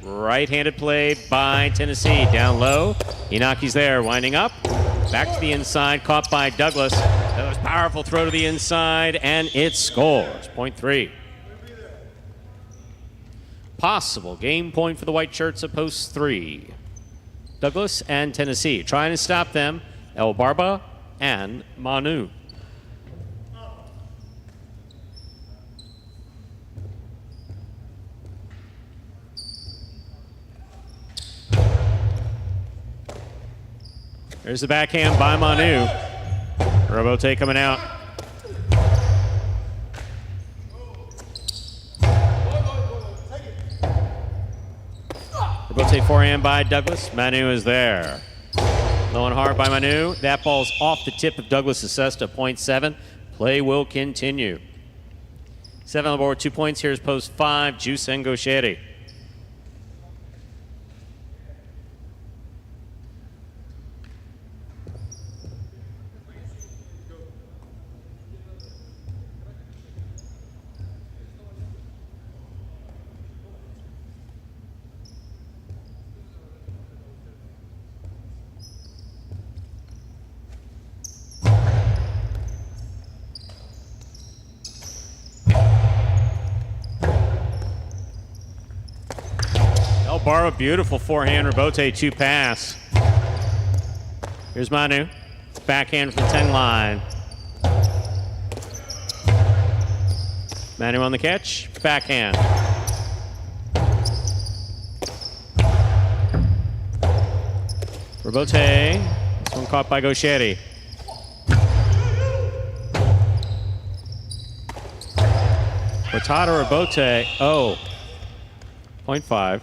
Right-handed play by Tennessee. Down low. Inaki's there, winding up. Back to the inside, caught by Douglas. That was powerful throw to the inside, and it scores. Point 3. Possible game point for the white shirts at post 3. Douglas and Tennessee trying to stop them. El Barba and Manu. There's the backhand by Manu. Robote coming out. Robote forehand by Douglas. Manu is there. Low and hard by Manu. That ball's off the tip of Douglas' cesta. Point 7. Play will continue. 7 on the board, 2 points. Here's post 5. Juice and Gaucheri. Barrow, beautiful forehand. Rebote, 2 pass. Here's Manu. Backhand from the 10 line. Manu on the catch. Backhand. Rebote. This one caught by Gauchetti. Portada Rebote. Oh. 0.5.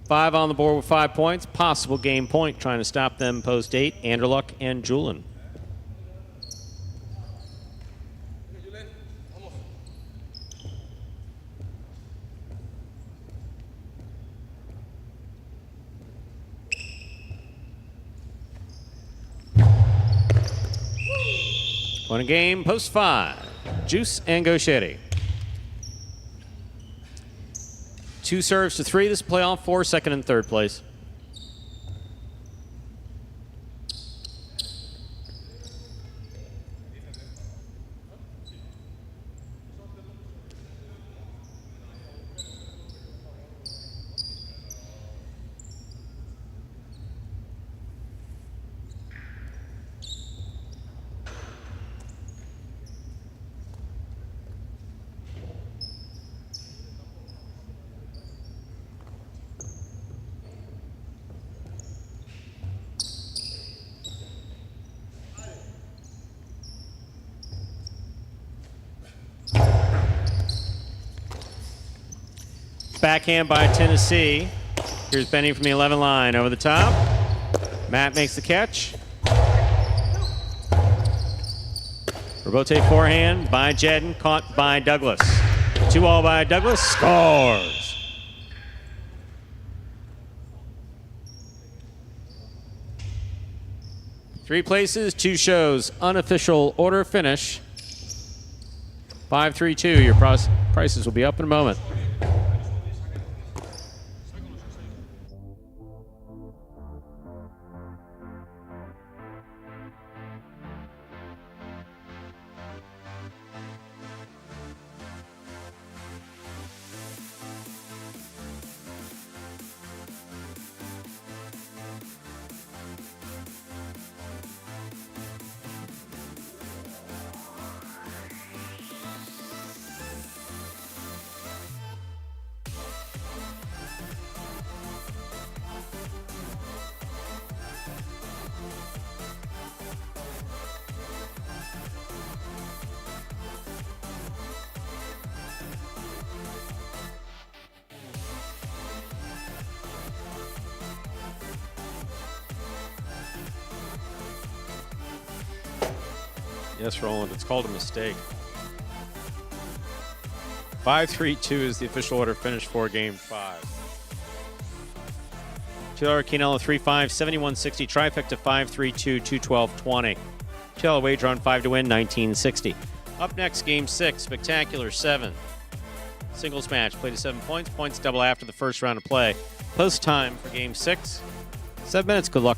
Five on the board with 5 points. Possible game point. Trying to stop them post 8. Anderluck and Julin. Point a game, post 5. Juice and Gauchetti. 2 serves to 3 this playoff for second and third place. Backhand by Tennessee. Here's Benny from the 11 line over the top. Matt makes the catch. Rebote forehand by Jedden, caught by Douglas. 2-all by Douglas, scores. Three places, 2 shows, unofficial order finish. 5-3-2, your prices will be up in a moment. Yes, Roland, it's called a mistake. 5-3-2 is the official order finish for Game 5. $2 Quinella 3-5, 71-60, trifecta 5-3-2, 2-12-20. $2 wager on 5 to win, 1960. Up next, Game 6, Spectacular 7. Singles match, played to 7 points. Points double after the first round of play. Post time for Game 6. 7 minutes, good luck.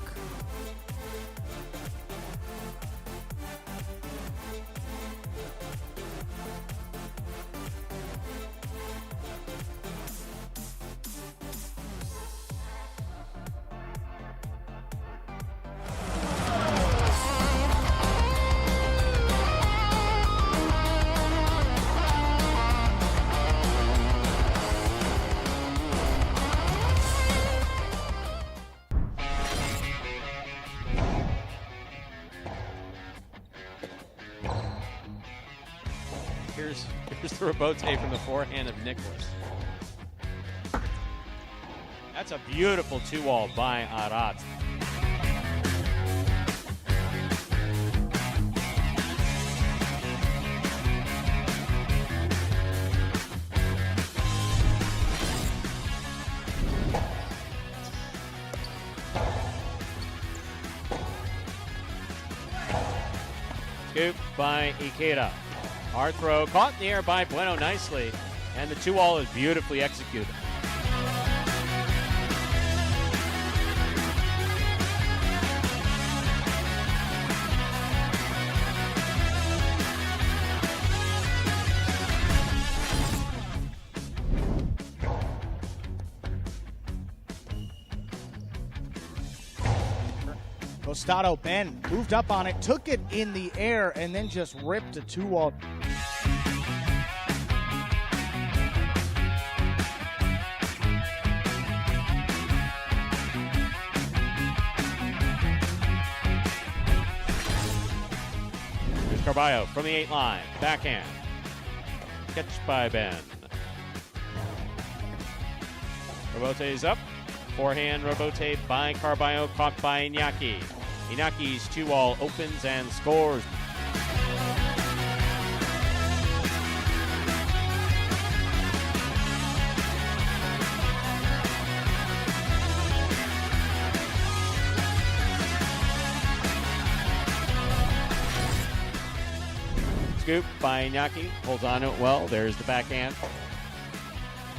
Here's the rebote from the forehand of Nicholas. That's a beautiful 2-wall by Arad. Scoop by Ikeda. Hard throw, caught in the air by Bueno nicely, and the 2-wall is beautifully executed. Costado Ben moved up on it, took it in the air, and then just ripped a 2-wall. Here's Carballo from the 8 line. Backhand. Catch by Ben. Robote's up. Forehand Robote by Carballo, caught by Iñaki. Iñaki's 2-wall opens and scores. Scoop by Iñaki, holds on to it well. There's the backhand.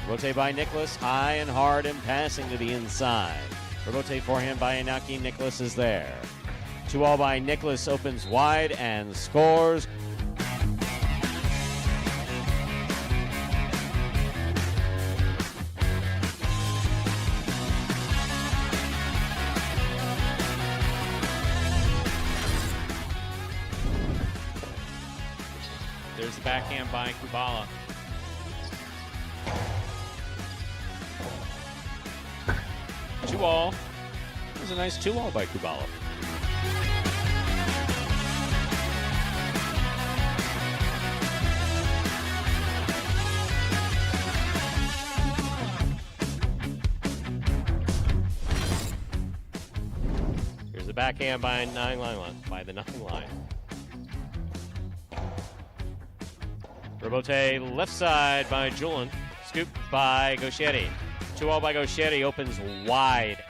Robote by Nicholas, high and hard and passing to the inside. Robote forehand by Iñaki, Nicholas is there. 2-all by Nicholas, opens wide and scores. There's the backhand by Kubala. Two-all. That was a nice 2-all by Kubala. Here's the backhand by the 9 line. Robote left side by Julian. Scoop by Gauchetti. 2-all by Gauchetti, opens wide.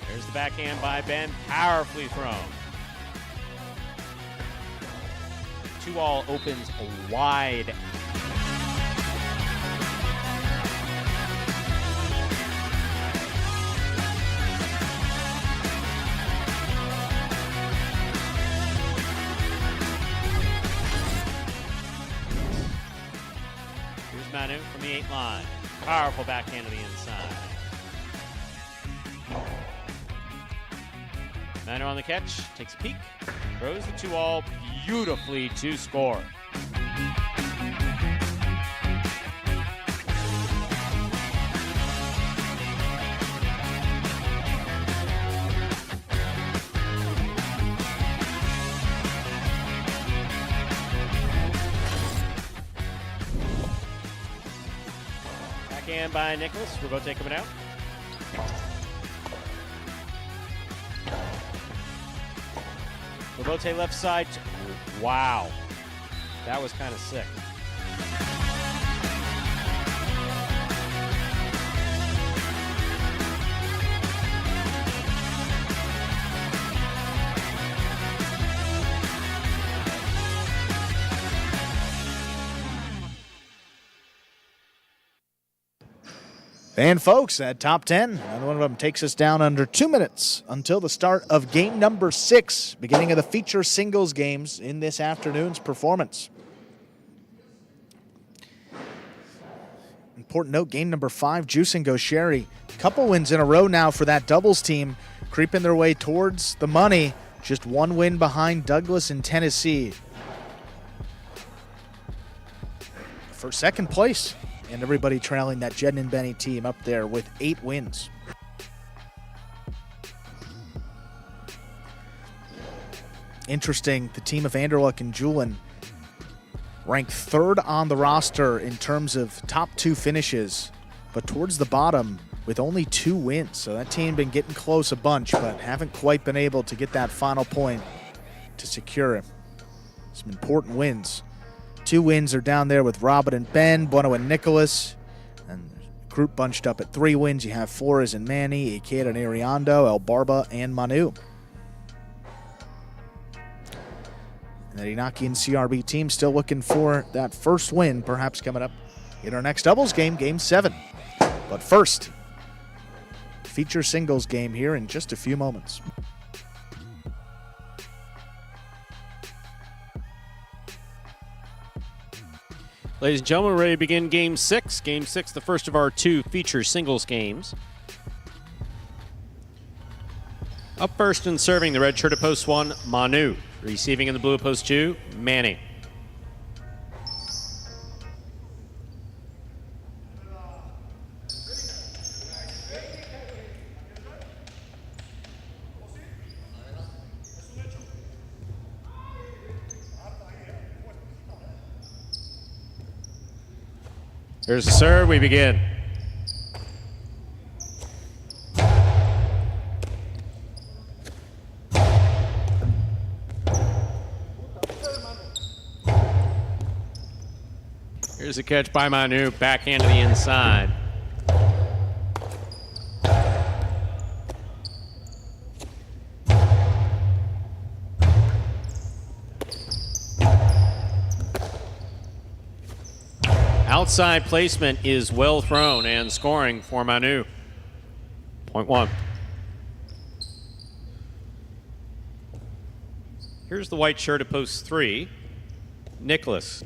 There's the backhand by Ben, powerfully thrown. 2-all opens wide. Here's Manu from the 8 line. Powerful backhand to the inside. Manu on the catch, takes a peek, throws the 2-all beautifully to score. Backhand by Nicholas. Robote coming out. Robote left side. Wow. That was kind of sick. And folks, at top 10, another one of them takes us down under 2 minutes until the start of game number 6, beginning of the feature singles games in this afternoon's performance. Important note, game number 5, Juice and Gaucheri. Couple wins in a row now for that doubles team, creeping their way towards the money. Just one win behind Douglas and Tennessee for second place. And everybody trailing that Jedden and Benny team up there with 8 wins. Interesting, the team of Anderluck and Julian ranked 3rd on the roster in terms of top 2 finishes, but towards the bottom with only 2 wins. So that team been getting close a bunch, but haven't quite been able to get that final point to secure some important wins. 2 wins are down there with Robin and Ben, Bueno and Nicholas. And the group bunched up at 3 wins. You have Flores and Manny, Ikeda and Ariando, El Barba and Manu. And the Inaki and CRB team still looking for that first win, perhaps coming up in our next doubles game, game 7. But first, feature singles game here in just a few moments. Ladies and gentlemen, we're ready to begin Game 6. Game 6, the first of our 2 feature singles games. Up first and serving, the red shirt at post 1, Manu. Receiving in the blue at post 2, Manning. Here's the serve, we begin. Here's a catch by Manu, backhand to the inside. Outside placement is well thrown and scoring for Manu. Point 1. Here's the white shirt at post 3, Nicholas.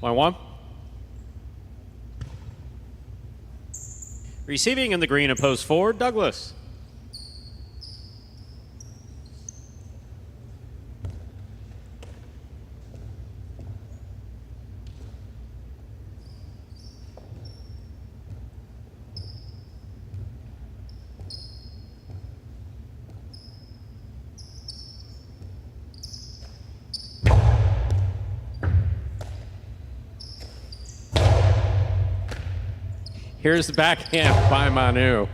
Point 1. Receiving in the green at post 4, Douglas. Here's the backhand by Manu.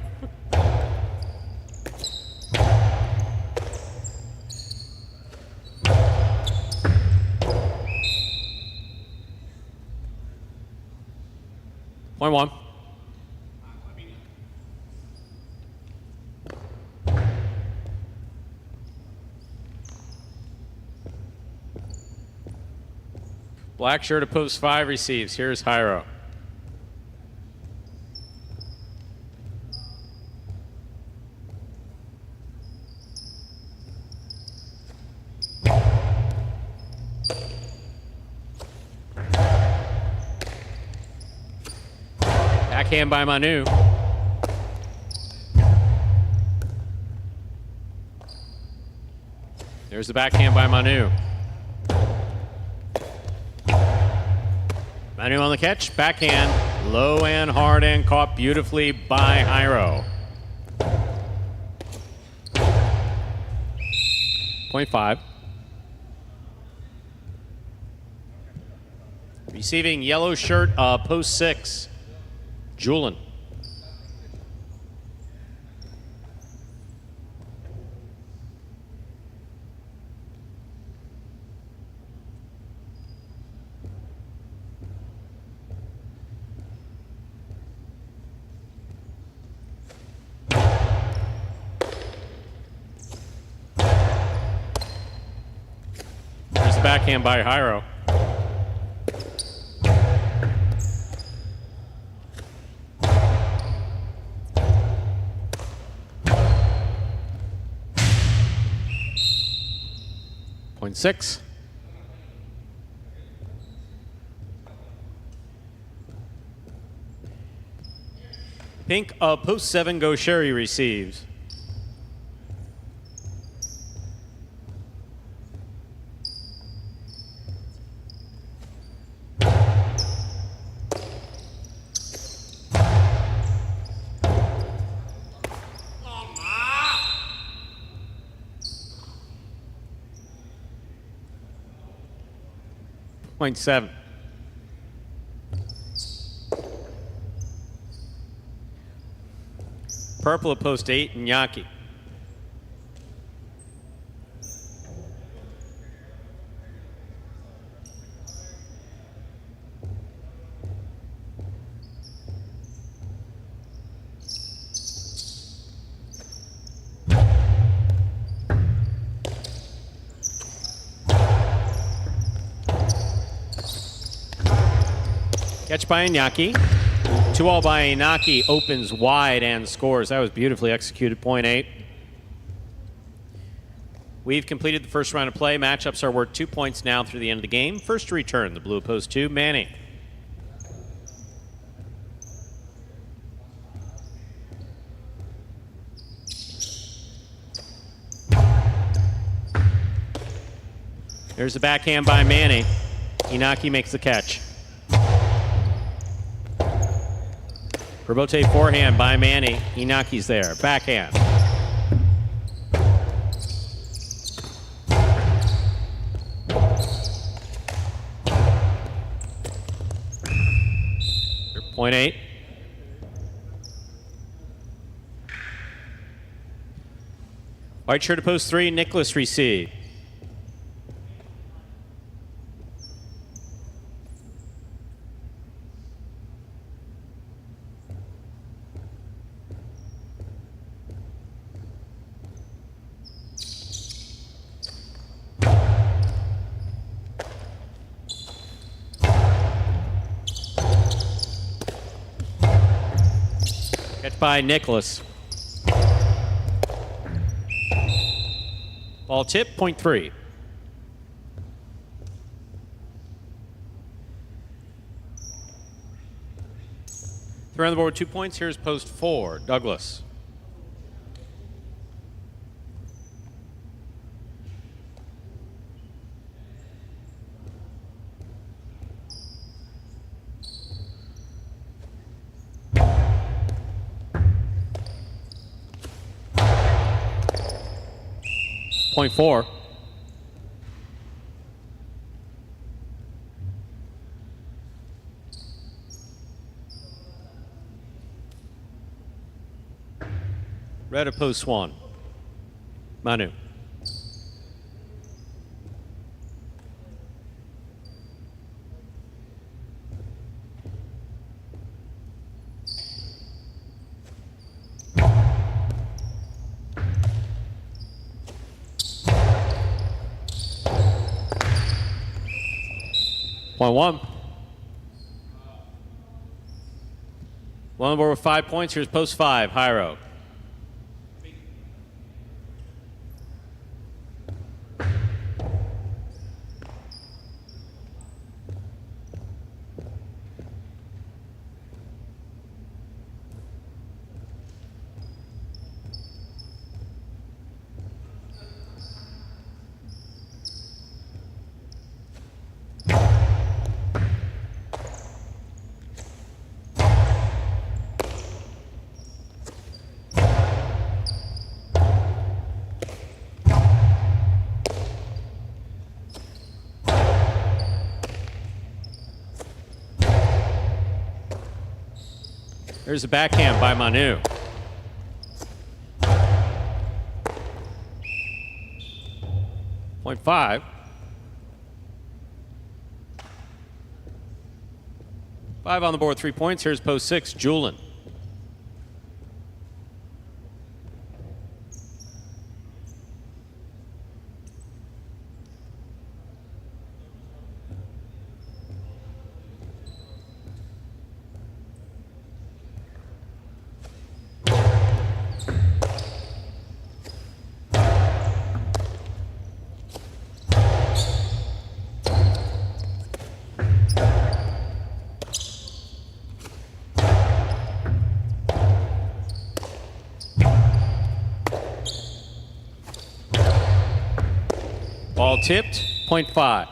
Point 1. Black shirt at post 5 receives. Here's Jairo. Backhand by Manu. There's the backhand by Manu. Manu on the catch, backhand, low and hard and caught beautifully by Jairo. Point 5. Receiving yellow shirt, post 6, Julian. There's the backhand by Jairo. Point 6. Pink, post 7, Go Sherry receives. Point 7. Purple at post 8, Iñaki. Catch by Iñaki. 2-all by Inaki, opens wide and scores. That was beautifully executed, point 8. We've completed the first round of play. Matchups are worth 2 points now through the end of the game. First to return, the blue opposed to Manny. There's the backhand by Manny. Inaki makes the catch. Rebote forehand by Manny. Inaki's there. Backhand. Point 8. White shirt to post 3. Nicholas receive. By Nicholas. Ball tip, point 3. Three on the board, 2 points. Here's post 4, Douglas. Point 4. Red of post 1. Manu. Point 1. One on the board with 5 points. Here's post 5, Hyro. There's a backhand by Manu. Point 5. 5 on the board, 3 points. Here's post 6, Julin. Ball tipped, point 5.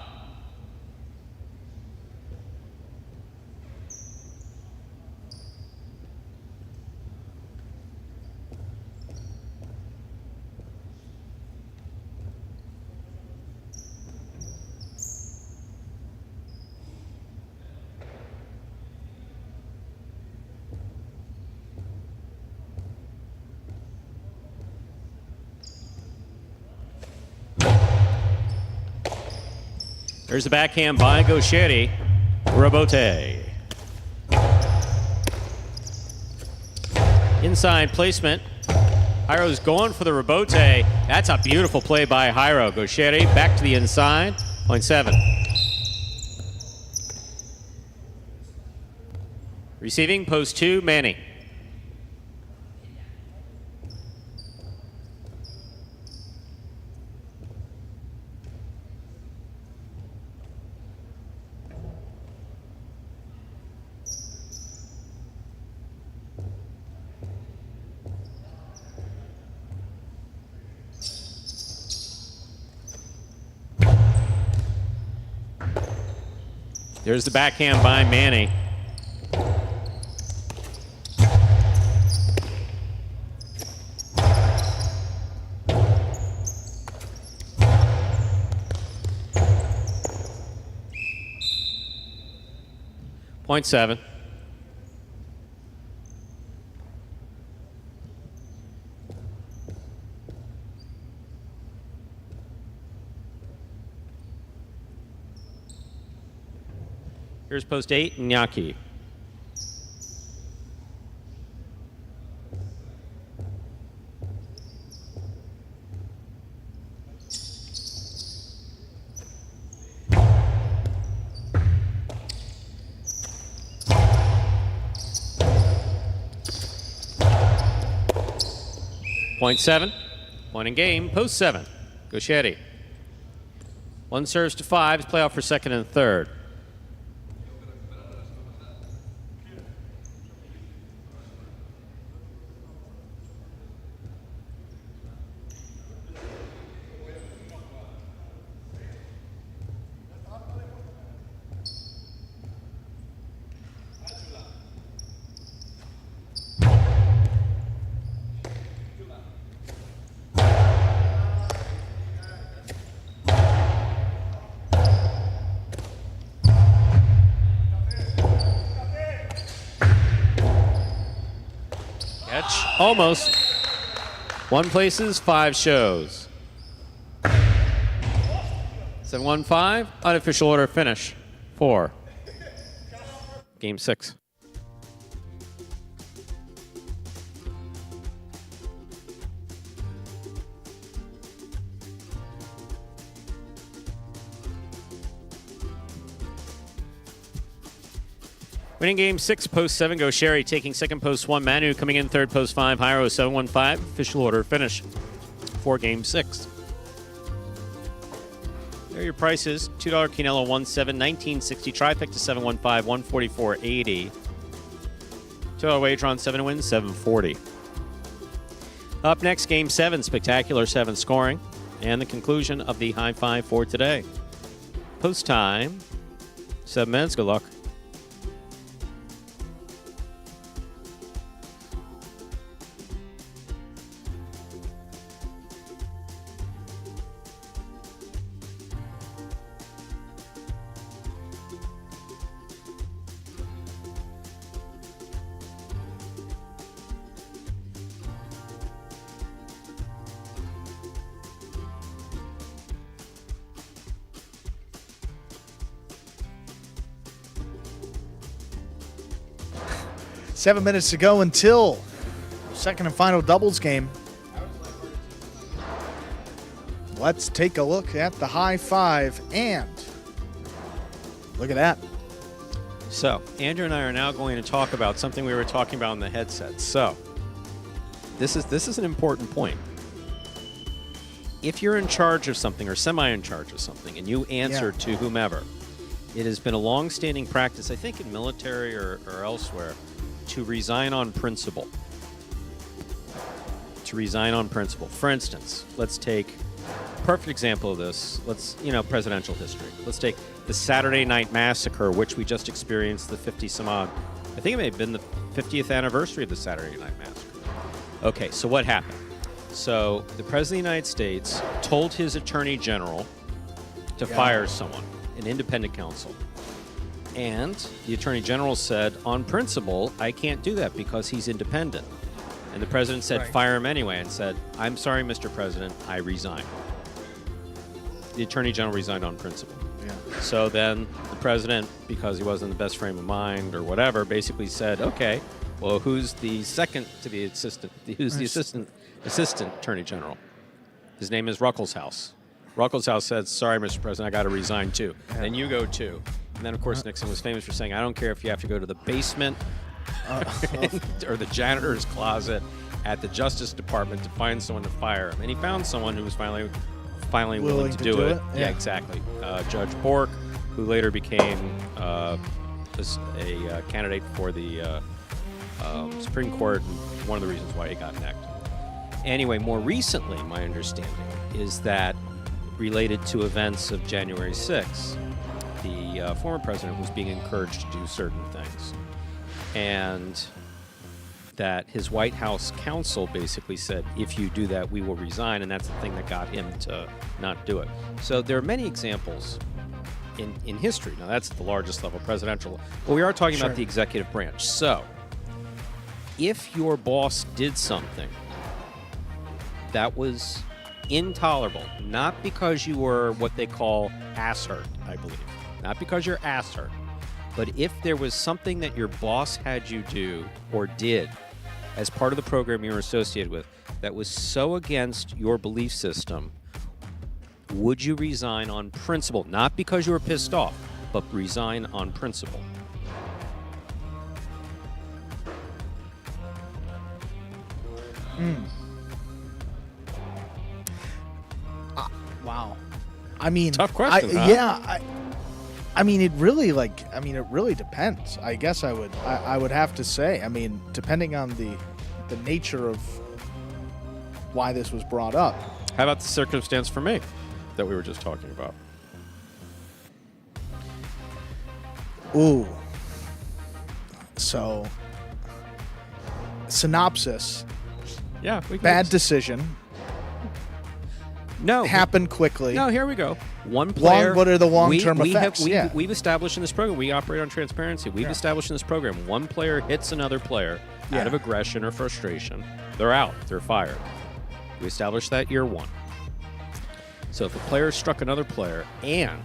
There's the backhand by Gaucheri. Rebote. Inside placement. Hyro's going for the rebote. That's a beautiful play by Hyro. Gaucheri back to the inside. Point 7. Receiving, post 2, Manny. There's the backhand by Manny. Point 7. Here's post 8, Iñaki. Point 7. Point in game, post 7. Gauchetti. 1 serves to 5, play off for second and third. Almost. 1 places, 5 shows. 7-1-5, unofficial order finish. 4. Game 6. Winning game 6, post 7, go Sherry. Taking second, post 1, Manu. Coming in third, post 5, Hyro. 7-1-5. Official order finish for game 6. There are your prices. $2 Quinello 1-7, 1960. Trifecta 7-1-5, 144.80. $2 wager on 7 wins, 740. Up next, game 7, spectacular 7 scoring, and the conclusion of the high five for today. Post time, 7 minutes. Good luck. Seven minutes to go until second and final doubles game. Let's take a look at the high five, and look at that. So, Andrew and I are now going to talk about something we were talking about in the headset. So, this is an important point. If you're in charge of something or semi in charge of something and you answer to whomever, it has been a long-standing practice, I think in military or elsewhere, to resign on principle. To resign on principle. For instance, let's take a perfect example of this. Presidential history. Let's take the Saturday Night Massacre, which we just experienced the 50-some-odd. I think it may have been the 50th anniversary of the Saturday Night Massacre. Okay, so what happened? So the President of the United States told his Attorney General to fire someone, an independent counsel. And the Attorney General said, on principle, I can't do that because he's independent. And the President said, fire him anyway, and said, I'm sorry, Mr. President, I resign. The Attorney General resigned on principle. Yeah. So then the President, because he wasn't in the best frame of mind or whatever, basically said, okay, well, who's the second to the assistant? Who's the assistant Attorney General? His name is Ruckelshaus. Ruckelshaus said, sorry, Mr. President, I got to resign too. Yeah. Then you go too. And then, of course, Nixon was famous for saying, I don't care if you have to go to the basement or the janitor's closet at the Justice Department to find someone to fire him. And he found someone who was finally willing to do it. Yeah, exactly. Judge Bork, who later became a candidate for the Supreme Court, and one of the reasons why he got necked. Anyway, more recently, my understanding is that related to events of January 6th, the former president was being encouraged to do certain things. And that his White House counsel basically said, if you do that, we will resign, and that's the thing that got him to not do it. So there are many examples in history. Now, that's the largest level presidential, but we are talking about the executive branch. So if your boss did something that was intolerable, not because you were what they call ass hurt, I believe, not because you're ass hurt, but if there was something that your boss had you do or did as part of the program you were associated with that was so against your belief system, would you resign on principle? Not because you were pissed off, but resign on principle. Wow. I mean, tough question. Yeah. I mean, it really depends. I guess I would have to say. I mean, depending on the nature of why this was brought up. How about the circumstance for me that we were just talking about? Ooh. So, synopsis. Yeah. Bad decision. No. Happened quickly. No, here we go. One player. What are the long-term effects? We've established in this program, we operate on transparency. We've established in this program, one player hits another player out of aggression or frustration. They're out. They're fired. We established that year one. So if a player struck another player and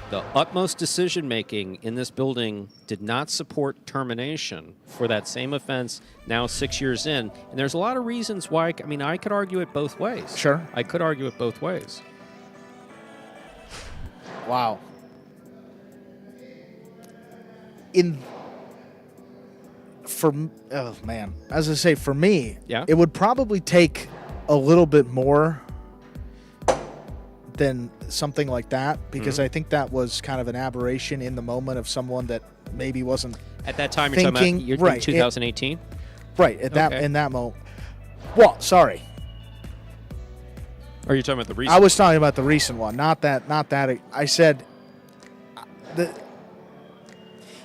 the utmost decision-making in this building did not support termination for that same offense now 6 years in, and there's a lot of reasons why, I mean, I could argue it both ways. Sure. I could argue it both ways. Wow. Oh man, as I say, for me, it would probably take a little bit more than something like that, because I think that was kind of an aberration in the moment of someone that maybe wasn't at that time. Thinking, you're talking about 2018, right? At that in that moment. Well, sorry. Or are you talking about the recent? I was talking about the recent one, not that. I said.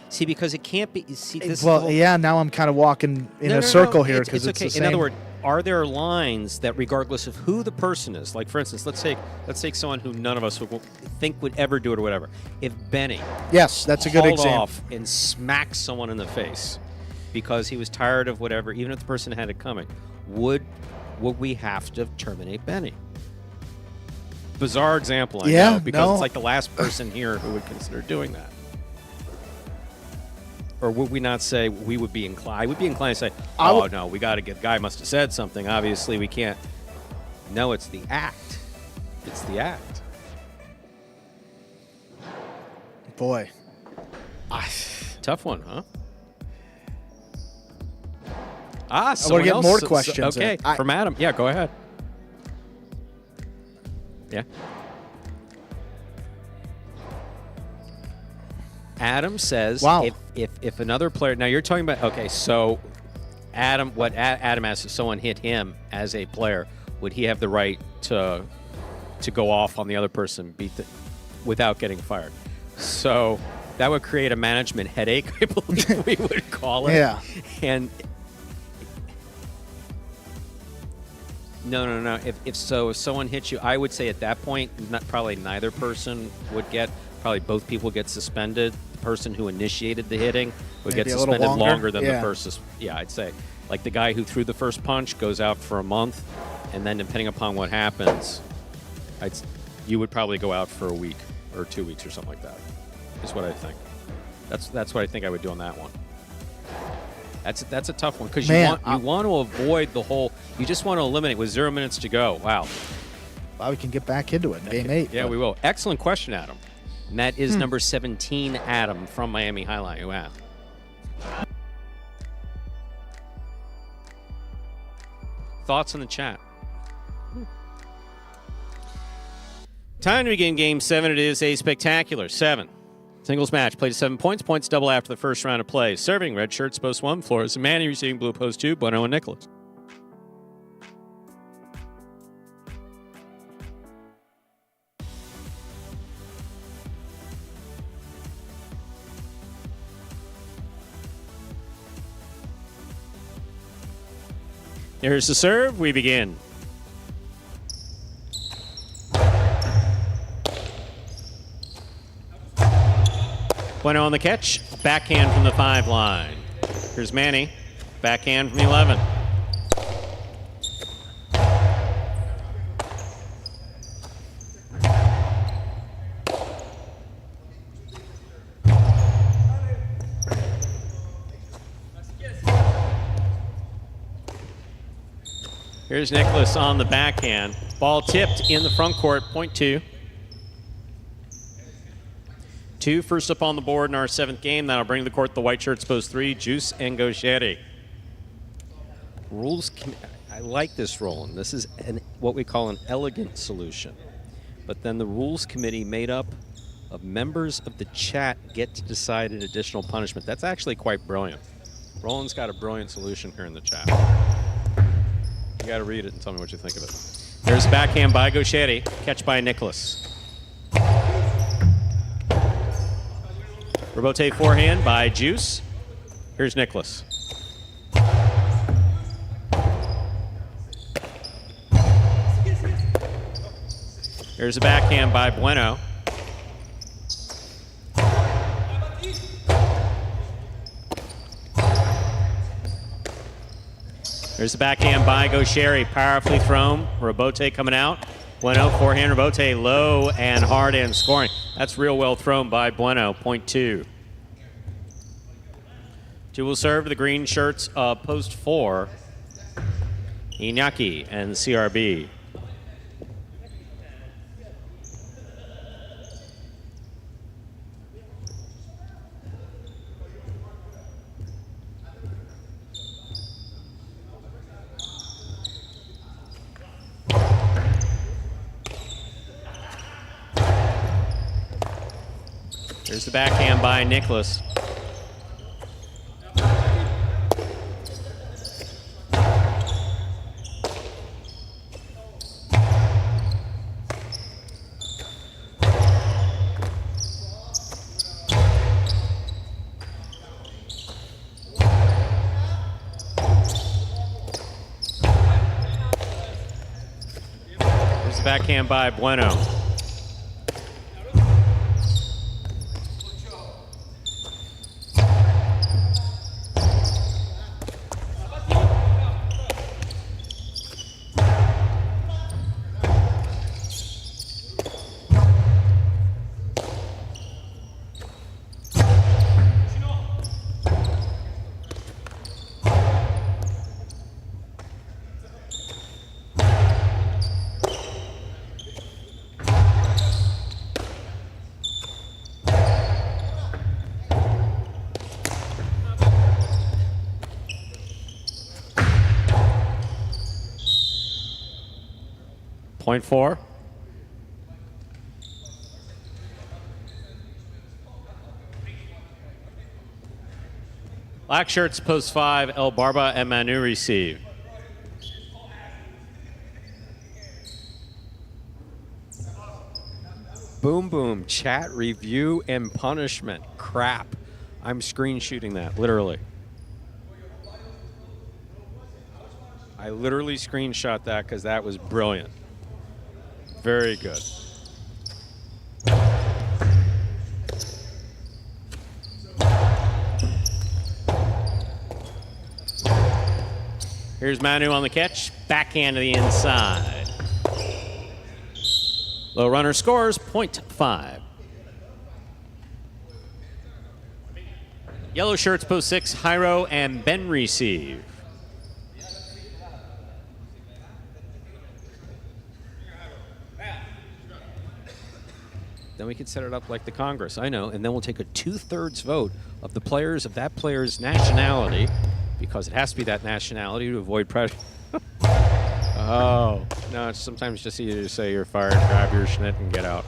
See, because it can't be. See, this now I'm kind of walking in a circle here because it's okay. the same. In other words, are there lines that, regardless of who the person is, like for instance, let's take someone who none of us would think would ever do it or whatever. If Benny, yes, that's a good example, off and smacked someone in the face because he was tired of whatever, even if the person had it coming, would we have to terminate Benny? Bizarre example, I know, because it's like the last person here who would consider doing that. Or would we not say we would be inclined? I would be inclined to say, oh, no, we got to get, the guy must have said something. Obviously, we can't. No, it's the act. It's the act. Boy. Tough one, huh? I want to get more questions. Okay, from Adam. Yeah, go ahead. Yeah. Adam says, wow. if another player, now you're talking about, okay, so Adam asks, if someone hit him as a player, would he have the right to go off on the other person without getting fired? So that would create a management headache, I believe we would call it. Yeah. And no. If someone hits you, I would say at that point, probably neither person would get. Probably both people get suspended. The person who initiated the hitting would get suspended longer than the first. Yeah, I'd say. Like the guy who threw the first punch goes out for a month, and then depending upon what happens, you would probably go out for a week or 2 weeks or something like that. Is what I think. That's what I think I would do on that one. That's a tough one because you want to avoid the whole. You just want to eliminate with 0 minutes to go. Wow. Well, we can get back into it. Game 8. Yeah, we will. Excellent question, Adam. And that is number 17, Adam from Miami Highline, who asked. thoughts in the chat. Time to begin Game 7. It is a spectacular 7. Singles match. Played 7 points. Points double after the first round of play. Serving red shirts, post 1. Flores and Manny receiving blue post 2. Bueno and Nicholas. Here's the serve. We begin. Bueno on the catch. Backhand from the 5 line. Here's Manny. Backhand from the 11. Here's Nicholas on the backhand. Ball tipped in the front court, point 2. 2 first up on the board in our 7th game. That'll bring to the court the white shirts, post 3, Juice and Gaucheri. Rules, I like this, Roland. This is what we call an elegant solution. But then the rules committee made up of members of the chat get to decide an additional punishment. That's actually quite brilliant. Roland's got a brilliant solution here in the chat. You got to read it and tell me what you think of it. There's a backhand by Gaucheri. Catch by Nicholas. Rebote forehand by Juice. Here's Nicholas. Here's a backhand by Bueno. There's the backhand by Gaucheri, powerfully thrown. Rebote coming out. Bueno, forehand Rebote, low and hard and scoring. That's real well thrown by Bueno, point 2. 2 will serve the green shirts, post 4. Iñaki and CRB. There's the backhand by Nicholas. There's the backhand by Bueno. Point 4. Black shirts, post 5. El Barba and Manu receive. Boom, boom. Chat, review, and punishment. Crap. I'm screen shooting that, literally. I literally screenshot that because that was brilliant. Very good. Here's Manu on the catch. Backhand to the inside. Low runner scores, .5. Yellow shirts, post 6. Jairo and Ben receive. Then we can set it up like the Congress. I know. And then we'll take a 2/3 vote of the players of that player's nationality, because it has to be that nationality to avoid prejudice. Oh, no, it's sometimes just easier to say you're fired, grab your schnitt, and get out.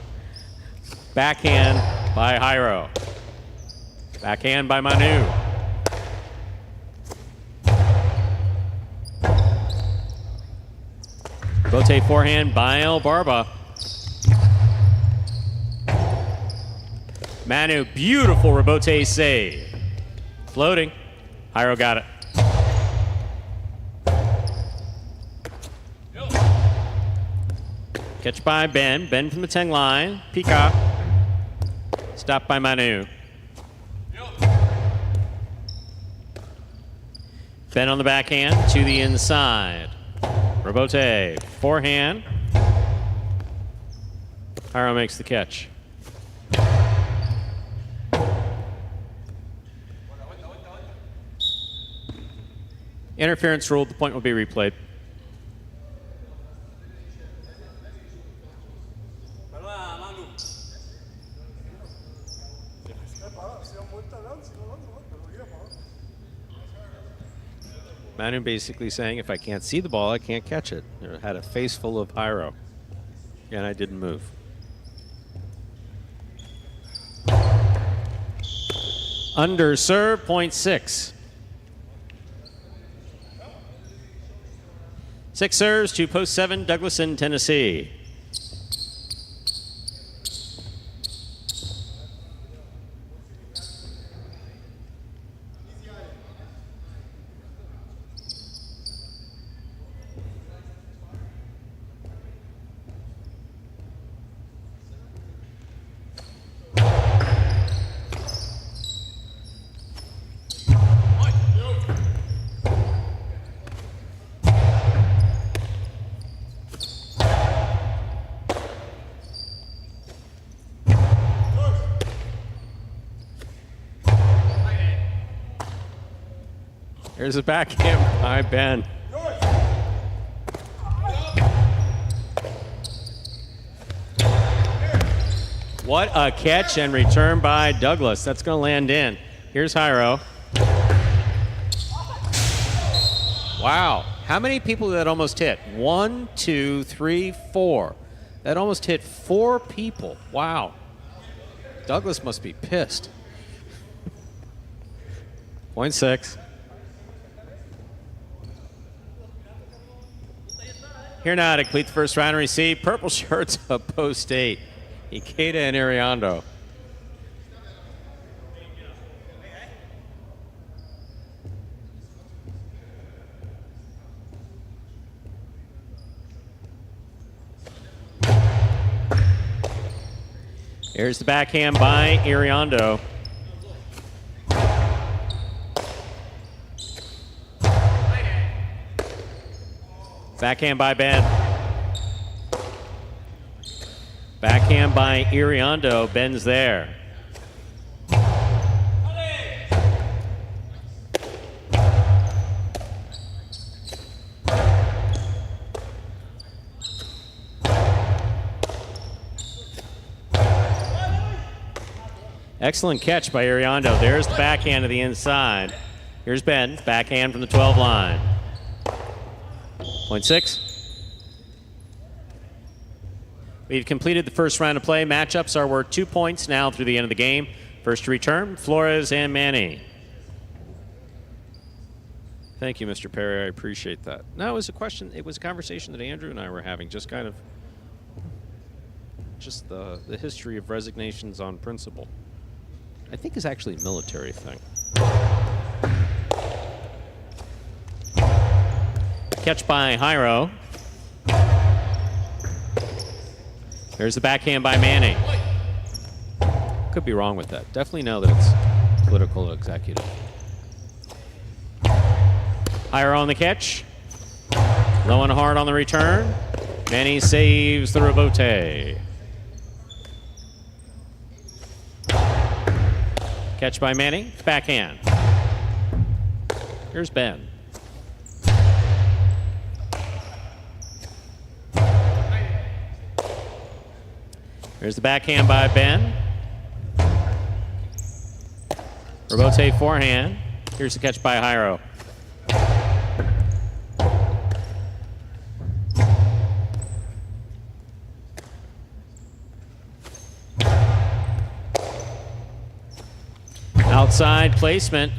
Backhand by Jairo. Backhand by Manu. Rebote forehand by El Barba. Manu, beautiful rebote save. Floating. Jairo got it. Catch by Ben. Ben from the 10 line. Peacock. Stopped by Manu. Ben on the backhand to the inside. Rebote. Forehand. Jairo makes the catch. Interference ruled. The point will be replayed. Manu basically saying, if I can't see the ball, I can't catch it. It had a face full of Jairo, and I didn't move. Under serve, 0.6. 6 serves to post 7, Douglas in Tennessee. Here's a backhand by Ben. What a catch and return by Douglas. That's going to land in. Here's Jairo. Wow. How many people did that almost hit? 1, 2, 3, 4. That almost hit 4 people. Wow. Douglas must be pissed. 0.6. Here now to complete the first round and receive purple shirts of post 8. Ikeda and Ariando. Here's the backhand by Ariando. Backhand by Ben. Backhand by Ariando. Ben's there. Excellent catch by Ariando. There's the backhand to the inside. Here's Ben. Backhand from the 12 line. 0.6. We've completed the first round of play. Matchups are worth 2 points now through the end of the game. First to return, Flores and Manny. Thank you, Mr. Perry. I appreciate that. No, it was a question. It was a conversation that Andrew and I were having. Just kind of, just the history of resignations on principle. I think is actually a military thing. Catch by Jairo. There's the backhand by Manning. Could be wrong with that. Definitely know that it's political executive. Jairo on the catch. Low and hard on the return. Manny saves the rebote. Catch by Manny. Backhand. Here's Ben. There's the backhand by Ben. Rebote forehand. Here's the catch by Jairo. outside placement.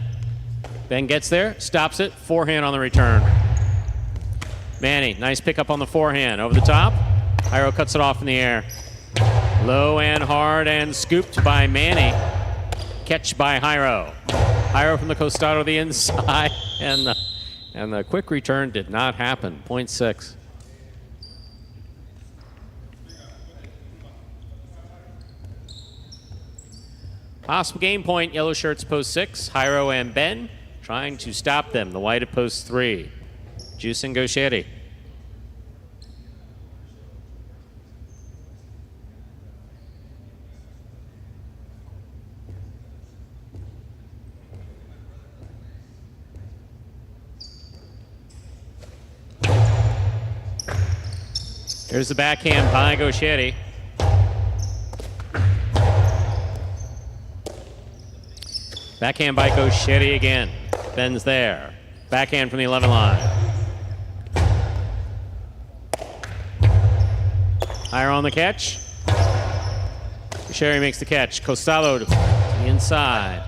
Ben gets there, stops it, forehand on the return. Manny, nice pickup on the forehand. Over the top. Jairo cuts it off in the air. Low and hard and scooped by Manny. Catch by Jairo. Jairo from the costado to the inside, and the quick return did not happen. 0.6. Possible game point, yellow shirts post 6. Jairo and Ben trying to stop them. The white at post 3. Juice and Gauchetti. Here's the backhand by Gauchetti. Backhand by Gauchetti again. Ben's there. Backhand from the 11 line. Higher on the catch. Gauchetti makes the catch. Costalo to the inside.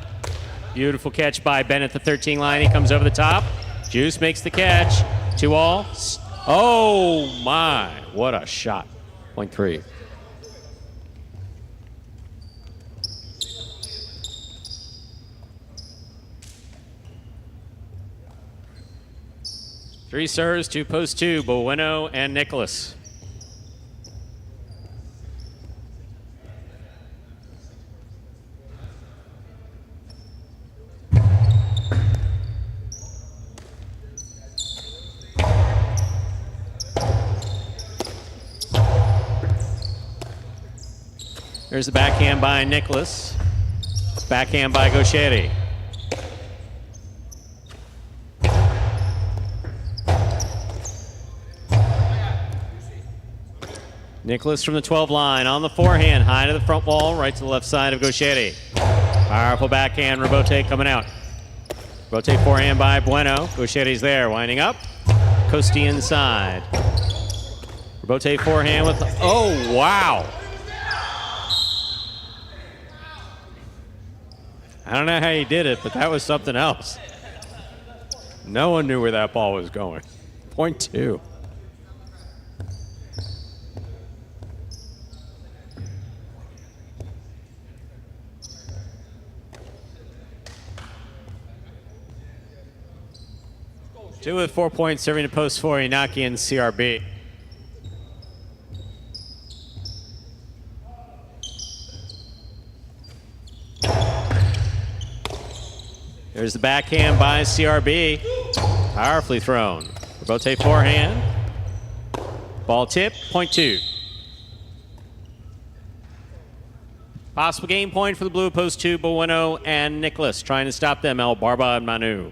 Beautiful catch by Ben at the 13 line. He comes over the top. Juice makes the catch. 2-all. Oh my, what a shot. 0.3. Three serves to post 2, Bueno and Nicholas. There's the backhand by Nicholas. Backhand by Gauchetti. Nicholas from the 12 line on the forehand, high to the front wall, right to the left side of Gauchetti. Powerful backhand, Robote coming out. Robote forehand by Bueno. Gauchetti's there, winding up. Costi inside. Robote forehand with, oh wow. I don't know how he did it, but that was something else. No one knew where that ball was going. 0.2. Two with 4 points, serving to post 4, Inaki and CRB. There's the backhand by CRB. Powerfully thrown. Robote forehand. Ball tip, 0.2. Possible game point for the blue post 2, Bueno and Nicholas. Trying to stop them, El Barba and Manu.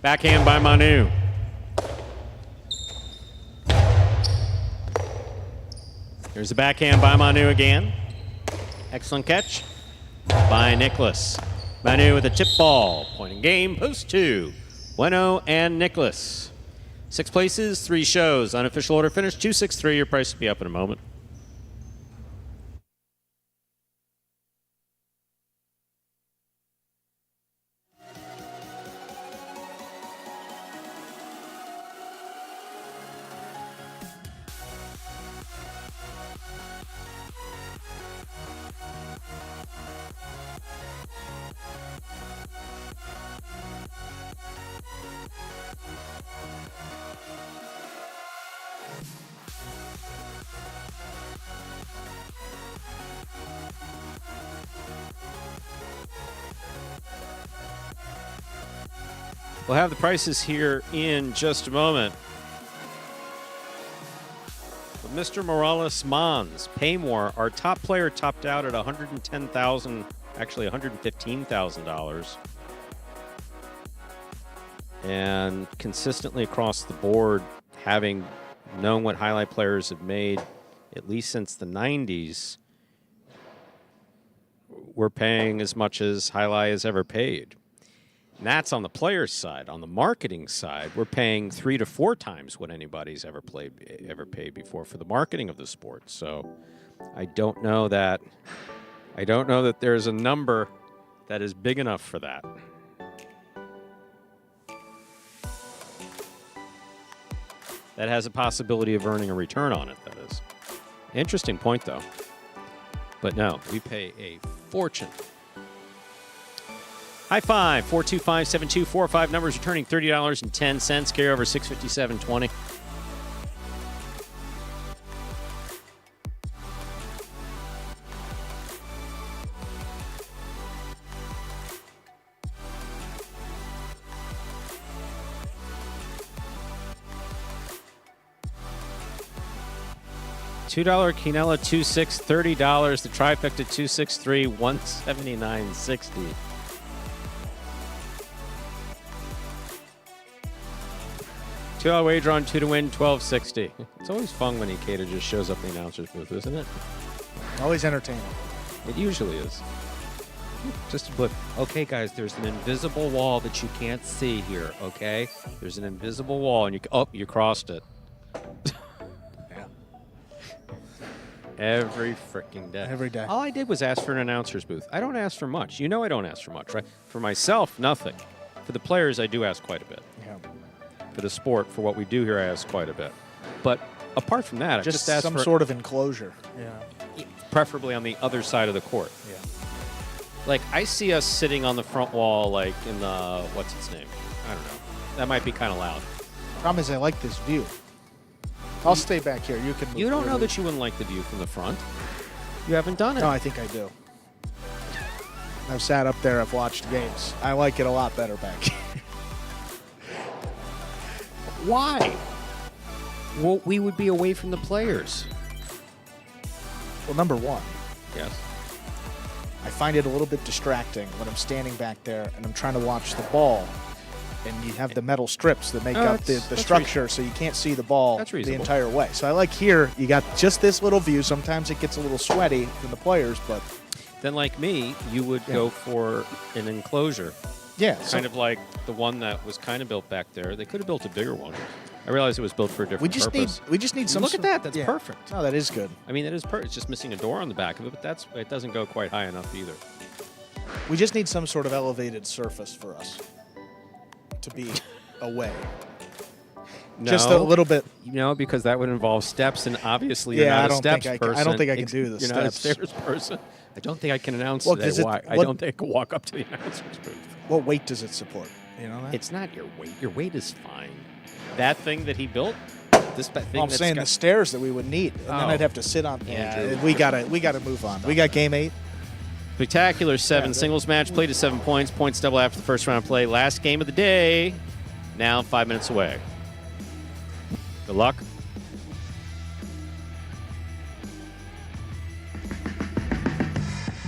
Backhand by Manu. There's the backhand by Manu again. Excellent catch by Nicholas. Manu with a tip ball. Point in game, post 2. Bueno and Nicholas. 6 places, 3 shows. Unofficial order finish, 263. Your price will be up in a moment. We'll have the prices here in just a moment. But Mr. Morales Mons, Paymore, our top player topped out at $110,000, actually $115,000. And consistently across the board, having known what highlight players have made, at least since the 90s, we're paying as much as Highlight has ever paid. And that's on the player's side. On the marketing side, we're paying 3 to 4 times what anybody's ever paid before for the marketing of the sport. So I don't know that there's a number that is big enough for that. That has a possibility of earning a return on it, that is. Interesting point, though. But no, we pay a fortune. High five, 425-7245. Numbers returning $30.10. Carry over $657.20. $2 quinella, $2.6, $30. The trifecta, $263, $179.60. $2 wager on 2 to win, $12.60. It's always fun when Ikeda just shows up in the announcer's booth, isn't it? Always entertaining. It usually is. Just a blip. Okay, guys, there's an invisible wall that you can't see here, okay? There's an invisible wall, and you crossed it. Every freaking day. Every day. All I did was ask for an announcer's booth. I don't ask for much. You know I don't ask for much, right? For myself, nothing. For the players, I do ask quite a bit. Yeah. For the sport, for what we do here, I ask quite a bit. But apart from that, I just ask some for sort of enclosure. Yeah. Preferably on the other side of the court. Yeah. Like, I see us sitting on the front wall, like in the, what's its name? I don't know. That might be kind of loud. Problem is, I like this view. I'll stay back here. You can move. You don't know that you wouldn't like the view from the front. You haven't done it. No, I think I do. I've sat up there. I've watched games. I like it a lot better back here. Why? Well, we would be away from the players. Well, number one, Yes. I find it a little bit distracting when I'm standing back there and I'm trying to watch the ball. And you have the metal strips that make up the structure, so you can't see the ball the entire way. So I like here, you got just this little view. Sometimes it gets a little sweaty from the players, but... Then, like me, you would go for an enclosure. Yeah. Kind of like the one that was kind of built back there. They could have built a bigger one. I realized it was built for a different purpose. We just need some... Look at that. That's perfect. Oh, that is good. I mean, it is perfect. It's just missing a door on the back of it, but it doesn't go quite high enough either. We just need some sort of elevated surface for us to be away. No, just a little bit. No, because that would involve steps, and obviously you're not a steps person. I don't think I can do the You're steps. not a stairs person. I don't think I can announce Well, today why. I don't think I can walk up to the announcer's booth. What weight does it support? You know that? It's not your weight. Your weight is fine. That thing that he built, this thing I'm saying the stairs that we would need, and then I'd have to sit on. Yeah, we gotta move on. We got game 8. Spectacular 7 singles match, played to 7 points. Points double after the first round of play. Last game of the day, now 5 minutes away. Good luck.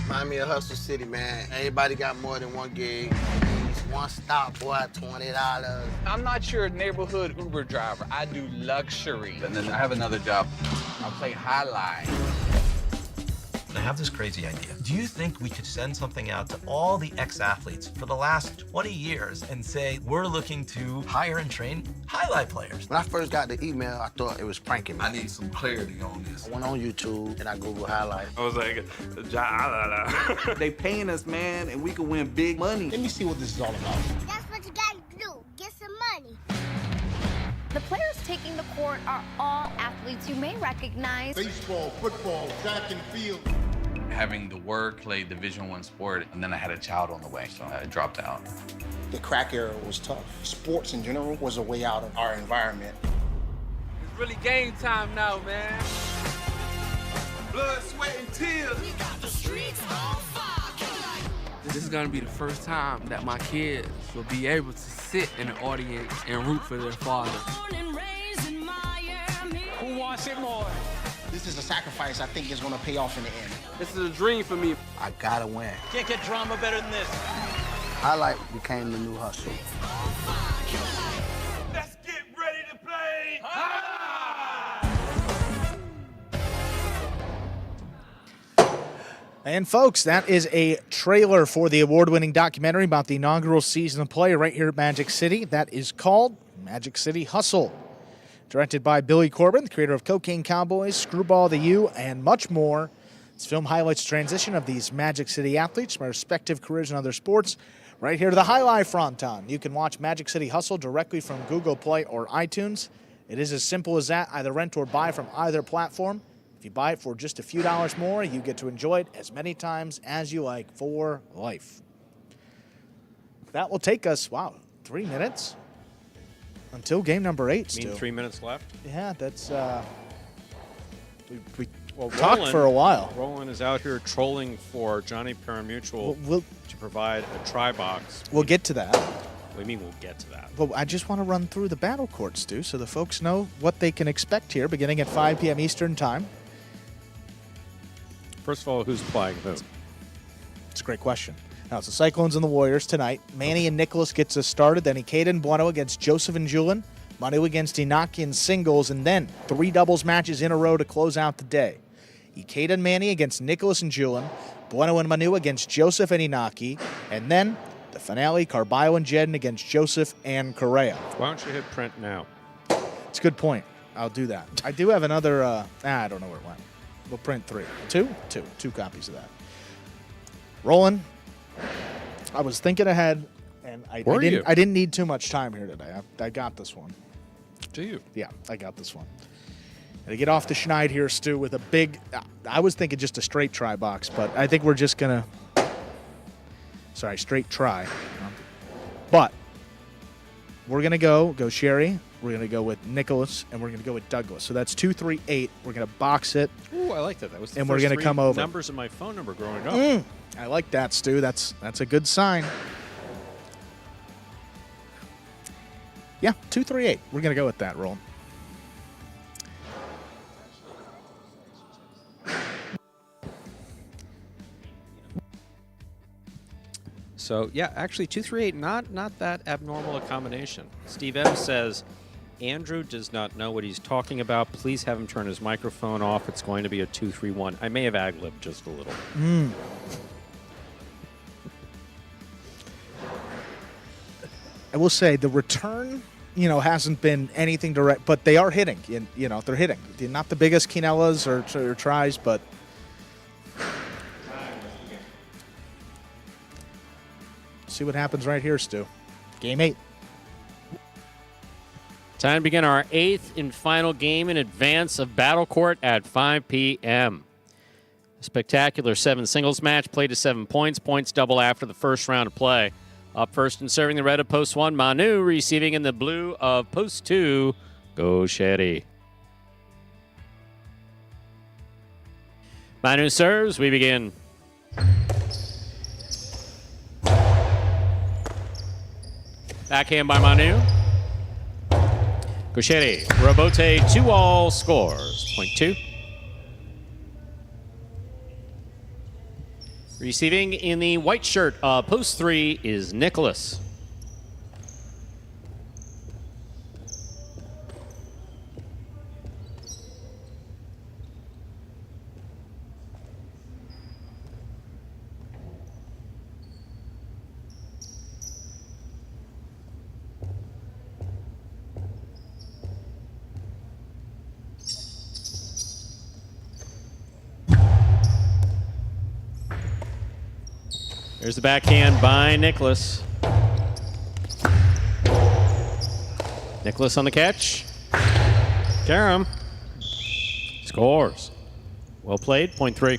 Remind me of Hustle City, man. Everybody got more than one gig. One stop, boy, $20. I'm not your neighborhood Uber driver. I do luxury. And then I have another job. I play highlight. I have this crazy idea. Do you think we could send something out to all the ex-athletes for the last 20 years and say, we're looking to hire and train highlight players? When I first got the email, I thought it was pranking me. I need some clarity on this. I went on YouTube and I Googled highlight. I was like, they paying us, man, and we can win big money. Let me see what this is all about. That's what you gotta do. Get some money. The players taking the court are all athletes you may recognize. Baseball, football, track and field. Having the work, play Division I sport, and then I had a child on the way, so I dropped out. The crack era was tough. Sports in general was a way out of our environment. It's really game time now, man. Blood, sweat, and tears. We got the streets on fire. This is gonna be the first time that my kids will be able to sit in the audience and root for their father. Who wants it more? This is a sacrifice I think is gonna pay off in the end. This is a dream for me. I gotta win. Can't get drama better than this. Highlight became the new hustle. Let's get ready to play. And folks, that is a trailer for the award-winning documentary about the inaugural season of play right here at Magic City. That is called Magic City Hustle. Directed by Billy Corbin, the creator of Cocaine Cowboys, Screwball the U, and much more. This film highlights the transition of these Magic City athletes from their respective careers in other sports right here to the Highlight Fronton. You can watch Magic City Hustle directly from Google Play or iTunes. It is as simple as that. Either rent or buy from either platform. If you buy it for just a few dollars more, you get to enjoy it as many times as you like for life. That will take us, 3 minutes until game number 8. You mean 3 minutes left? Yeah, that's we talked for a while. Roland is out here trolling for Johnny Parimutuel to provide a try box. We'll get to that. What do you mean we'll get to that? Well, I just want to run through the battle court, Stu, so the folks know what they can expect here beginning at 5 p.m. Eastern Time. First of all, who's playing who? It's a great question. Now, it's the Cyclones and the Warriors tonight. Manny and Nicholas gets us started. Then Ikeda and Bueno against Joseph and Julian. Manu against Inaki in singles. And then 3 doubles matches in a row to close out the day. Ikeda and Manny against Nicholas and Julian. Bueno and Manu against Joseph and Inaki. And then the finale, Carballo and Jedden against Joseph and Correa. Why don't you hit print now? It's a good point. I'll do that. I do have another, I don't know where it went. We'll print 3. 2 copies of that. Roland, I was thinking ahead, and I didn't need too much time here today. I got this one. Do you? Yeah, I got this one. And to get off the schneid here, Stu, with a big, I was thinking just a straight try box, but I think we're just going to, straight try. But we're going to go Sherry. We're going to go with Nicholas, and we're going to go with Douglas. So that's 2, 3, 8. We're going to box it. Ooh, I like that. That was the and first we're going to come over. Numbers of my phone number growing up. I like that, Stu. That's a good sign. Yeah, 2, 3, 8. We're going to go with that, Roland. So, yeah, actually, 2, 3, 8, not that abnormal a combination. Steve M says, Andrew does not know what he's talking about. Please have him turn his microphone off. It's going to be a 2, 3, 1. I may have ad-libbed just a little. I will say the return, hasn't been anything direct, but they are hitting. They're hitting. They're not the biggest quinellas or tries, but see what happens right here, Stu. Game 8. Time to begin our 8th and final game in advance of Battle Court at 5 p.m. A spectacular 7 singles match played to 7 points. Points double after the first round of play. Up first and serving the red of post 1, Manu. Receiving in the blue of post 2, Go Shetty. Manu serves. We begin. Backhand by Manu. Gochetti, Robote, 2-all scores. Point 2. Receiving in the white shirt, post 3 is Nicholas. There's the backhand by Nicholas. Nicholas on the catch. Karam scores. Well played, point 3.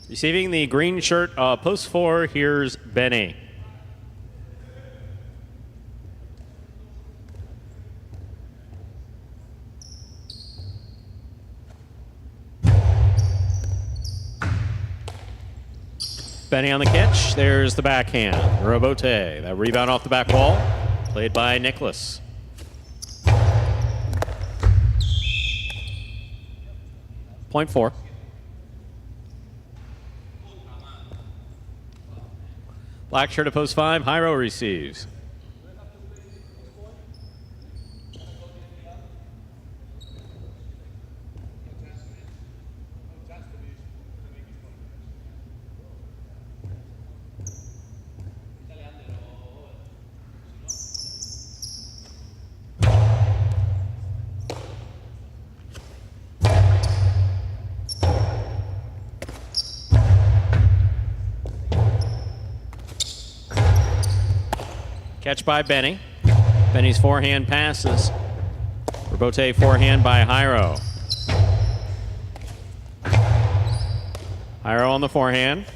Receiving the green shirt, post 4, here's Benny. Benny on the catch. There's the backhand. Robote. That rebound off the back wall. Played by Nicholas. Point 4. Black shirt at post 5. Hyro receives. Catch by Benny. Benny's forehand passes. Rebote forehand by Jairo. Jairo on the forehand.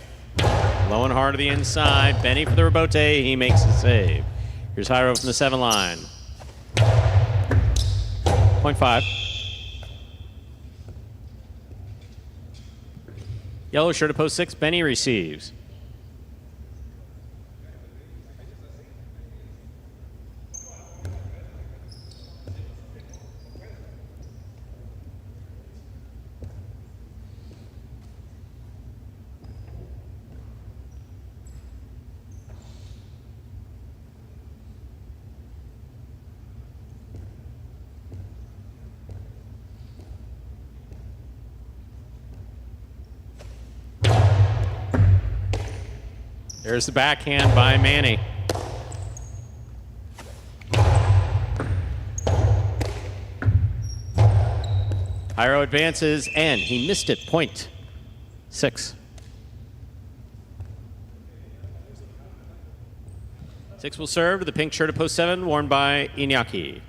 Low and hard to the inside. Benny for the rebote. He makes the save. Here's Jairo from the 7 line. Point 5. Yellow shirt at post 6. Benny receives. There's the backhand by Manny. Jairo advances, and he missed it. Point 6. 6 will serve to the pink shirt at post 7, worn by Iñaki.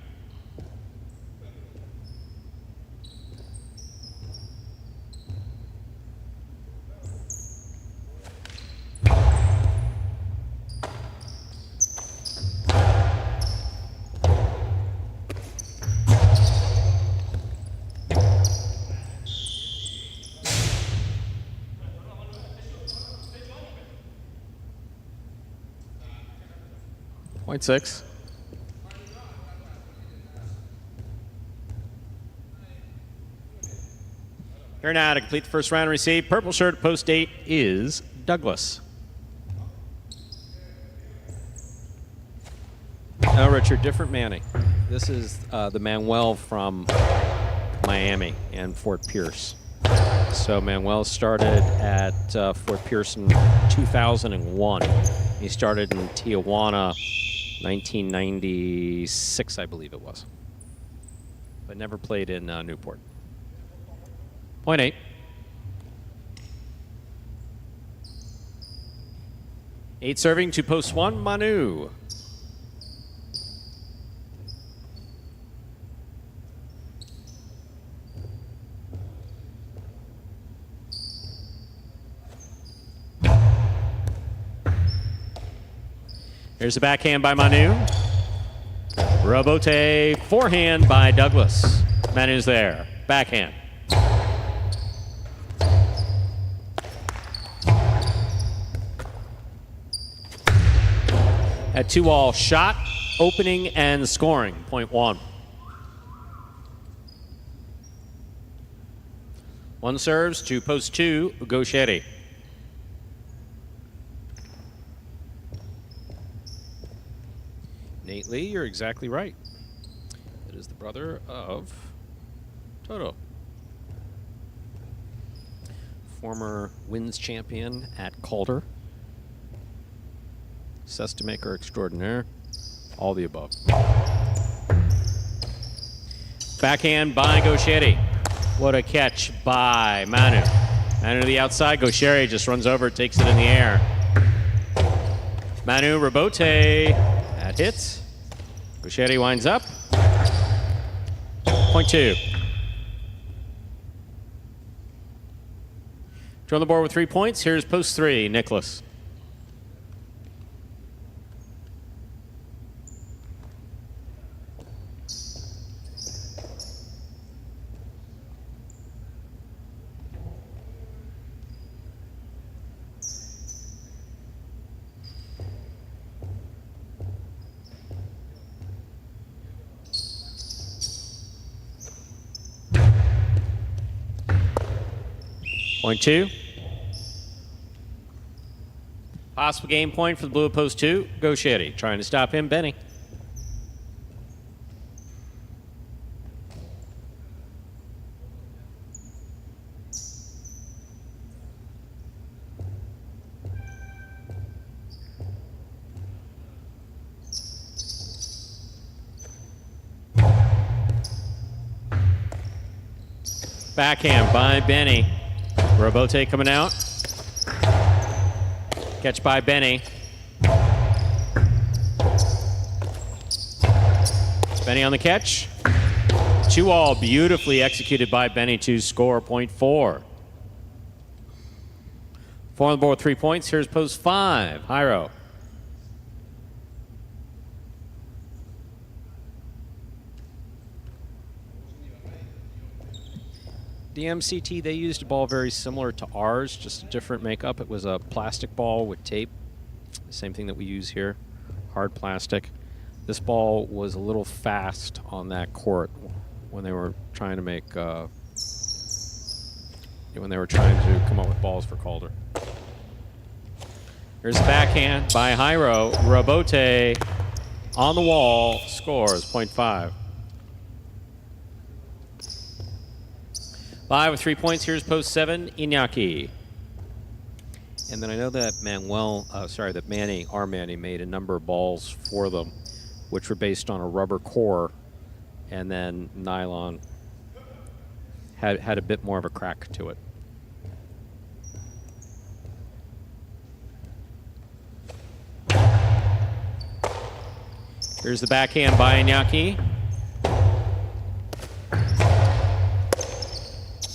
Point 6. Here now to complete the first round receive. Purple shirt post 8 is Douglas. No, Richard, different Manny. This is the Manuel from Miami and Fort Pierce. So Manuel started at Fort Pierce in 2001. He started in Tijuana 1996, I believe it was. But never played in Newport. Point 8. 8 serving to post 1, Manu. Here's the backhand by Manu. Rebote forehand by Douglas. Manu's there. Backhand. At 2-all shot, opening, and scoring. Point 1. 1 serves to post 2, Gauchetti. Nate Lee, you're exactly right. It is the brother of Toto. Former wins champion at Calder. Cesta-maker extraordinaire. All the above. Backhand by Gauchetti. What a catch by Manu. Manu to the outside. Gauchetti just runs over, takes it in the air. Manu rebote. That hits. Gauchetti winds up. Point 2. On the board with 3 points. Here's post 3, Nicholas. Point 2. Possible game point for the blue at post 2. Gauchetti trying to stop him. Benny. Backhand by Benny. Rebote coming out. Catch by Benny. Benny on the catch. 2-all, beautifully executed by Benny to score point 4. 4 on the board, 3 points. Here's post 5. Jairo. The MCT, they used a ball very similar to ours, just a different makeup. It was a plastic ball with tape, the same thing that we use here, hard plastic. This ball was a little fast on that court when they were trying to make, when they were trying to come up with balls for Calder. Here's the backhand by Jairo. Robote on the wall, scores, point 5. 5 with 3 points. Here's post 7, Iñaki. And then I know that Manny made a number of balls for them, which were based on a rubber core, and then nylon had a bit more of a crack to it. Here's the backhand by Iñaki.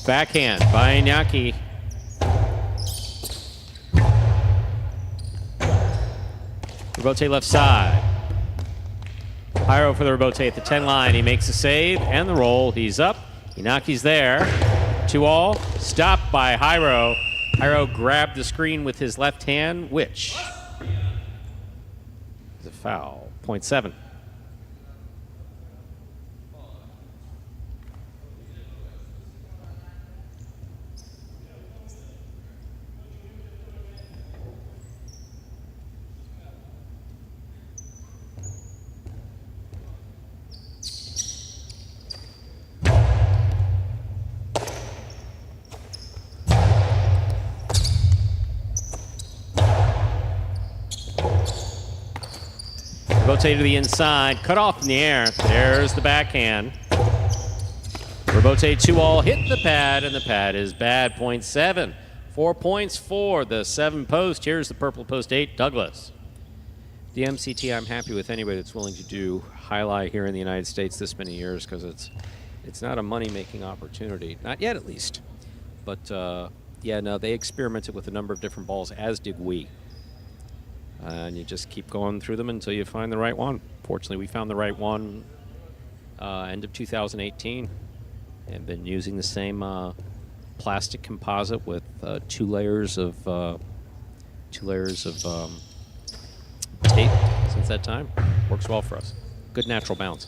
Backhand by Iñaki. Rebote left side. Jairo for the rebote at the 10 line. He makes a save and the roll. He's up. Iñaki's there. 2-all. Stopped by Jairo. Jairo grabbed the screen with his left hand, which is a foul. Point 7. Rebote to the inside, cut off in the air. There's the backhand. Rebote 2-all, hit the pad, and the pad is bad. Point 7. 4 points for the 7 post. Here's the purple post 8, Douglas. The MCT, I'm happy with anybody that's willing to do highlight here in the United States this many years, because it's not a money-making opportunity. Not yet, at least. But, yeah, no, they experimented with a number of different balls, as did we. And you just keep going through them until you find the right one. Fortunately, we found the right one end of 2018, and been using the same plastic composite with 2 layers of tape since that time. Works well for us. Good natural bounce.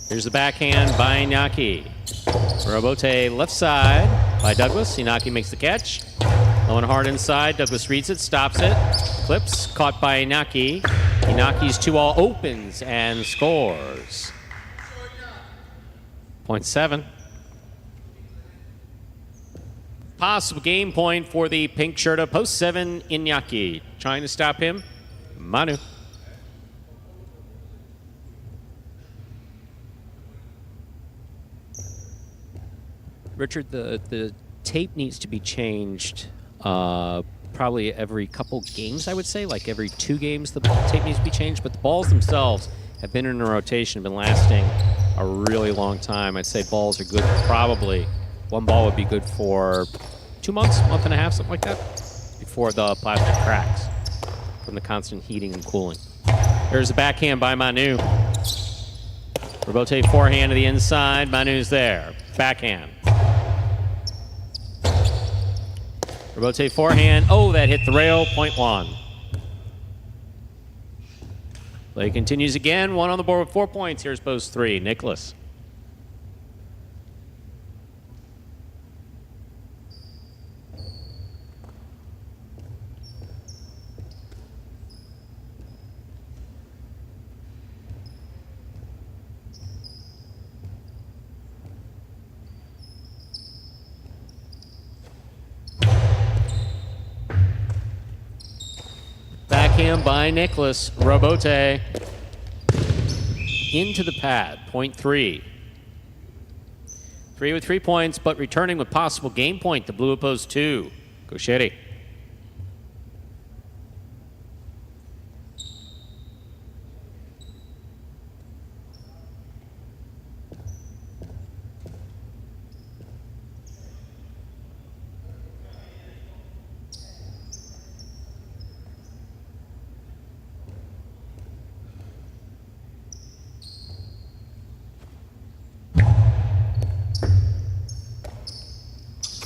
Here's the backhand by Iñaki. Robote left side by Douglas. Iñaki makes the catch. Low and hard inside. Douglas reads it, stops it, clips, caught by Iñaki. Inaki's 2-all opens and scores. Point 7. Possible game point for the pink shirt of post 7, Iñaki. Trying to stop him, Manu. Richard, the tape needs to be changed probably every couple games, I would say. Like every 2 games the tape needs to be changed, but the balls themselves have been in a rotation, have been lasting a really long time. I'd say balls are good, probably one ball would be good for 2 months, month and a half, something like that, before the plastic cracks from the constant heating and cooling. There's the backhand by Manu. Rebote forehand to the inside. Manu's there. Backhand. Rebote forehand. Oh, that hit the rail. Point 1. Play continues again. 1 on the board with 4 points. Here's post 3. Nicholas. Backhand by Nicholas. Robote into the pad. Point 3. 3 with 3 points, but returning with possible game point. The blue opposed 2. Gauchetti.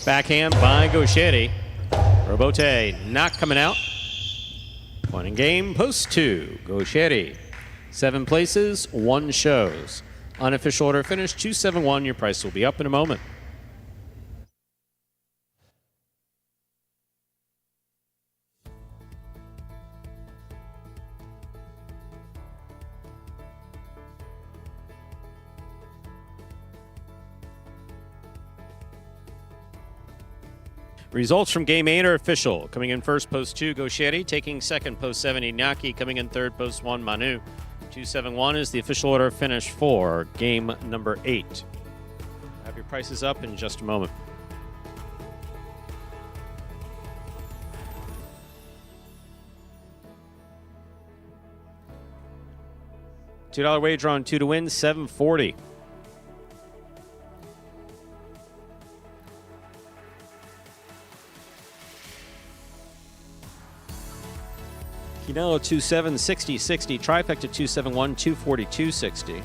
Backhand by Gauchetti. Robote not coming out. Point in game, post 2. Gauchetti. 7 places, 1 shows. Unofficial order finish 271. Your price will be up in a moment. Results from Game 8 are official. Coming in first, post 2, Gauchetti. Taking second, post 7, Iñaki. Coming in third, post 1, Manu. 271 is the official order of finish for Game number 8. Have your prices up in just a moment. $2 wager on 2 to win, $740. Quinello 27, 60, 60. Trifecta 271, 242, 60.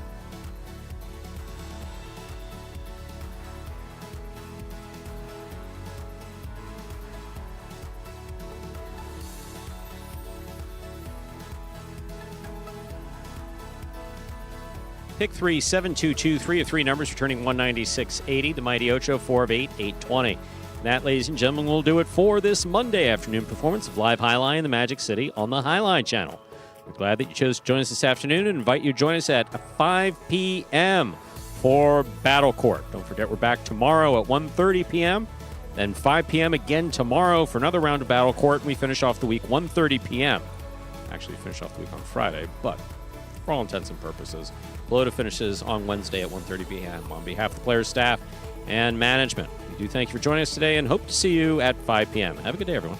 Pick 3, 7, 2, 2, 3 of 3 numbers, returning 196.80. The Mighty Ocho, 4 of 8, 820. That, ladies and gentlemen, will do it for this Monday afternoon performance of Live Highline in the Magic City on the Highline channel. We're glad that you chose to join us this afternoon and invite you to join us at 5 p.m. for Battle Court. Don't forget, we're back tomorrow at 1:30 p.m., then 5 p.m. again tomorrow for another round of Battle Court, and we finish off the week 1:30 p.m. Actually, finish off the week on Friday, but for all intents and purposes, Pelota finishes on Wednesday at 1:30 p.m. On behalf of the players, staff, and management, we do thank you for joining us today and hope to see you at 5 p.m. Have a good day, everyone.